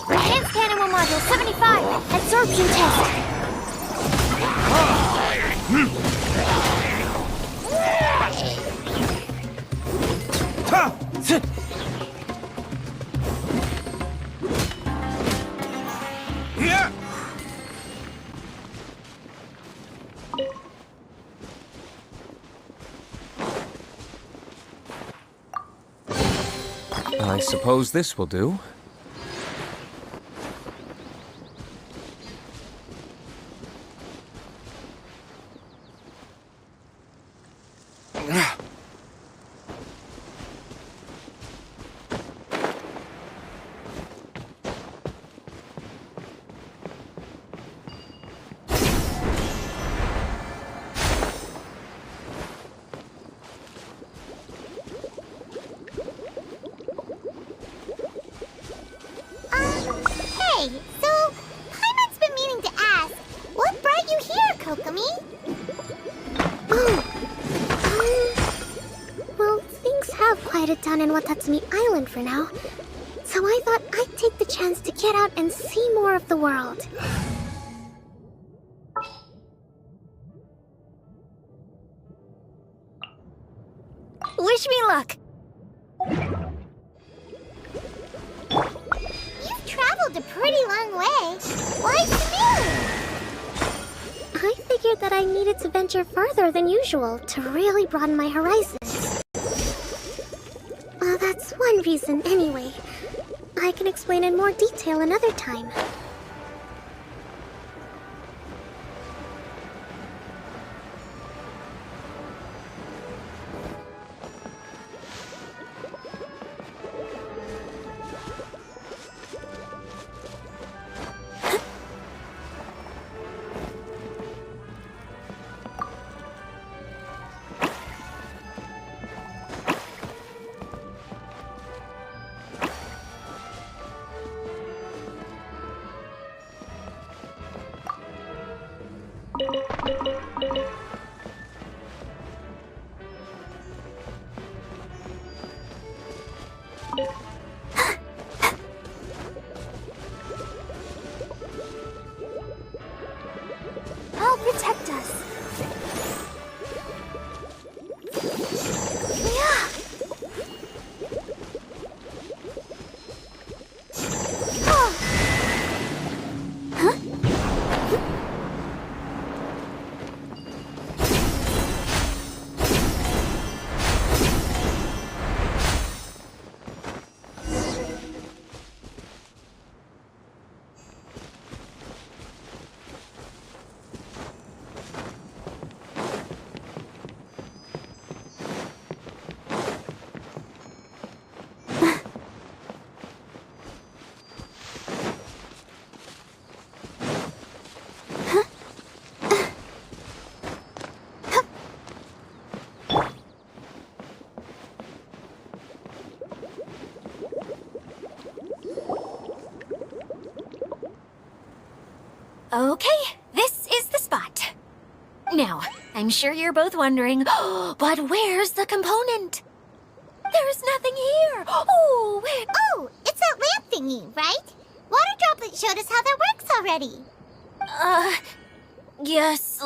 Enhanced animal module 75. Absorption test. I suppose this will do. Hey, so Paimon's been meaning to ask, what brought bedded down in Watatsumi Island for now, so I thought I'd take the chance to get out and see more of the world. Wish me luck! You've traveled a pretty long way. Why familiar? I figured that I needed to venture further than usual to really broaden my horizons. Well, that's one reason anyway. I can explain in more detail another time. I'll protect us. Yeah. Oh. Huh? Okay, this is the spot. Now, I'm sure you're both wondering, but where's the component? There's nothing here. Oh, where? Oh, it's that lamp thingy, right? Water Droplet showed us how that works already. Yes,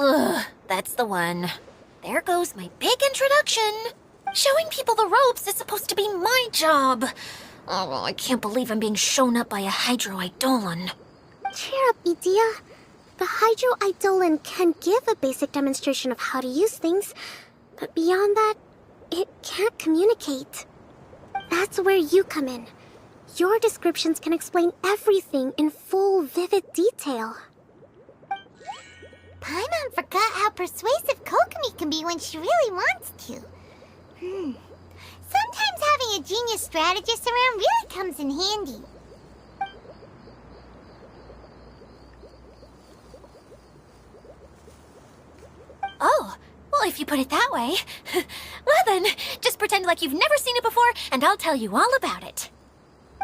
that's the one. There goes my big introduction. Showing people the ropes is supposed to be my job. Oh, I can't believe I'm being shown up by a Hydro-Eidolon. Cheer up, Edea. The Hydro-Eidolon can give a basic demonstration of how to use things, but beyond that, it can't communicate. That's where you come in. Your descriptions can explain everything in full, vivid detail. Paimon forgot how persuasive Kokomi can be when she really wants to. Sometimes having a genius strategist around really comes in handy. Oh, well, if you put it that way. Well then, just pretend like you've never seen it before, and I'll tell you all about it.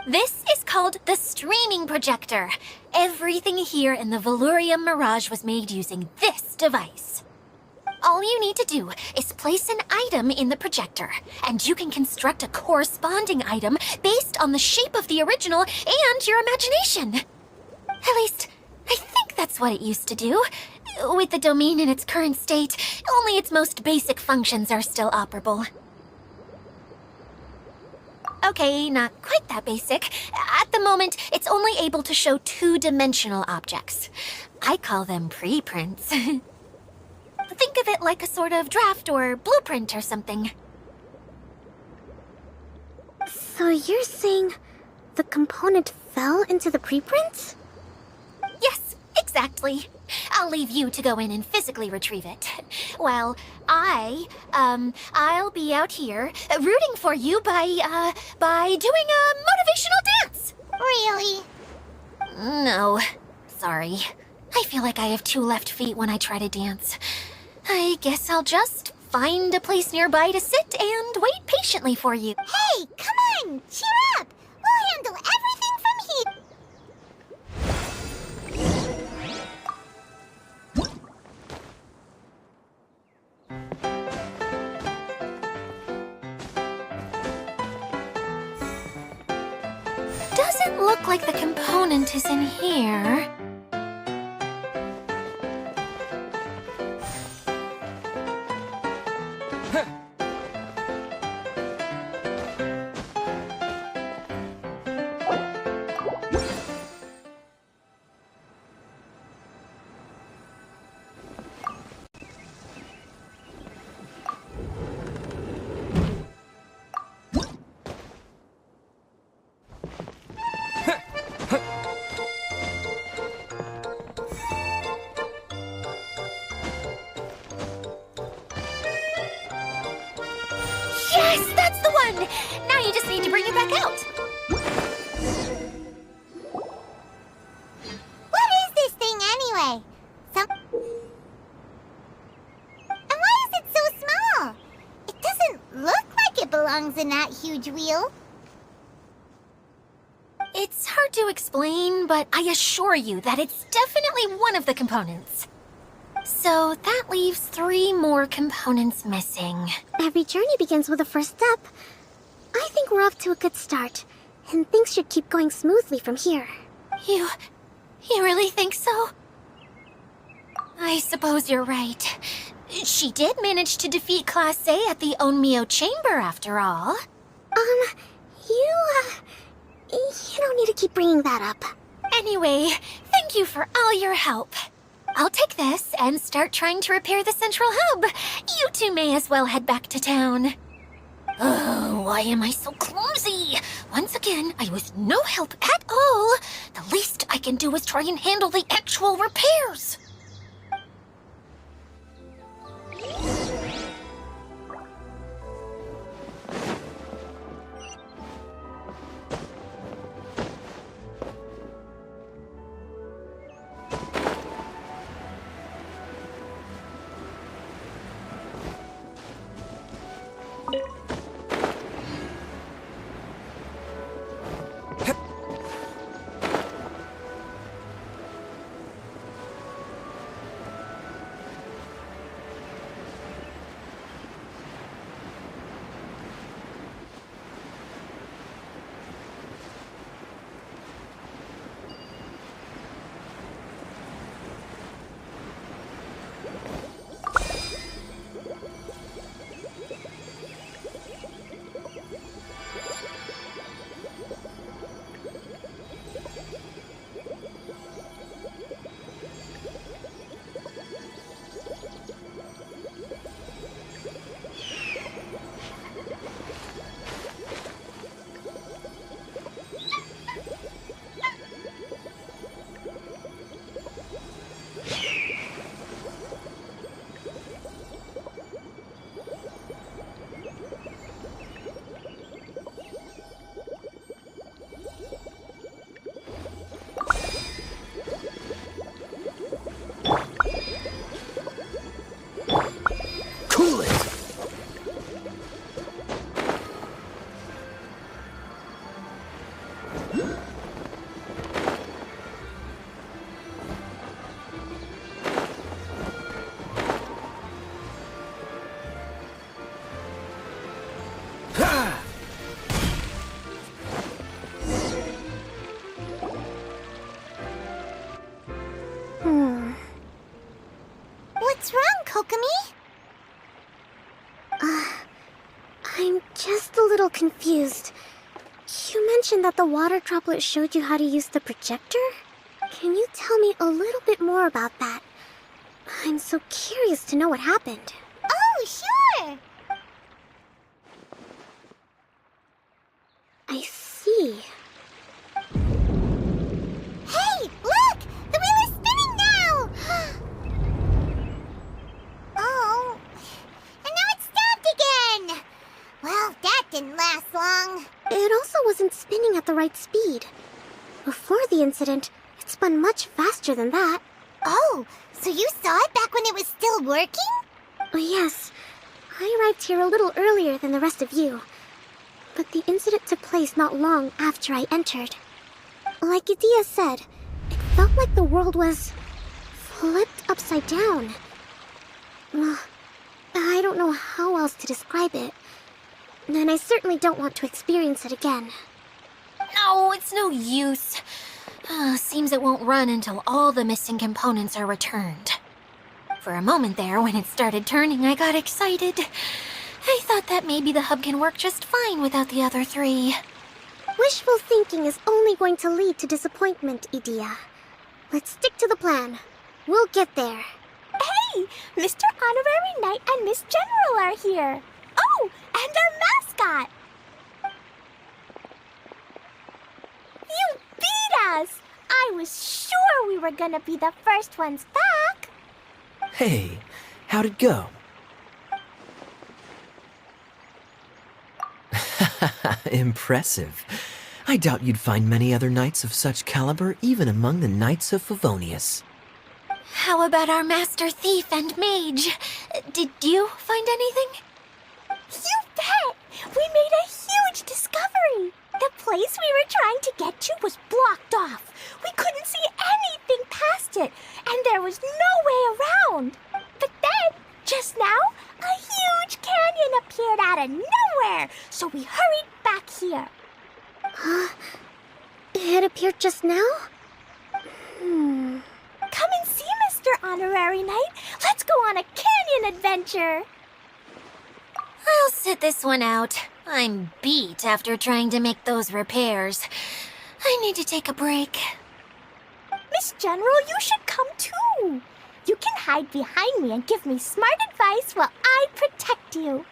This is called the streaming projector. Everything here in the Velurium Mirage was made using this device. All you need to do is place an item in the projector, and you can construct a corresponding item based on the shape of the original and your imagination. At least, I think that's what it used to do. With the domain in its current state, only its most basic functions are still operable. Okay, not quite that basic. At the moment, it's only able to show two-dimensional objects. I call them preprints. Think of it like a sort of draft or blueprint or something. So you're saying the component fell into the preprints? Yes, exactly. I'll leave you to go in and physically retrieve it. While I'll be out here rooting for you by doing a motivational dance. Really? No, sorry. I feel like I have two left feet when I try to dance. I guess I'll just find a place nearby to sit and wait patiently for you. Hey, come on! Cheer up! We'll handle everything from here! doesn't look like the component is in here. Yes, that's the one! Now you just need to bring it back out. What is this thing anyway? And why is it so small? It doesn't look like it belongs in that huge wheel. It's hard to explain, but I assure you that it's definitely one of the components. So that leaves 3 more components missing. Every journey begins with a first step. I think we're off to a good start, and things should keep going smoothly from here. You really think so? I suppose you're right. She did manage to defeat Class A at the Onmyo Chamber, after all. You don't need to keep bringing that up. Anyway, thank you for all your help. I'll take this and start trying to repair the central hub. You two may as well head back to town. Oh, why am I so clumsy? Once again, I was no help at all. The least I can do is try and handle the actual repairs. What's wrong, Kokomi? I'm just a little confused. You mentioned that the water droplet showed you how to use the projector? Can you tell me a little bit more about that? I'm so curious to know what happened. Oh, sure! I see. Hey, look! The wheel is spinning now! Oh, and now it's stopped again! Well, that didn't last long. It also wasn't spinning at the right speed. Before the incident, it spun much faster than that. Oh, so you saw it back when it was still working? Oh, yes. I arrived here a little earlier than the rest of you. But the incident took place not long after I entered. Like Idia said, it felt like the world was flipped upside down. I don't know how else to describe it. And I certainly don't want to experience it again. Ow, it's no use. Seems it won't run until all the missing components are returned. For a moment there, when it started turning, I got excited. I thought that maybe the hub can work just fine without the other three. Wishful thinking is only going to lead to disappointment, Idia. Let's stick to the plan. We'll get there. Hey! Mr. Honorary Knight and Miss General are here. Oh, and our mascot! You beat us! I was sure we were gonna be the first ones back. Hey, how'd it go? Impressive. I doubt you'd find many other knights of such caliber even among the Knights of Favonius. How about our master thief and mage? Did you find anything? You bet! We made a huge discovery! The place we were trying to get to was blocked off. We couldn't see anything past it, and there was no way around. But then, just now, a huge canyon appeared out of nowhere, so we hurried back here. It appeared just now? Come and see, Mr. Honorary Knight. Let's go on a canyon adventure. I'll sit this one out. I'm beat after trying to make those repairs. I need to take a break. Miss General, you should come too. You can hide behind me and give me smart advice while I protect you.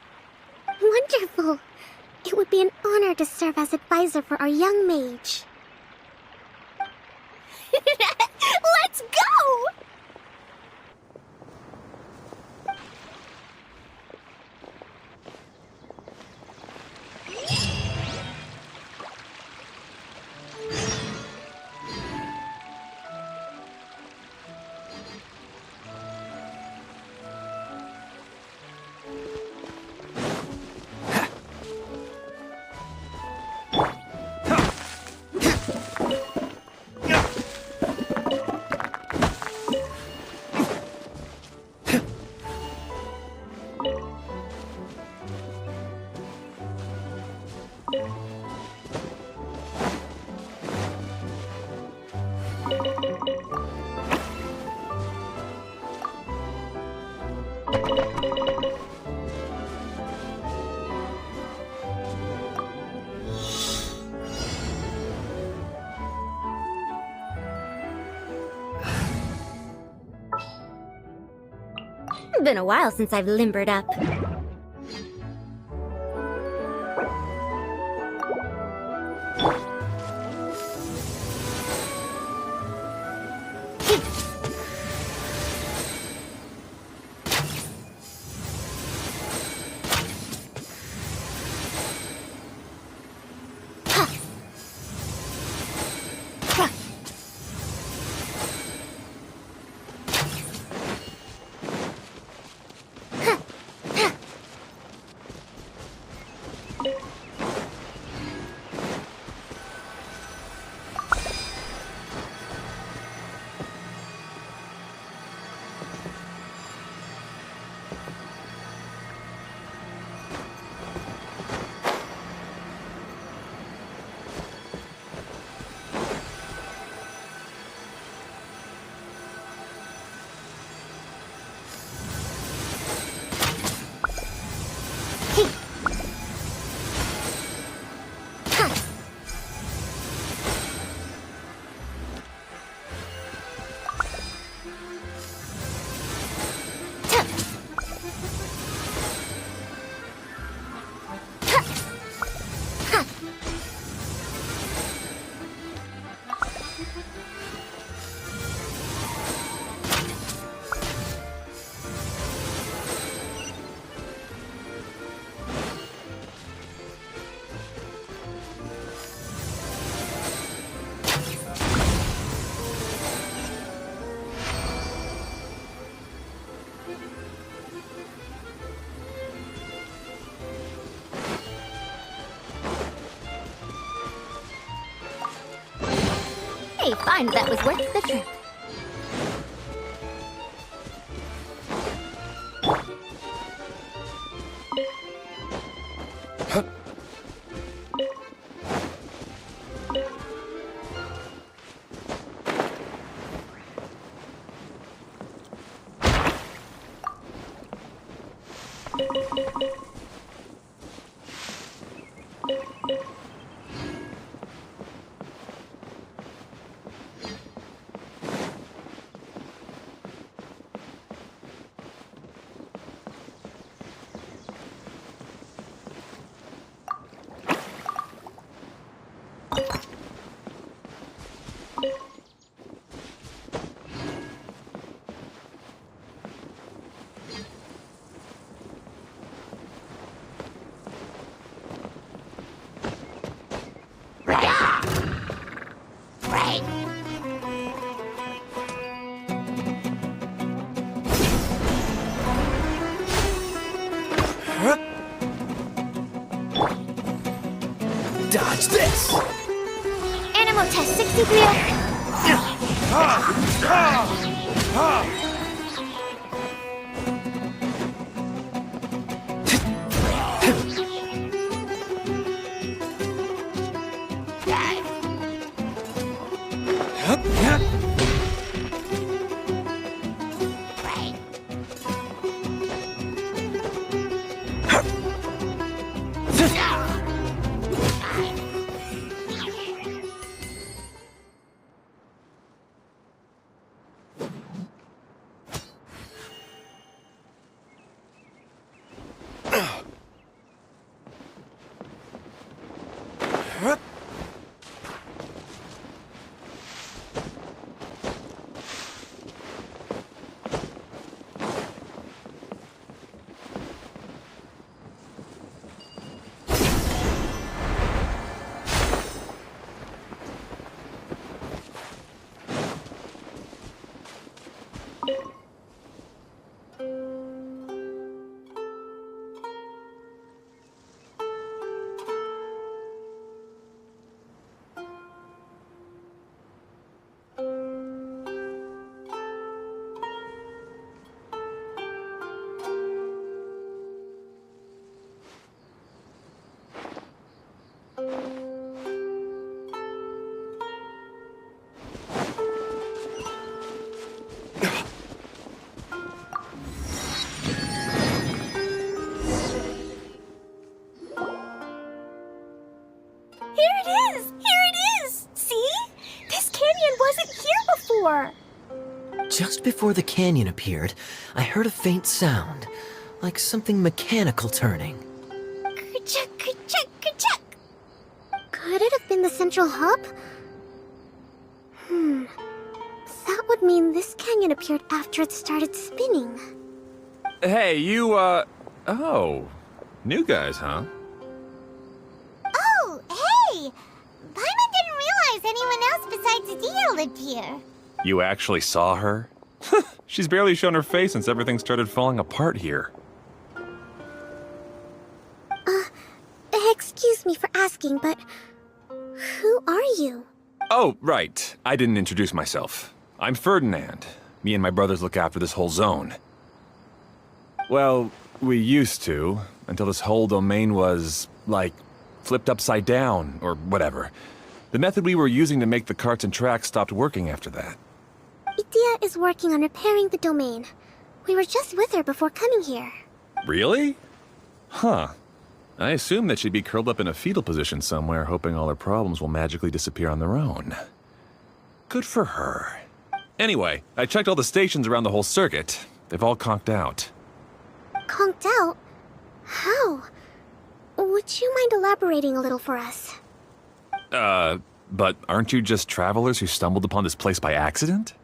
Wonderful. It would be an honor to serve as advisor for our young mage. Let's go! Been a while since I've limbered up. Hey, fine, that was worth the trip. Dodge this! Animal test 63. Just before the canyon appeared, I heard a faint sound, like something mechanical turning. Ka-chuck, ka-chuck, ka-chuck. Could it have been the central hub? That would mean this canyon appeared after it started spinning. Hey, you, oh. New guys, huh? Oh, hey! Paimon didn't realize anyone else besides Dia lived here. You actually saw her? She's barely shown her face since everything started falling apart here. Excuse me for asking, but who are you? Oh, right. I didn't introduce myself. I'm Ferdinand. Me and my brothers look after this whole zone. Well, we used to, until this whole domain was, like, flipped upside down, or whatever. The method we were using to make the carts and tracks stopped working after that. Idia is working on repairing the domain. We were just with her before coming here. Really? Huh. I assume that she'd be curled up in a fetal position somewhere, hoping all her problems will magically disappear on their own. Good for her. Anyway, I checked all the stations around the whole circuit. They've all conked out. Conked out? How? Would you mind elaborating a little for us? But aren't you just travelers who stumbled upon this place by accident?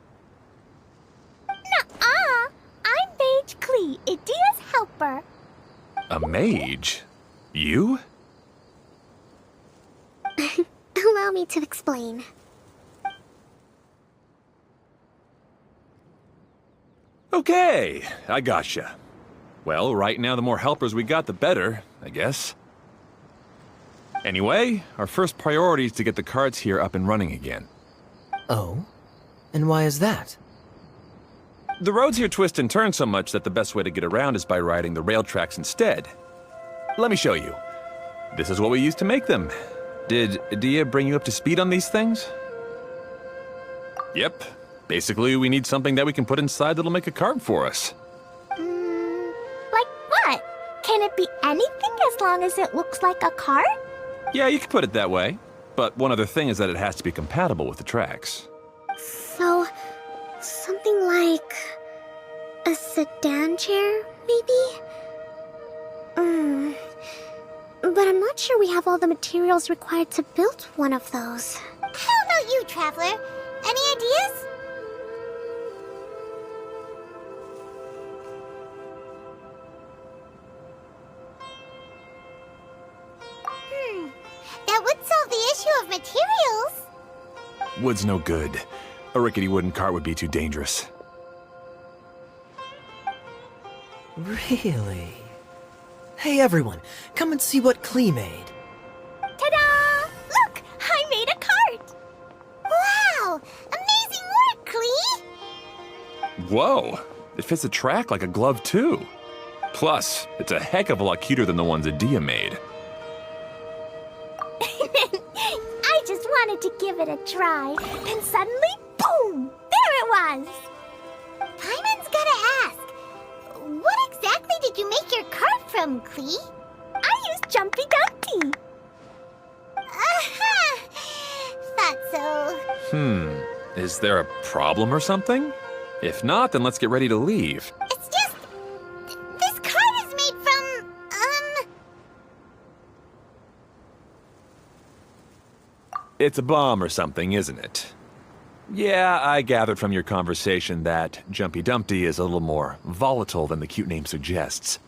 Nuh-uh! I'm Mage Klee, Idia's helper. A mage? You? Allow me to explain. Okay, I gotcha. Well, right now the more helpers we got, the better, I guess. Anyway, our first priority is to get the carts here up and running again. Oh? And why is that? The roads here twist and turn so much that the best way to get around is by riding the rail tracks instead. Let me show you. This is what we used to make them. Did Dia bring you up to speed on these things? Yep. Basically, we need something that we can put inside that'll make a cart for us. Like what? Can it be anything as long as it looks like a cart? Yeah, you could put it that way. But one other thing is that it has to be compatible with the tracks. So, something like a sedan chair, maybe? But I'm not sure we have all the materials required to build one of those. How about you, Traveler? Any ideas? That would solve the issue of materials. Wood's no good. A rickety wooden cart would be too dangerous. Really? Hey everyone, come and see what Klee made. Ta-da! Look, I made a cart. Wow! Amazing work, Klee! Whoa! It fits the track like a glove, too. Plus, it's a heck of a lot cuter than the ones Adia made. I just wanted to give it a try, and suddenly, boom! There it was! Paimon's gotta ask, what exactly did you make your cart from, Klee? I used Jumpy Dumpty. Aha! Thought so. Is there a problem or something? If not, then let's get ready to leave. It's just... this cart is made from, It's a bomb or something, isn't it? Yeah, I gathered from your conversation that Jumpy Dumpty is a little more volatile than the cute name suggests.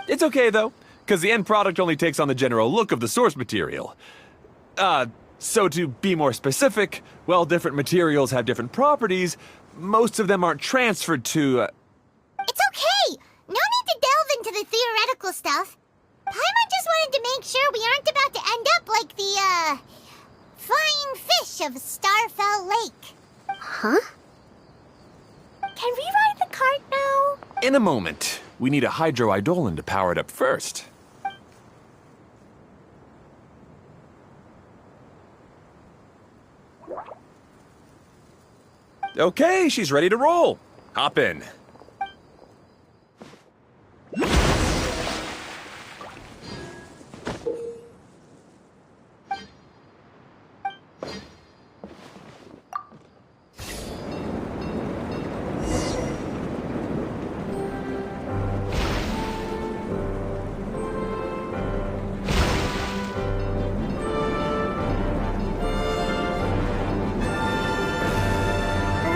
It's okay, though, because the end product only takes on the general look of the source material. So to be more specific, while different materials have different properties, most of them aren't transferred to, It's okay! No need to delve into the theoretical stuff. Paimon just wanted to make sure we aren't about to end up like the, flying fish of Starfell Lake. Huh? Can we ride the cart now? In a moment. We need a hydroidolin to power it up first. Okay, she's ready to roll. Hop in.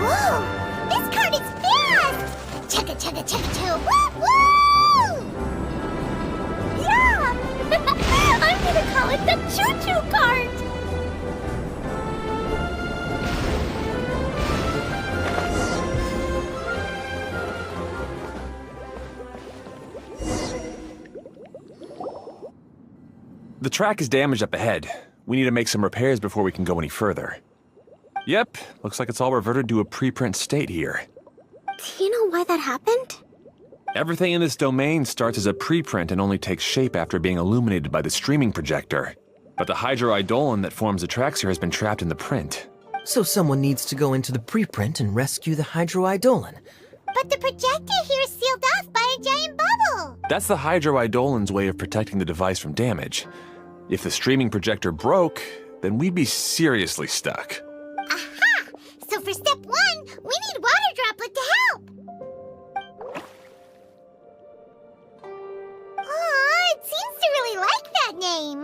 Whoa! This cart is fast! Chugga chugga chugga chugga woo woo! Yeah! I'm gonna call it the choo-choo cart! The track is damaged up ahead. We need to make some repairs before we can go any further. Yep, looks like it's all reverted to a preprint state here. Do you know why that happened? Everything in this domain starts as a preprint and only takes shape after being illuminated by the streaming projector. But the hydroidolin that forms the tracks here has been trapped in the print. So someone needs to go into the preprint and rescue the hydroidolin. But the projector here is sealed off by a giant bubble! That's the hydroidolin's way of protecting the device from damage. If the streaming projector broke, then we'd be seriously stuck. Aha! So for step 1, we need Water Droplet to help! Aw, it seems to really like that name!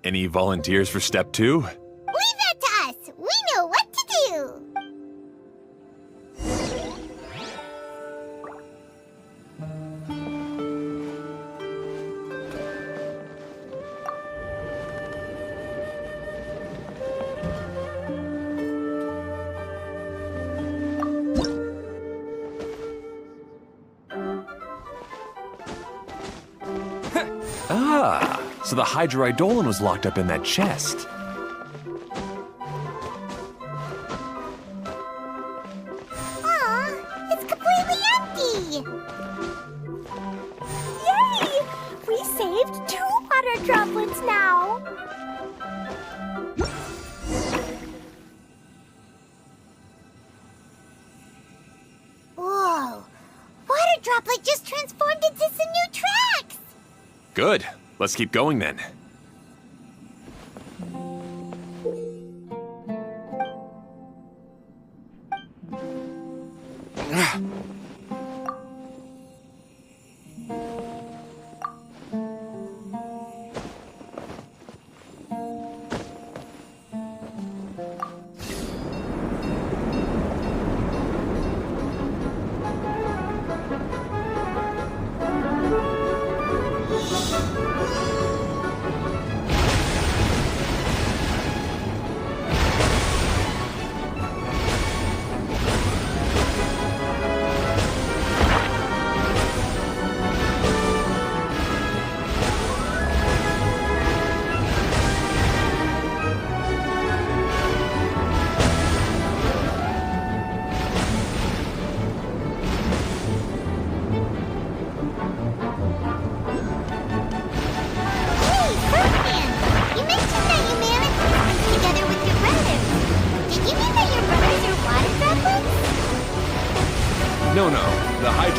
Any volunteers for step 2? Leave that to us! We know what to do! Ah, so the hydroidolin was locked up in that chest. Aw, it's completely empty! Yay! We saved 2 water droplets now! Whoa! Water Droplet just transformed into some new tracks! Good. Let's keep going then.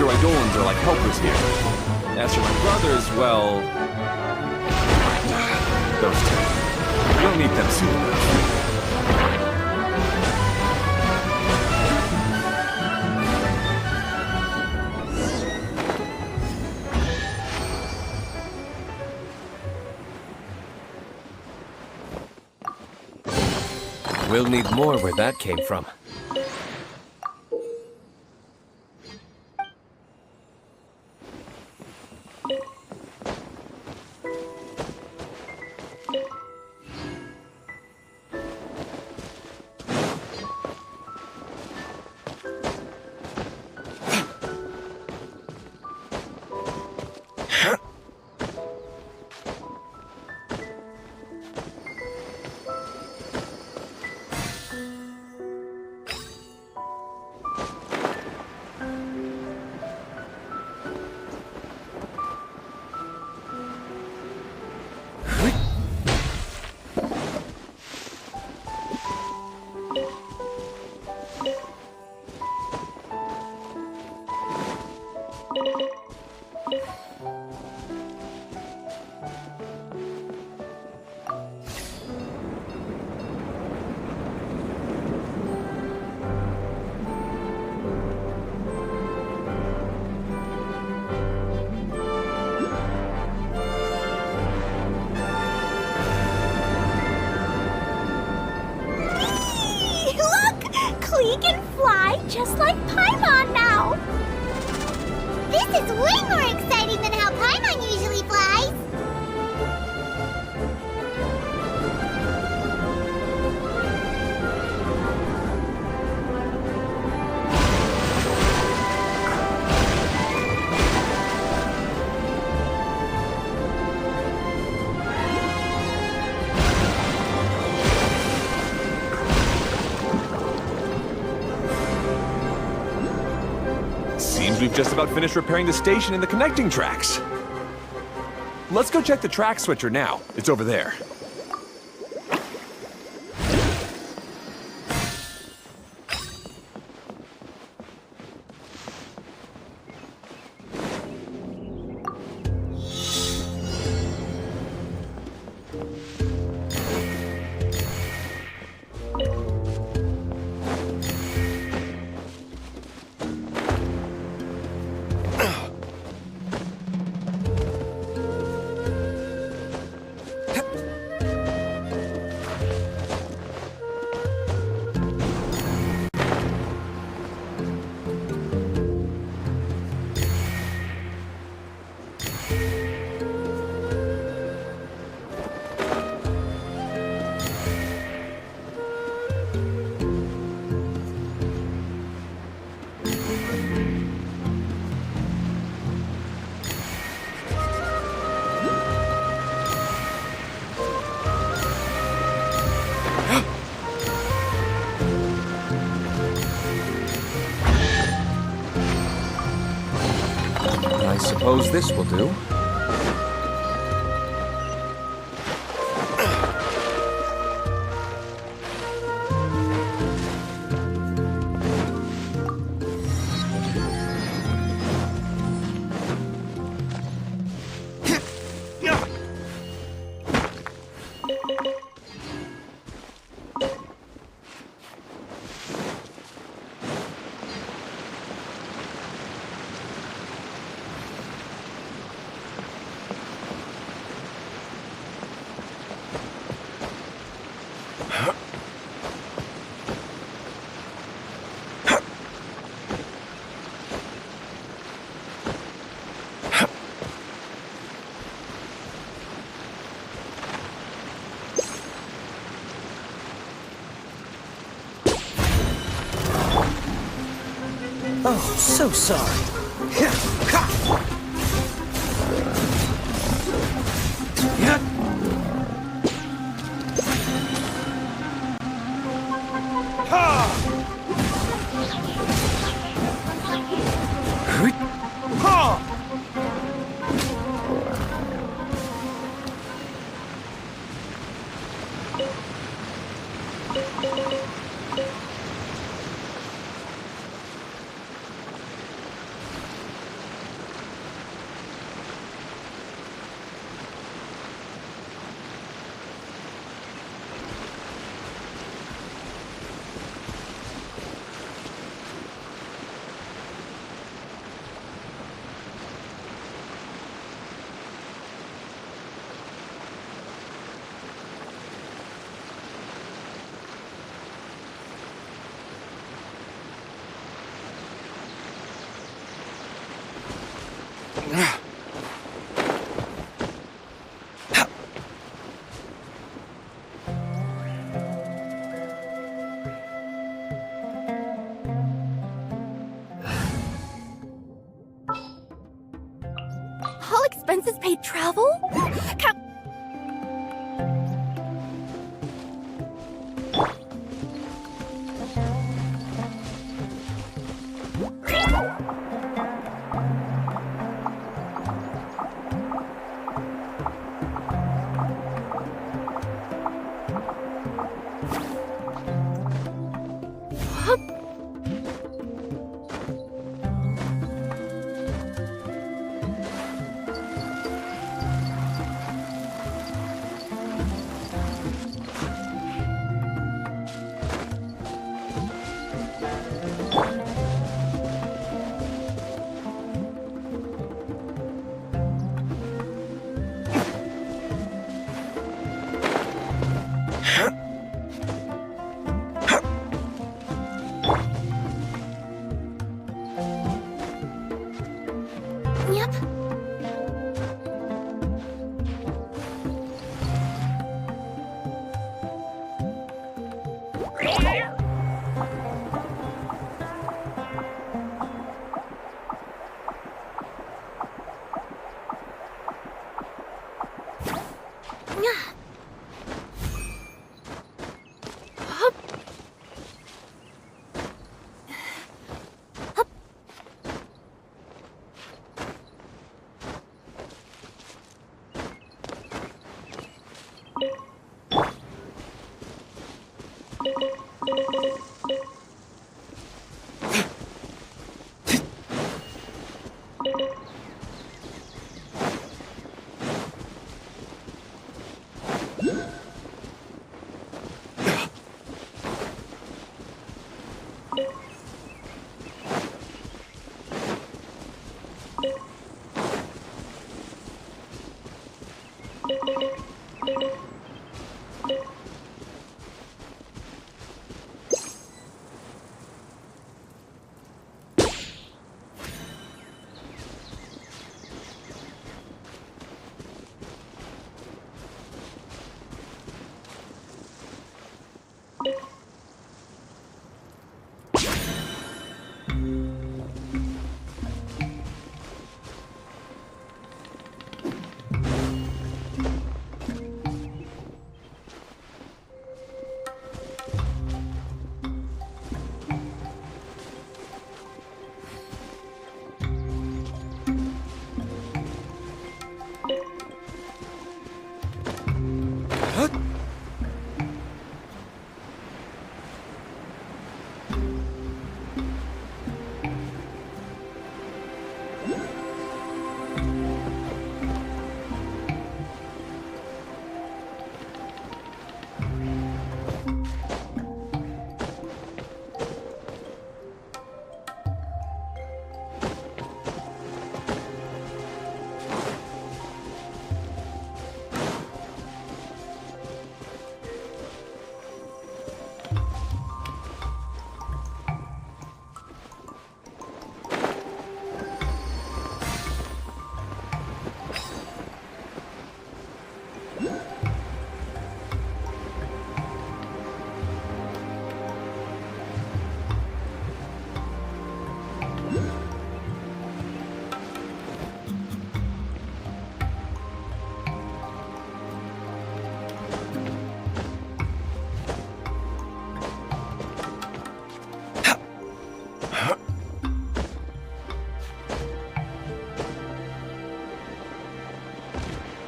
larger Eidolons are like helpers here. As for my brothers, well... those two. You'll meet them soon enough. We'll need more where that came from. Klee can fly just like Paimon now! This is way more exciting than how Paimon usually flies! Seems we've just about finished repairing the station and the connecting tracks. Let's go check the track switcher now. It's over there. I suppose this will do. Oh, so sorry. All expenses paid travel? Yep.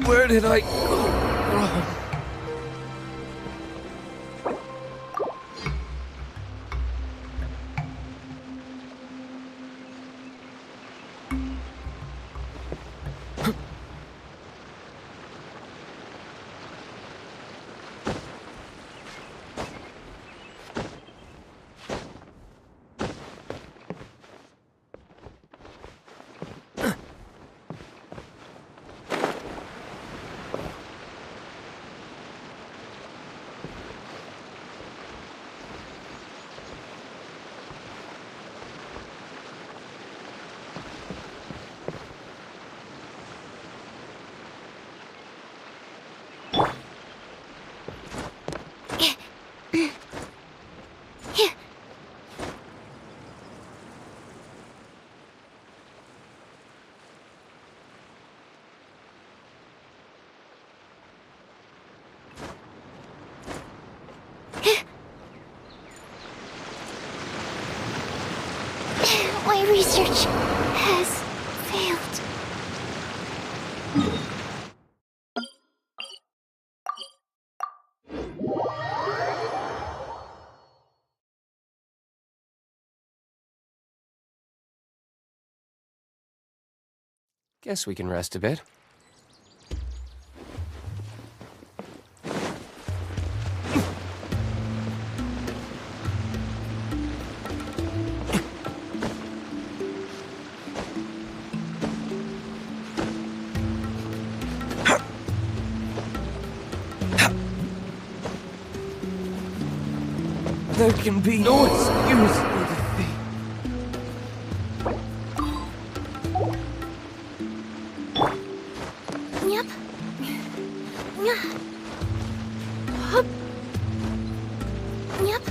Where did I go wrong? My research has failed. Guess we can rest a bit. There can be no excuse for the thing. Yep. Hup. Yep.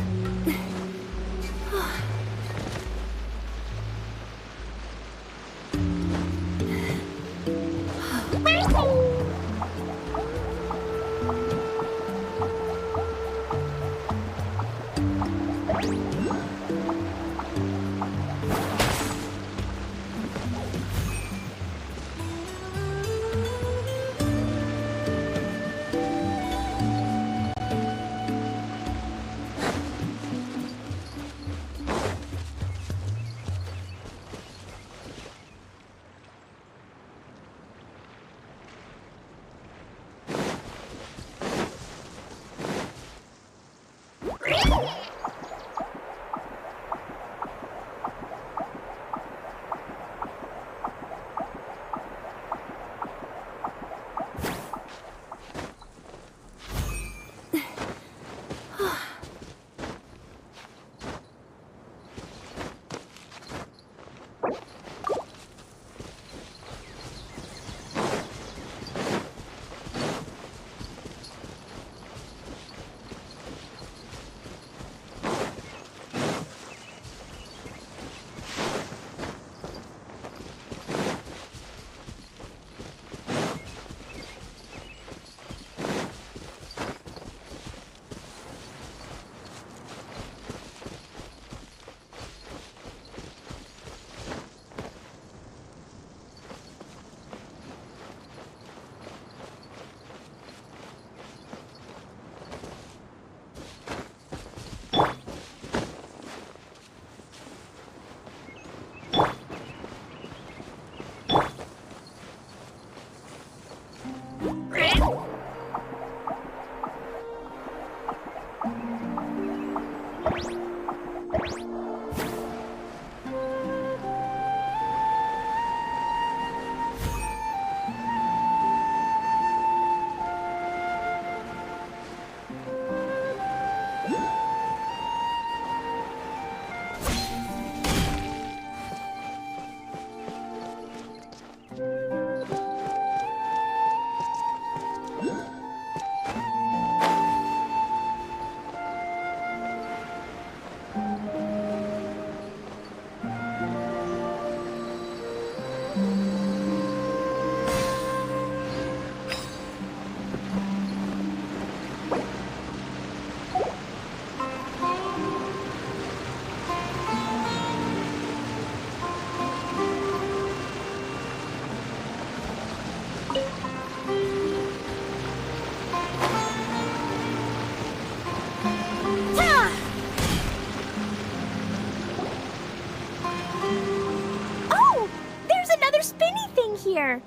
here.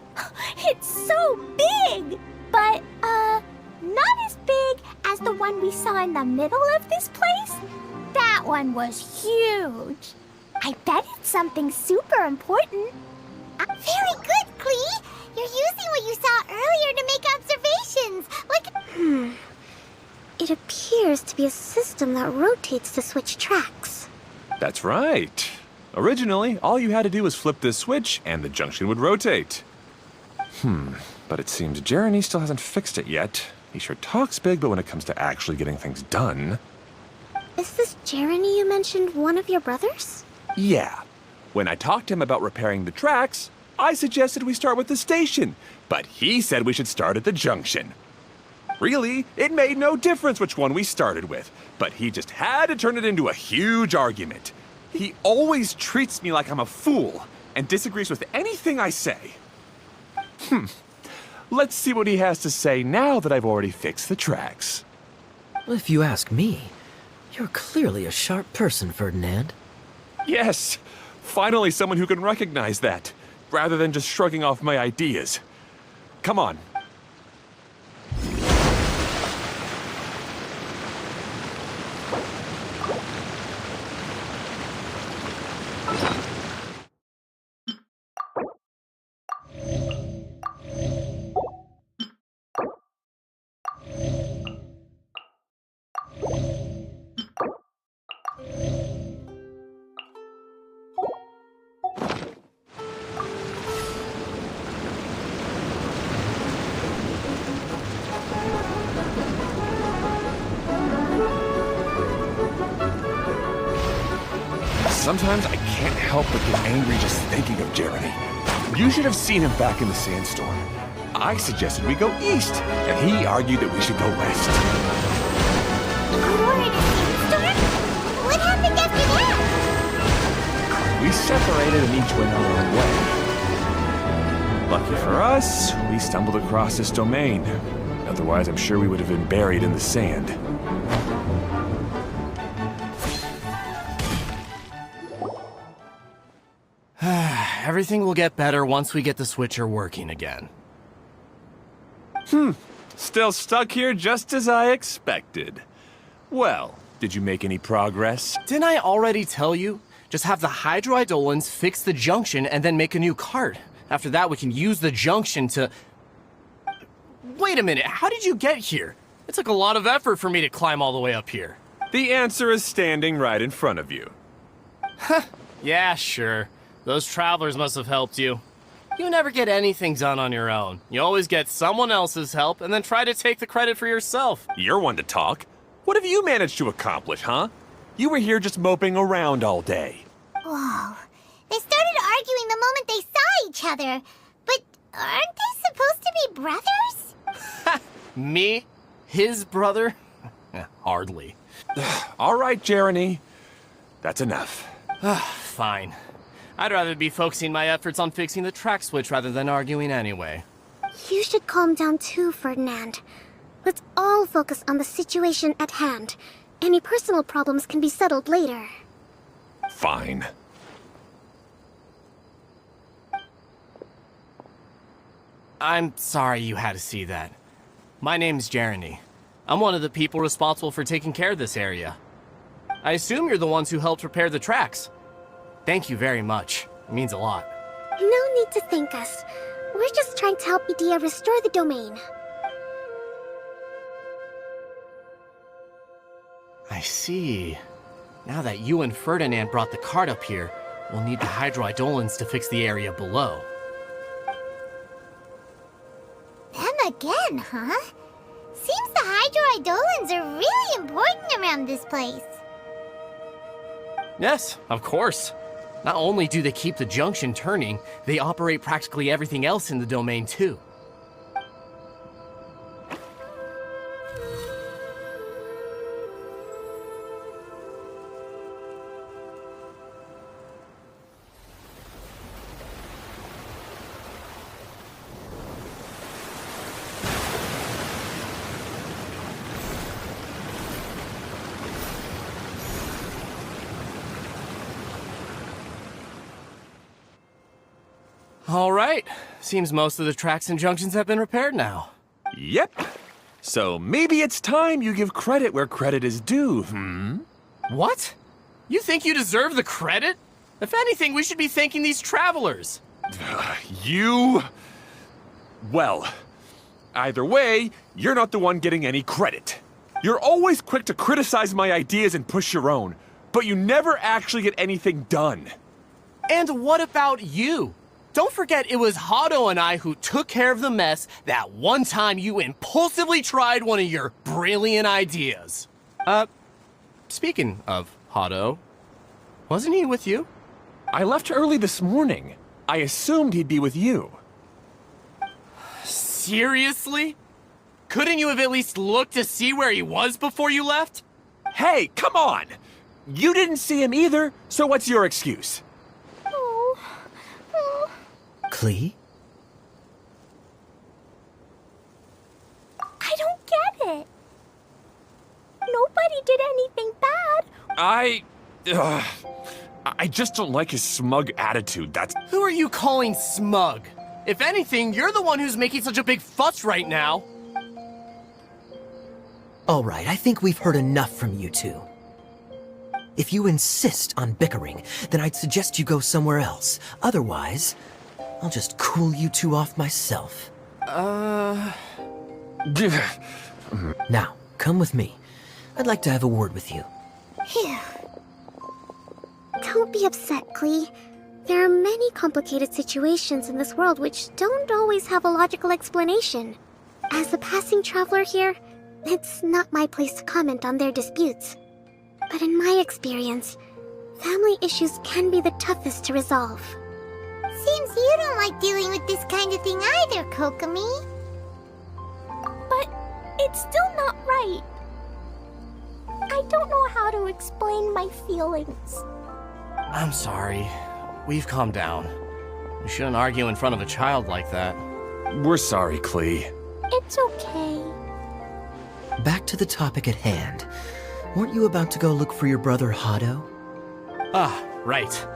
It's so big! But, not as big as the one we saw in the middle of this place. That one was huge. I bet it's something super important. Very good, Klee! You're using what you saw earlier to make observations, like... It appears to be a system that rotates to switch tracks. That's right. Originally, all you had to do was flip this switch and the junction would rotate. But it seems Jeremy still hasn't fixed it yet. He sure talks big, but when it comes to actually getting things done... Is this Jeremy you mentioned one of your brothers? Yeah. When I talked to him about repairing the tracks, I suggested we start with the station, but he said we should start at the junction. Really, it made no difference which one we started with, but he just had to turn it into a huge argument. He always treats me like I'm a fool and disagrees with anything I say. Let's see what he has to say now that I've already fixed the tracks. If you ask me, you're clearly a sharp person, Ferdinand. Yes, finally someone who can recognize that, rather than just shrugging off my ideas. Come on. Sometimes I can't help but get angry just thinking of Jeremy. You should have seen him back in the sandstorm. I suggested we go east, and he argued that we should go west. More in a sandstorm? What happened after that? We separated and each went our own way. Lucky for us, we stumbled across this domain. Otherwise, I'm sure we would have been buried in the sand. Everything will get better once we get the switcher working again. Still stuck here just as I expected. Well, did you make any progress? Didn't I already tell you? Just have the hydroidolins fix the junction and then make a new cart. After that, we can use the junction to... Wait a minute, how did you get here? It took a lot of effort for me to climb all the way up here. The answer is standing right in front of you. Yeah, sure. Those travelers must have helped you. You never get anything done on your own. You always get someone else's help and then try to take the credit for yourself. You're one to talk. What have you managed to accomplish, huh? You were here just moping around all day. Whoa. They started arguing the moment they saw each other. But aren't they supposed to be brothers? Me? His brother? Hardly. All right, Jeremy. That's enough. Fine. I'd rather be focusing my efforts on fixing the track switch rather than arguing anyway. You should calm down too, Ferdinand. Let's all focus on the situation at hand. Any personal problems can be settled later. Fine. I'm sorry you had to see that. My name's Jeremy. I'm one of the people responsible for taking care of this area. I assume you're the ones who helped repair the tracks. Thank you very much. It means a lot. No need to thank us. We're just trying to help Idea restore the domain. I see. Now that you and Ferdinand brought the cart up here, we'll need the hydroidolins to fix the area below. Them again, huh? Seems the hydroidolins are really important around this place. Yes, of course. Not only do they keep the junction turning, they operate practically everything else in the domain too. All right. Seems most of the tracks and junctions have been repaired now. Yep. So maybe it's time you give credit where credit is due, What? You think you deserve the credit? If anything, we should be thanking these travelers. You... Well, either way, you're not the one getting any credit. You're always quick to criticize my ideas and push your own, but you never actually get anything done. And what about you? Don't forget it was Hado and I who took care of the mess that one time you impulsively tried one of your brilliant ideas. Speaking of Hado, wasn't he with you? I left early this morning. I assumed he'd be with you. Seriously? Couldn't you have at least looked to see where he was before you left? Hey, come on! You didn't see him either, so what's your excuse? Klee? I don't get it. Nobody did anything bad. I just don't like his smug attitude, that's... Who are you calling smug? If anything, you're the one who's making such a big fuss right now. Alright, I think we've heard enough from you two. If you insist on bickering, then I'd suggest you go somewhere else. Otherwise, I'll just cool you two off myself. Now, come with me. I'd like to have a word with you. Phew. Don't be upset, Klee. There are many complicated situations in this world which don't always have a logical explanation. As a passing traveler here, it's not my place to comment on their disputes. But in my experience, family issues can be the toughest to resolve. Seems you don't like dealing with this kind of thing either, Kokomi. But it's still not right. I don't know how to explain my feelings. I'm sorry. We've calmed down. We shouldn't argue in front of a child like that. We're sorry, Klee. It's okay. Back to the topic at hand. Weren't you about to go look for your brother Hado? Ah, right.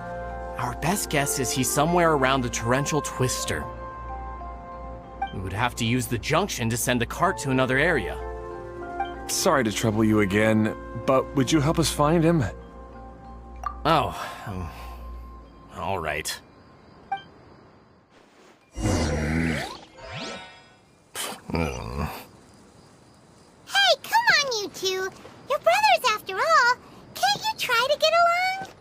Our best guess is he's somewhere around the torrential twister. We would have to use the junction to send a cart to another area. Sorry to trouble you again, but would you help us find him? Oh, all right. Hey, come on, you two. You're brothers after all. Can't you try to get along?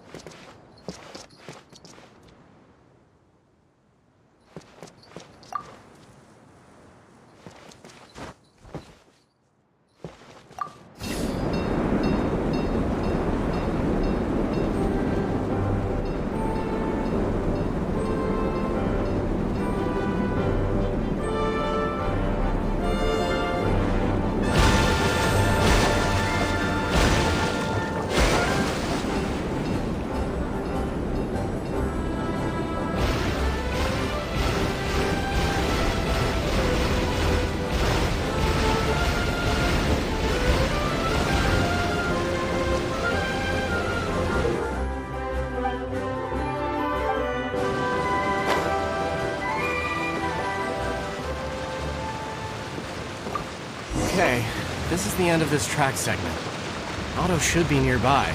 Okay, this is the end of this track segment. Otto should be nearby.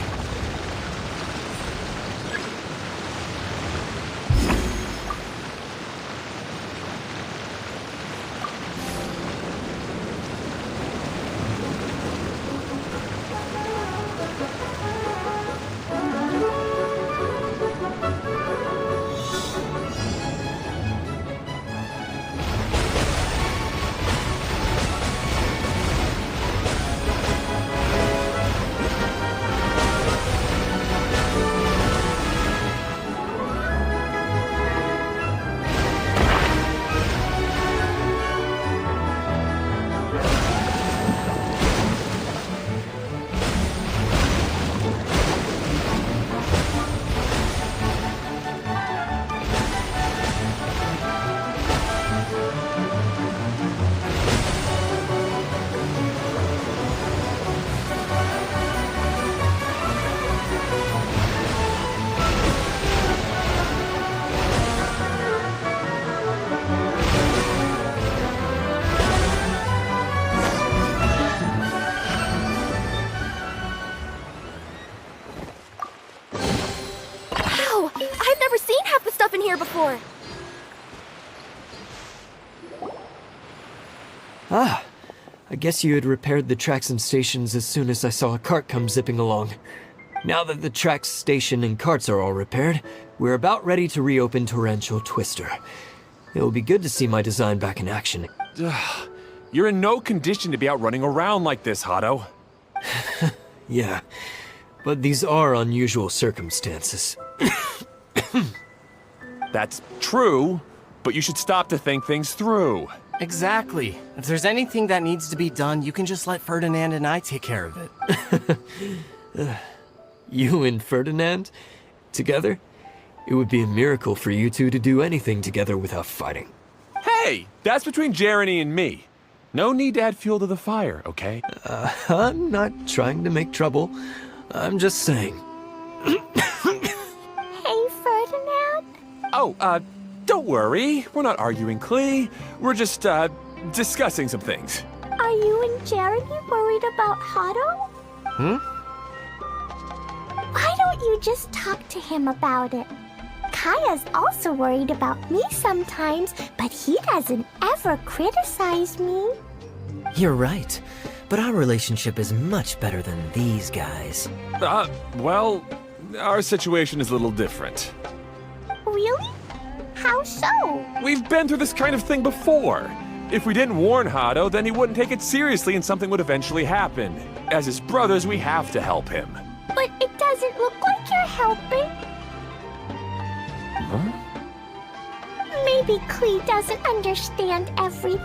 before. Ah, I guess you had repaired the tracks and stations as soon as I saw a cart come zipping along. Now that the tracks, station, and carts are all repaired, we're about ready to reopen Torrential Twister. It will be good to see my design back in action. You're in no condition to be out running around like this, Hado. Yeah, but these are unusual circumstances. That's true, but you should stop to think things through. Exactly. If there's anything that needs to be done, you can just let Ferdinand and I take care of it. You and Ferdinand? Together? It would be a miracle for you two to do anything together without fighting. Hey, that's between Jeremy and me. No need to add fuel to the fire, okay? I'm not trying to make trouble. I'm just saying. Hey, Ferdinand? Oh, don't worry. We're not arguing, Klee. We're just, discussing some things. Are you and Jeremy worried about Hado? Why don't you just talk to him about it? Kaya's also worried about me sometimes, but he doesn't ever criticize me. You're right, but our relationship is much better than these guys. Well, our situation is a little different. Really? How so? We've been through this kind of thing before. If we didn't warn Hado, then he wouldn't take it seriously and something would eventually happen. As his brothers, we have to help him. But it doesn't look like you're helping. Huh? Maybe Klee doesn't understand everything.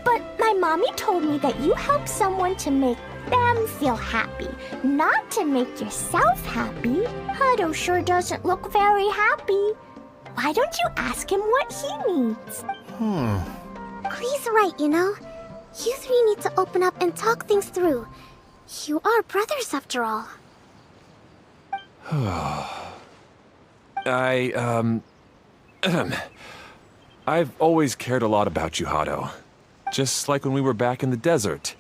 But my mommy told me that you help someone to make them feel happy, not to make yourself happy. Hado sure doesn't look very happy. Why don't you ask him what he needs? Klee's right, you know? You three need to open up and talk things through. You are brothers after all. I've always cared a lot about you, Hado. Just like when we were back in the desert.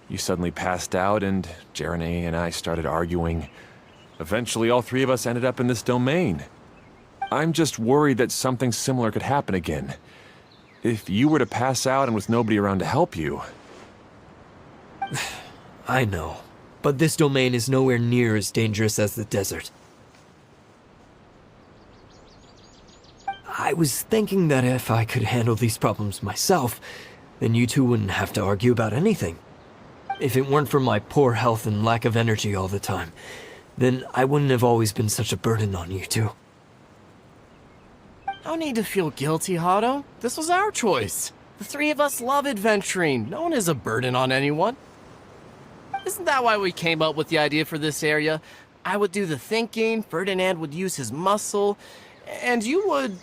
You suddenly passed out and Jeremy and I started arguing. Eventually, all three of us ended up in this domain. I'm just worried that something similar could happen again. If you were to pass out and with nobody around to help you... I know, but this domain is nowhere near as dangerous as the desert. I was thinking that if I could handle these problems myself, then you two wouldn't have to argue about anything. If it weren't for my poor health and lack of energy all the time, then I wouldn't have always been such a burden on you two. No need to feel guilty, Hado. This was our choice. The three of us love adventuring. No one is a burden on anyone. Isn't that why we came up with the idea for this area? I would do the thinking, Ferdinand would use his muscle, and you would...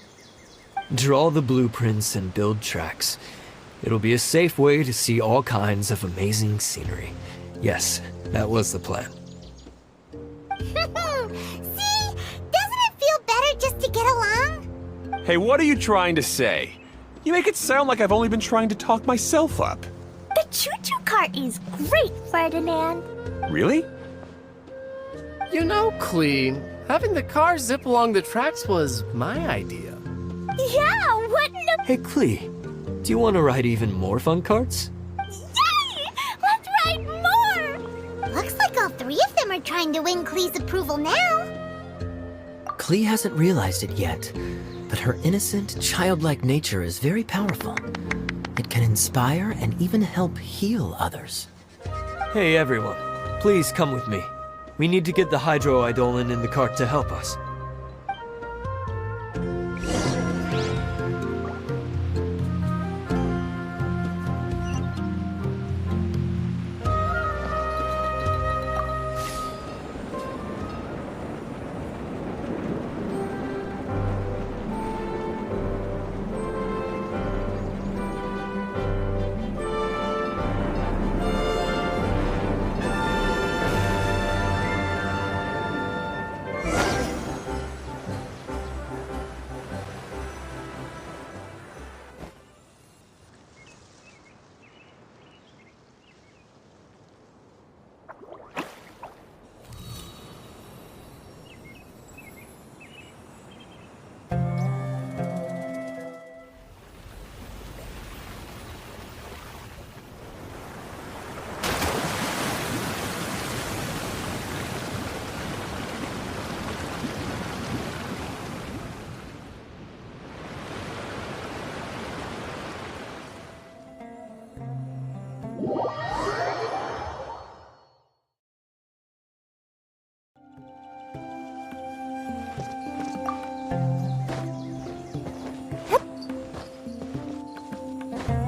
Draw the blueprints and build tracks. It'll be a safe way to see all kinds of amazing scenery. Yes, that was the plan. See? Doesn't it feel better just to get along? Hey, what are you trying to say? You make it sound like I've only been trying to talk myself up. The choo-choo cart is great, Ferdinand. Really? You know, Klee, having the car zip along the tracks was my idea. Yeah, what in the... Hey, Klee, do you want to ride even more fun carts? Yay! Let's ride more! Looks like all three of them are trying to win Klee's approval now. Klee hasn't realized it yet, but her innocent, childlike nature is very powerful. It can inspire and even help heal others. Hey, everyone. Please come with me. We need to get the hydroidolin in the cart to help us.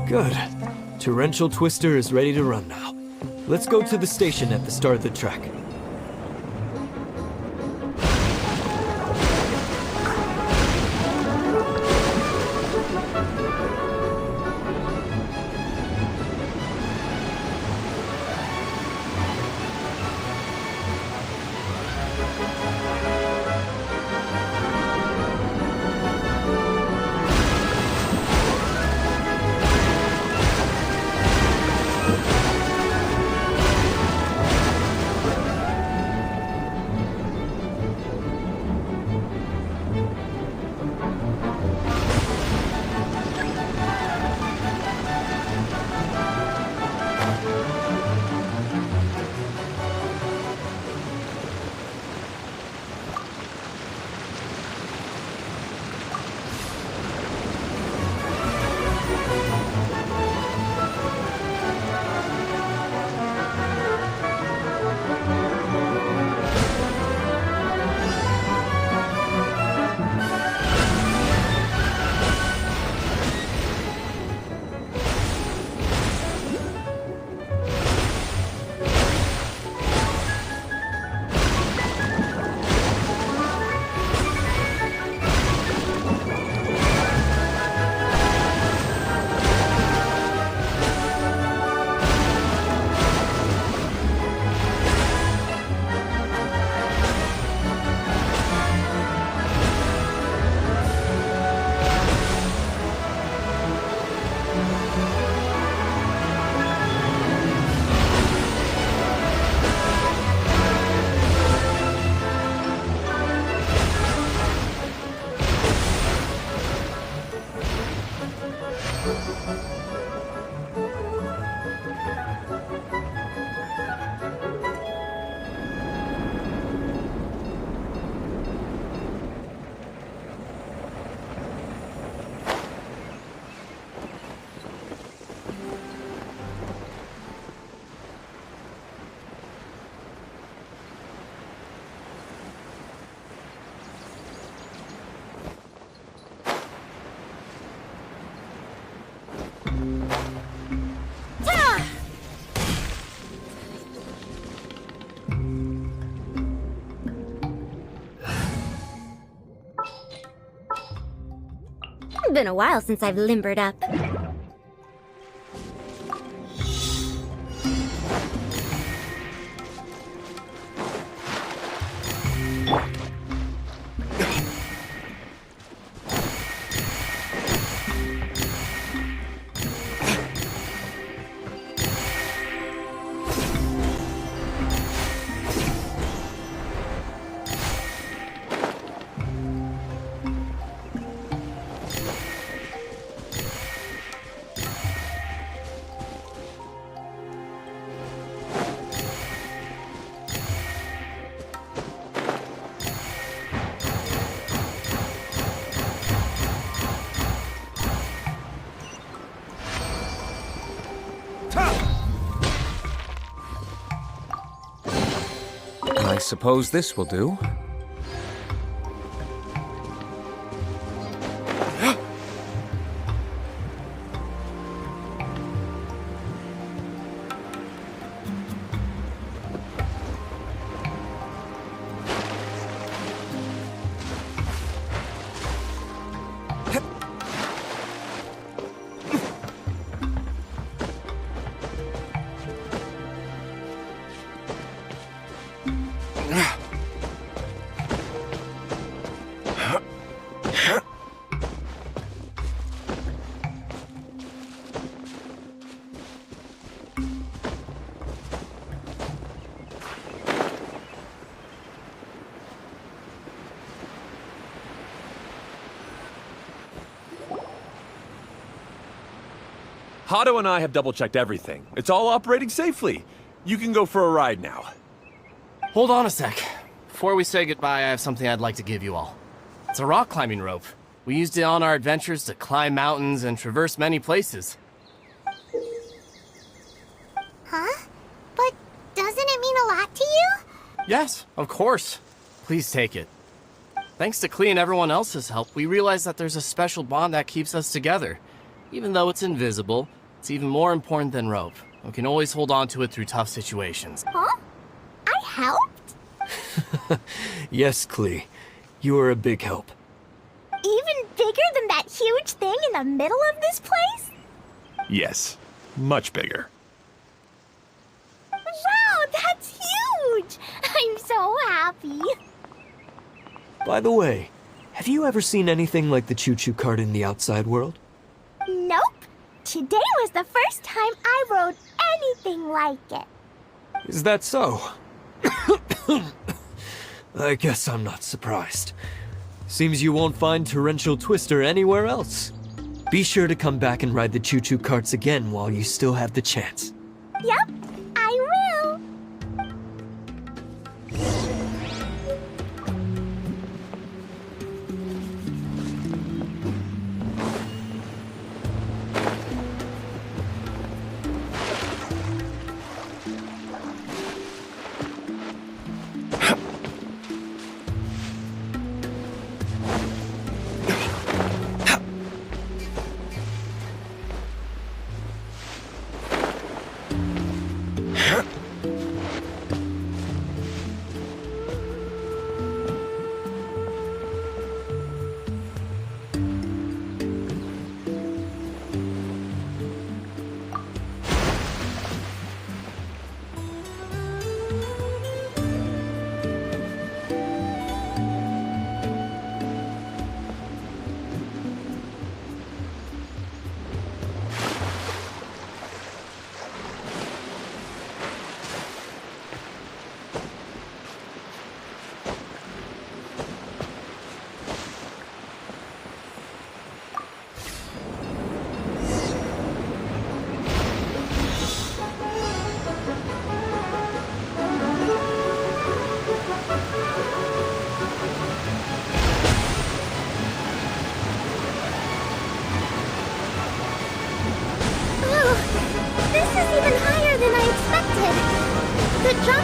Good. Torrential Twister is ready to run now. Let's go to the station at the start of the track. Been a while since I've limbered up. I suppose this will do. Hado and I have double-checked everything. It's all operating safely. You can go for a ride now. Hold on a sec. Before we say goodbye, I have something I'd like to give you all. It's a rock climbing rope. We used it on our adventures to climb mountains and traverse many places. Huh? But doesn't it mean a lot to you? Yes, of course. Please take it. Thanks to Klee and everyone else's help, we realized that there's a special bond that keeps us together. Even though it's invisible, it's even more important than rope. We can always hold on to it through tough situations. Huh? I helped? Yes, Klee. You are a big help. Even bigger than that huge thing in the middle of this place? Yes, much bigger. Wow, that's huge! I'm so happy. By the way, have you ever seen anything like the choo-choo cart in the outside world? Nope. Today was the first time I rode anything like it. Is that so? I guess I'm not surprised. Seems you won't find Torrential Twister anywhere else. Be sure to come back and ride the choo-choo carts again while you still have the chance. Yep, I will.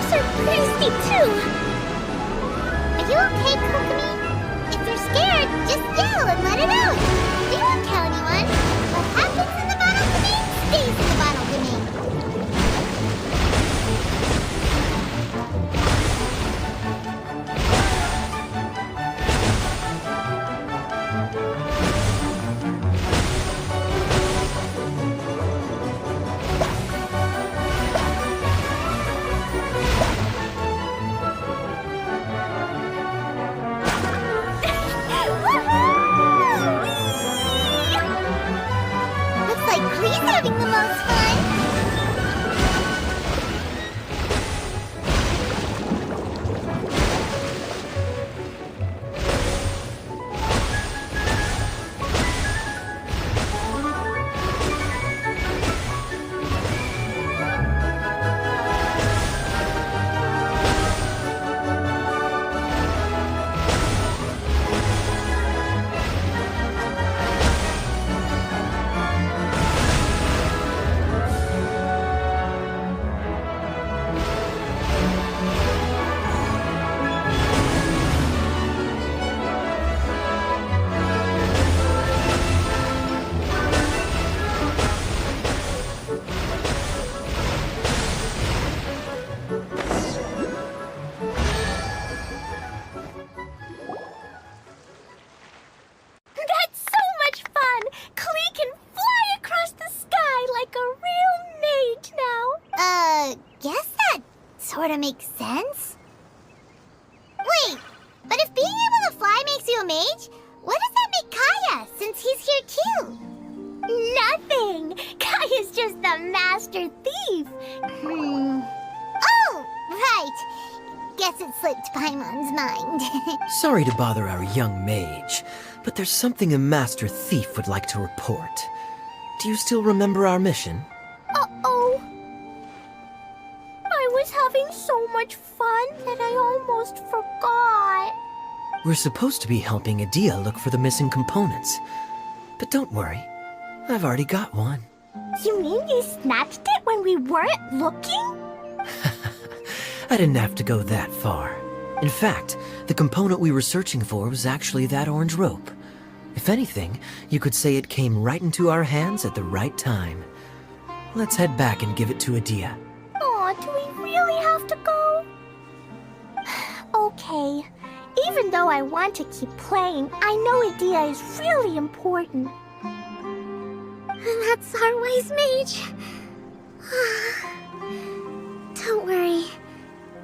cliffs are pretty steep too. Are you okay, Kokomi? If you're scared, just yell and let it out. We won't tell anyone. What happens in the bottle domain stays in the bottle domain. Looks like Klee's having the most fun. That's so much fun! Klee can fly across the sky like a real mage now. Guess that sort of makes sense. Wait, but if being able to fly makes you a mage, what does that make Kaya, since he's here too? Nothing! Kaya's just the master thief. Oh, right. Guess it slipped Paimon's mind. Sorry to bother our young mage, but there's something a master thief would like to report. Do you still remember our mission? Uh-oh. I was having so much fun that I almost forgot. We're supposed to be helping Adia look for the missing components. But don't worry, I've already got one. You mean you snatched it when we weren't looking? I didn't have to go that far. In fact, the component we were searching for was actually that orange rope. If anything, you could say it came right into our hands at the right time. Let's head back and give it to Adia. Aw, do we really have to go? Okay. Even though I want to keep playing, I know Adia is really important. That's our wise mage. Don't worry.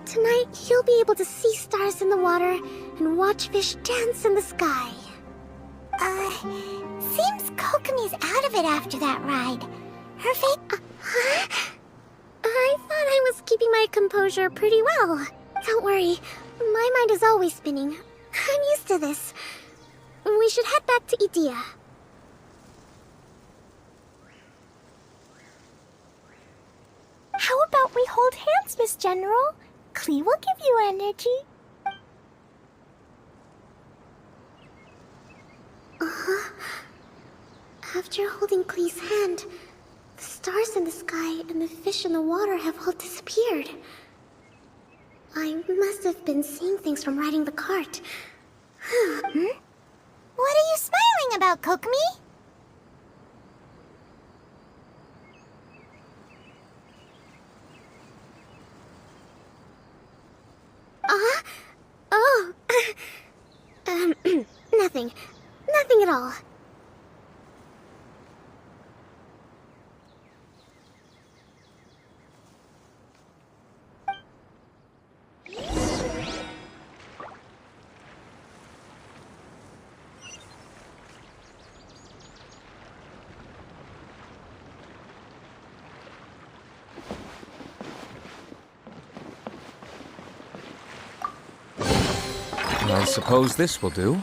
Tonight, you'll be able to see stars in the water and watch fish dance in the sky. Seems Kokomi's out of it after that ride. Her face... I thought I was keeping my composure pretty well. Don't worry, my mind is always spinning. I'm used to this. We should head back to Idia. How about we hold hands, Miss General? Klee will give you energy. After holding Klee's hand, the stars in the sky and the fish in the water have all disappeared. I must have been seeing things from riding the cart. What are you smiling about, Kokomi? Oh. Nothing. Nothing at all. I suppose this will do.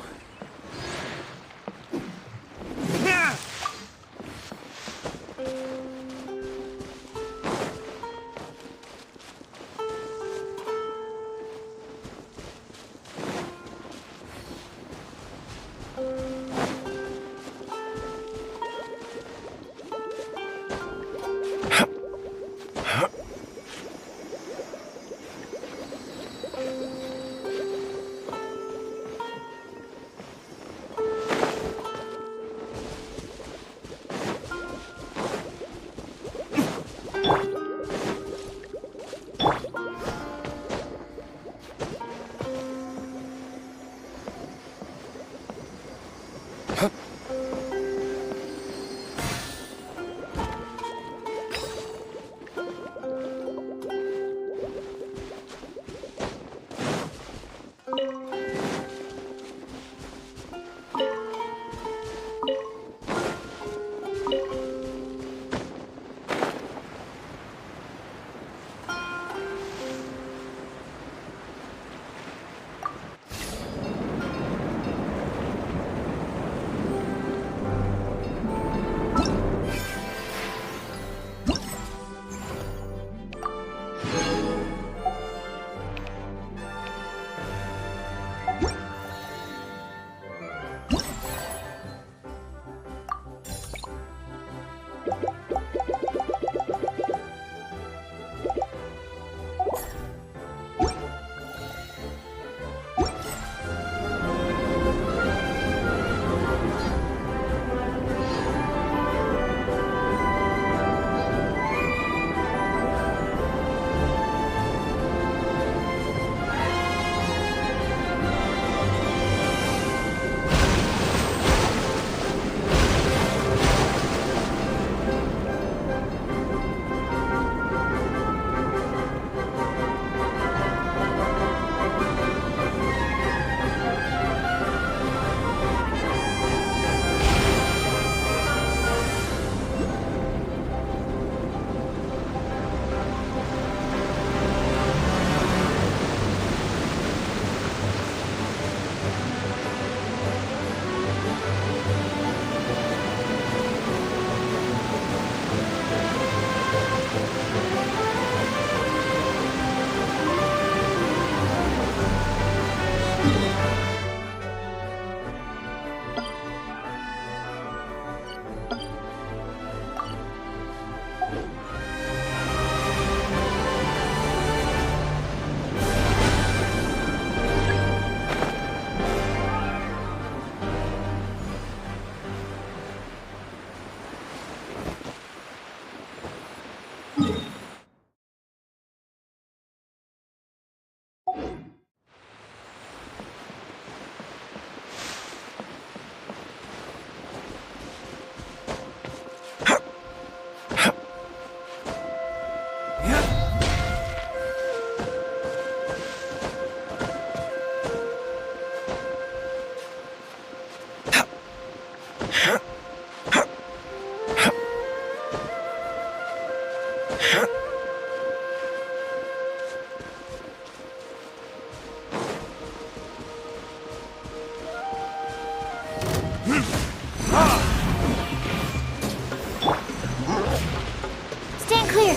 Stand clear.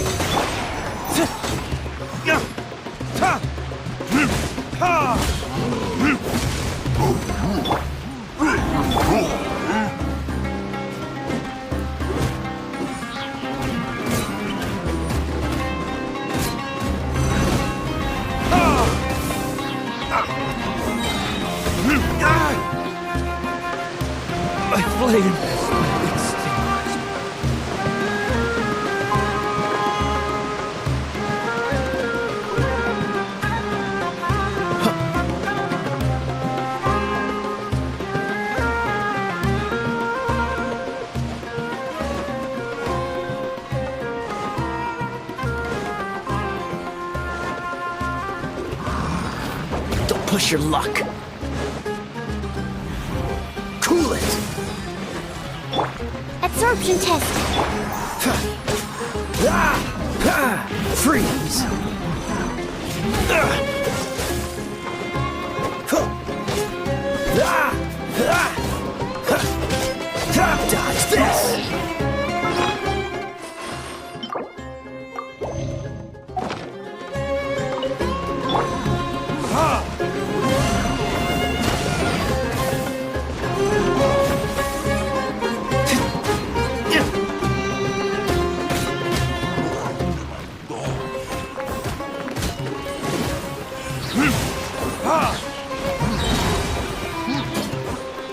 My flame! Don't push your luck. Cool it. Absorption test. Freeze. Dodge this.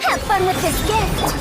Have fun with this gift.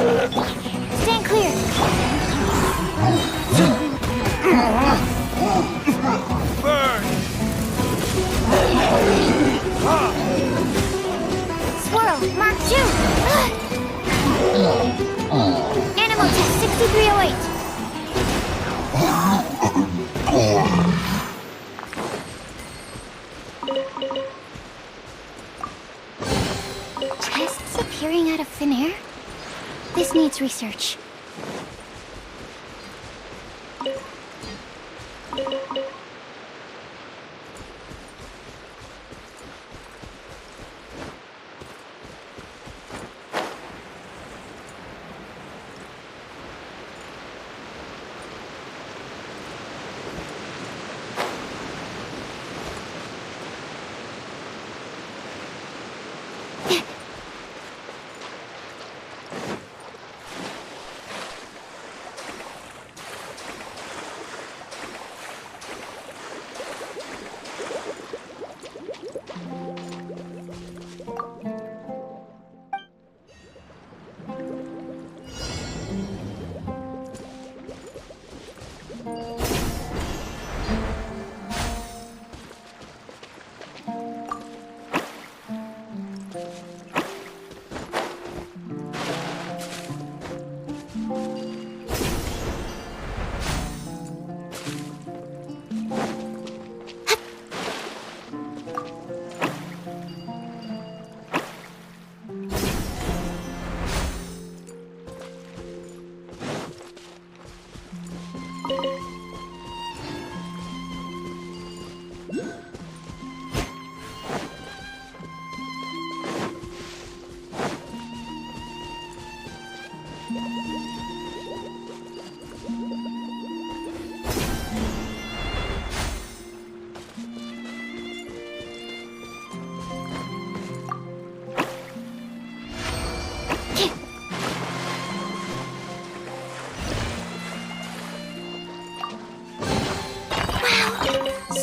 Stand clear. Swirl, Mark 2. Animal test 6308. Tests appearing out of thin air? This needs research.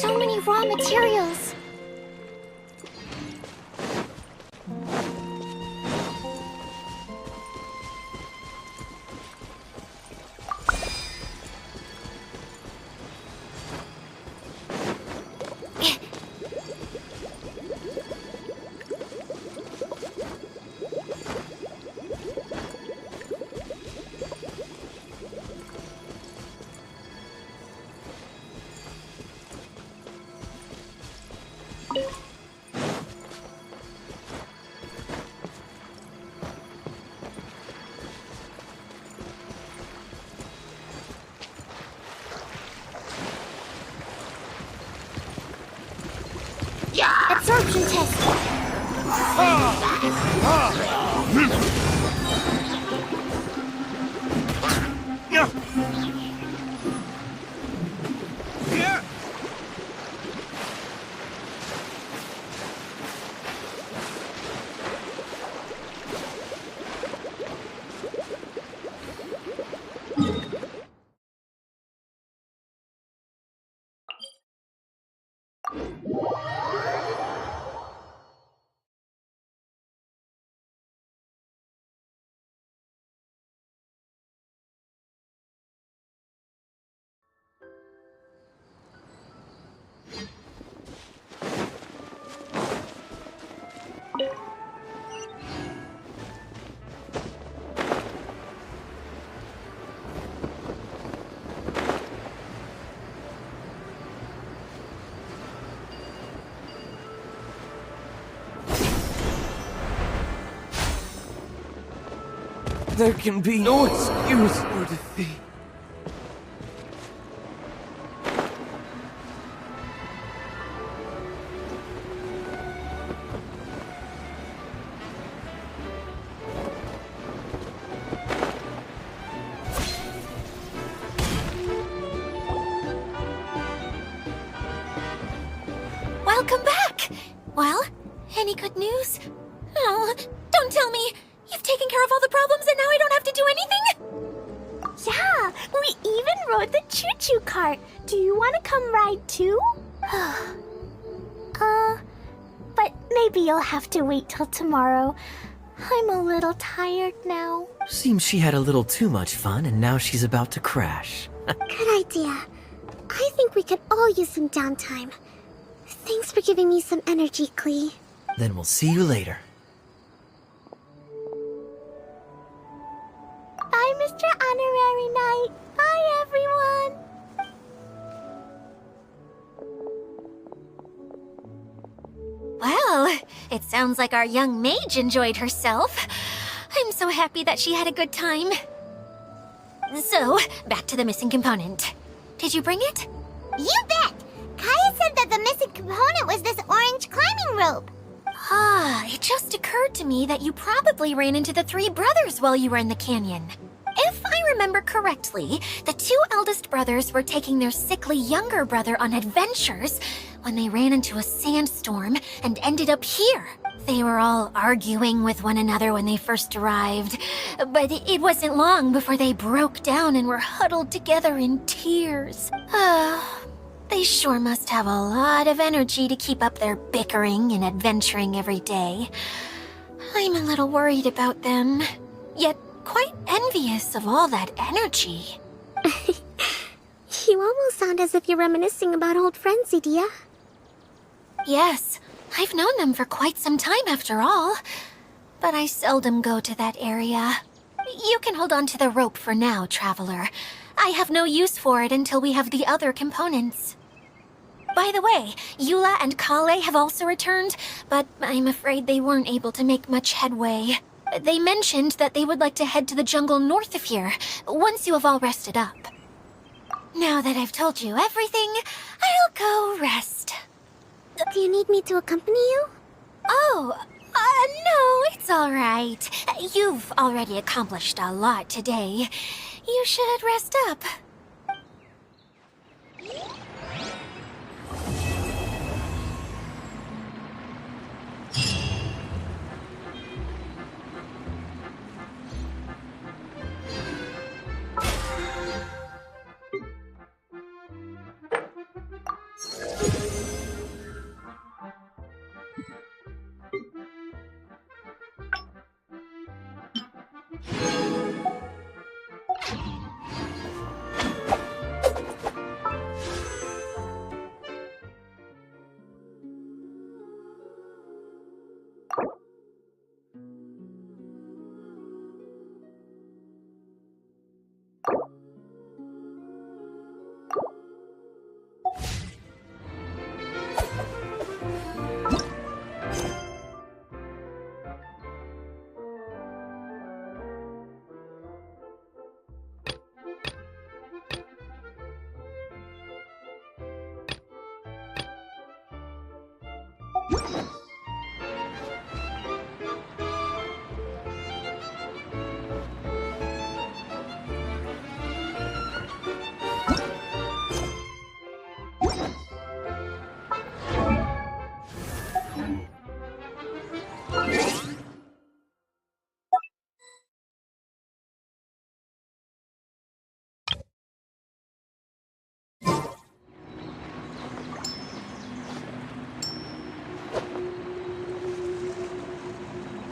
So many raw materials. Absorption test. There can be no excuse for defeat. Welcome back! Well, any good news? Oh, don't tell me! You've taken care of all the problems and now I don't have to do anything? Yeah, we even rode the choo-choo cart. Do you want to come ride too? But maybe you'll have to wait till tomorrow. I'm a little tired now. Seems she had a little too much fun and now she's about to crash. Good idea. I think we could all use some downtime. Thanks for giving me some energy, Klee. Then we'll see you later. Bye, Mr. Honorary Knight. Bye, everyone. Well, it sounds like our young mage enjoyed herself. I'm so happy that she had a good time. So, back to the missing component. Did you bring it? You bet! Kaya said that the missing component was this orange climbing rope. Ah, it just occurred to me that you probably ran into the three brothers while you were in the canyon. If I remember correctly, the two eldest brothers were taking their sickly younger brother on adventures when they ran into a sandstorm and ended up here. They were all arguing with one another when they first arrived, but it wasn't long before they broke down and were huddled together in tears. They sure must have a lot of energy to keep up their bickering and adventuring every day. I'm a little worried about them, yet quite envious of all that energy. You almost sound as if you're reminiscing about old friends, Idia. Yes, I've known them for quite some time after all. But I seldom go to that area. You can hold on to the rope for now, Traveler. I have no use for it until we have the other components. By the way, Eula and Klee have also returned, but I'm afraid they weren't able to make much headway. They mentioned that they would like to head to the jungle north of here, once you have all rested up. Now that I've told you everything, I'll go rest. Do you need me to accompany you? Oh, no, it's all right. You've already accomplished a lot today. You should rest up.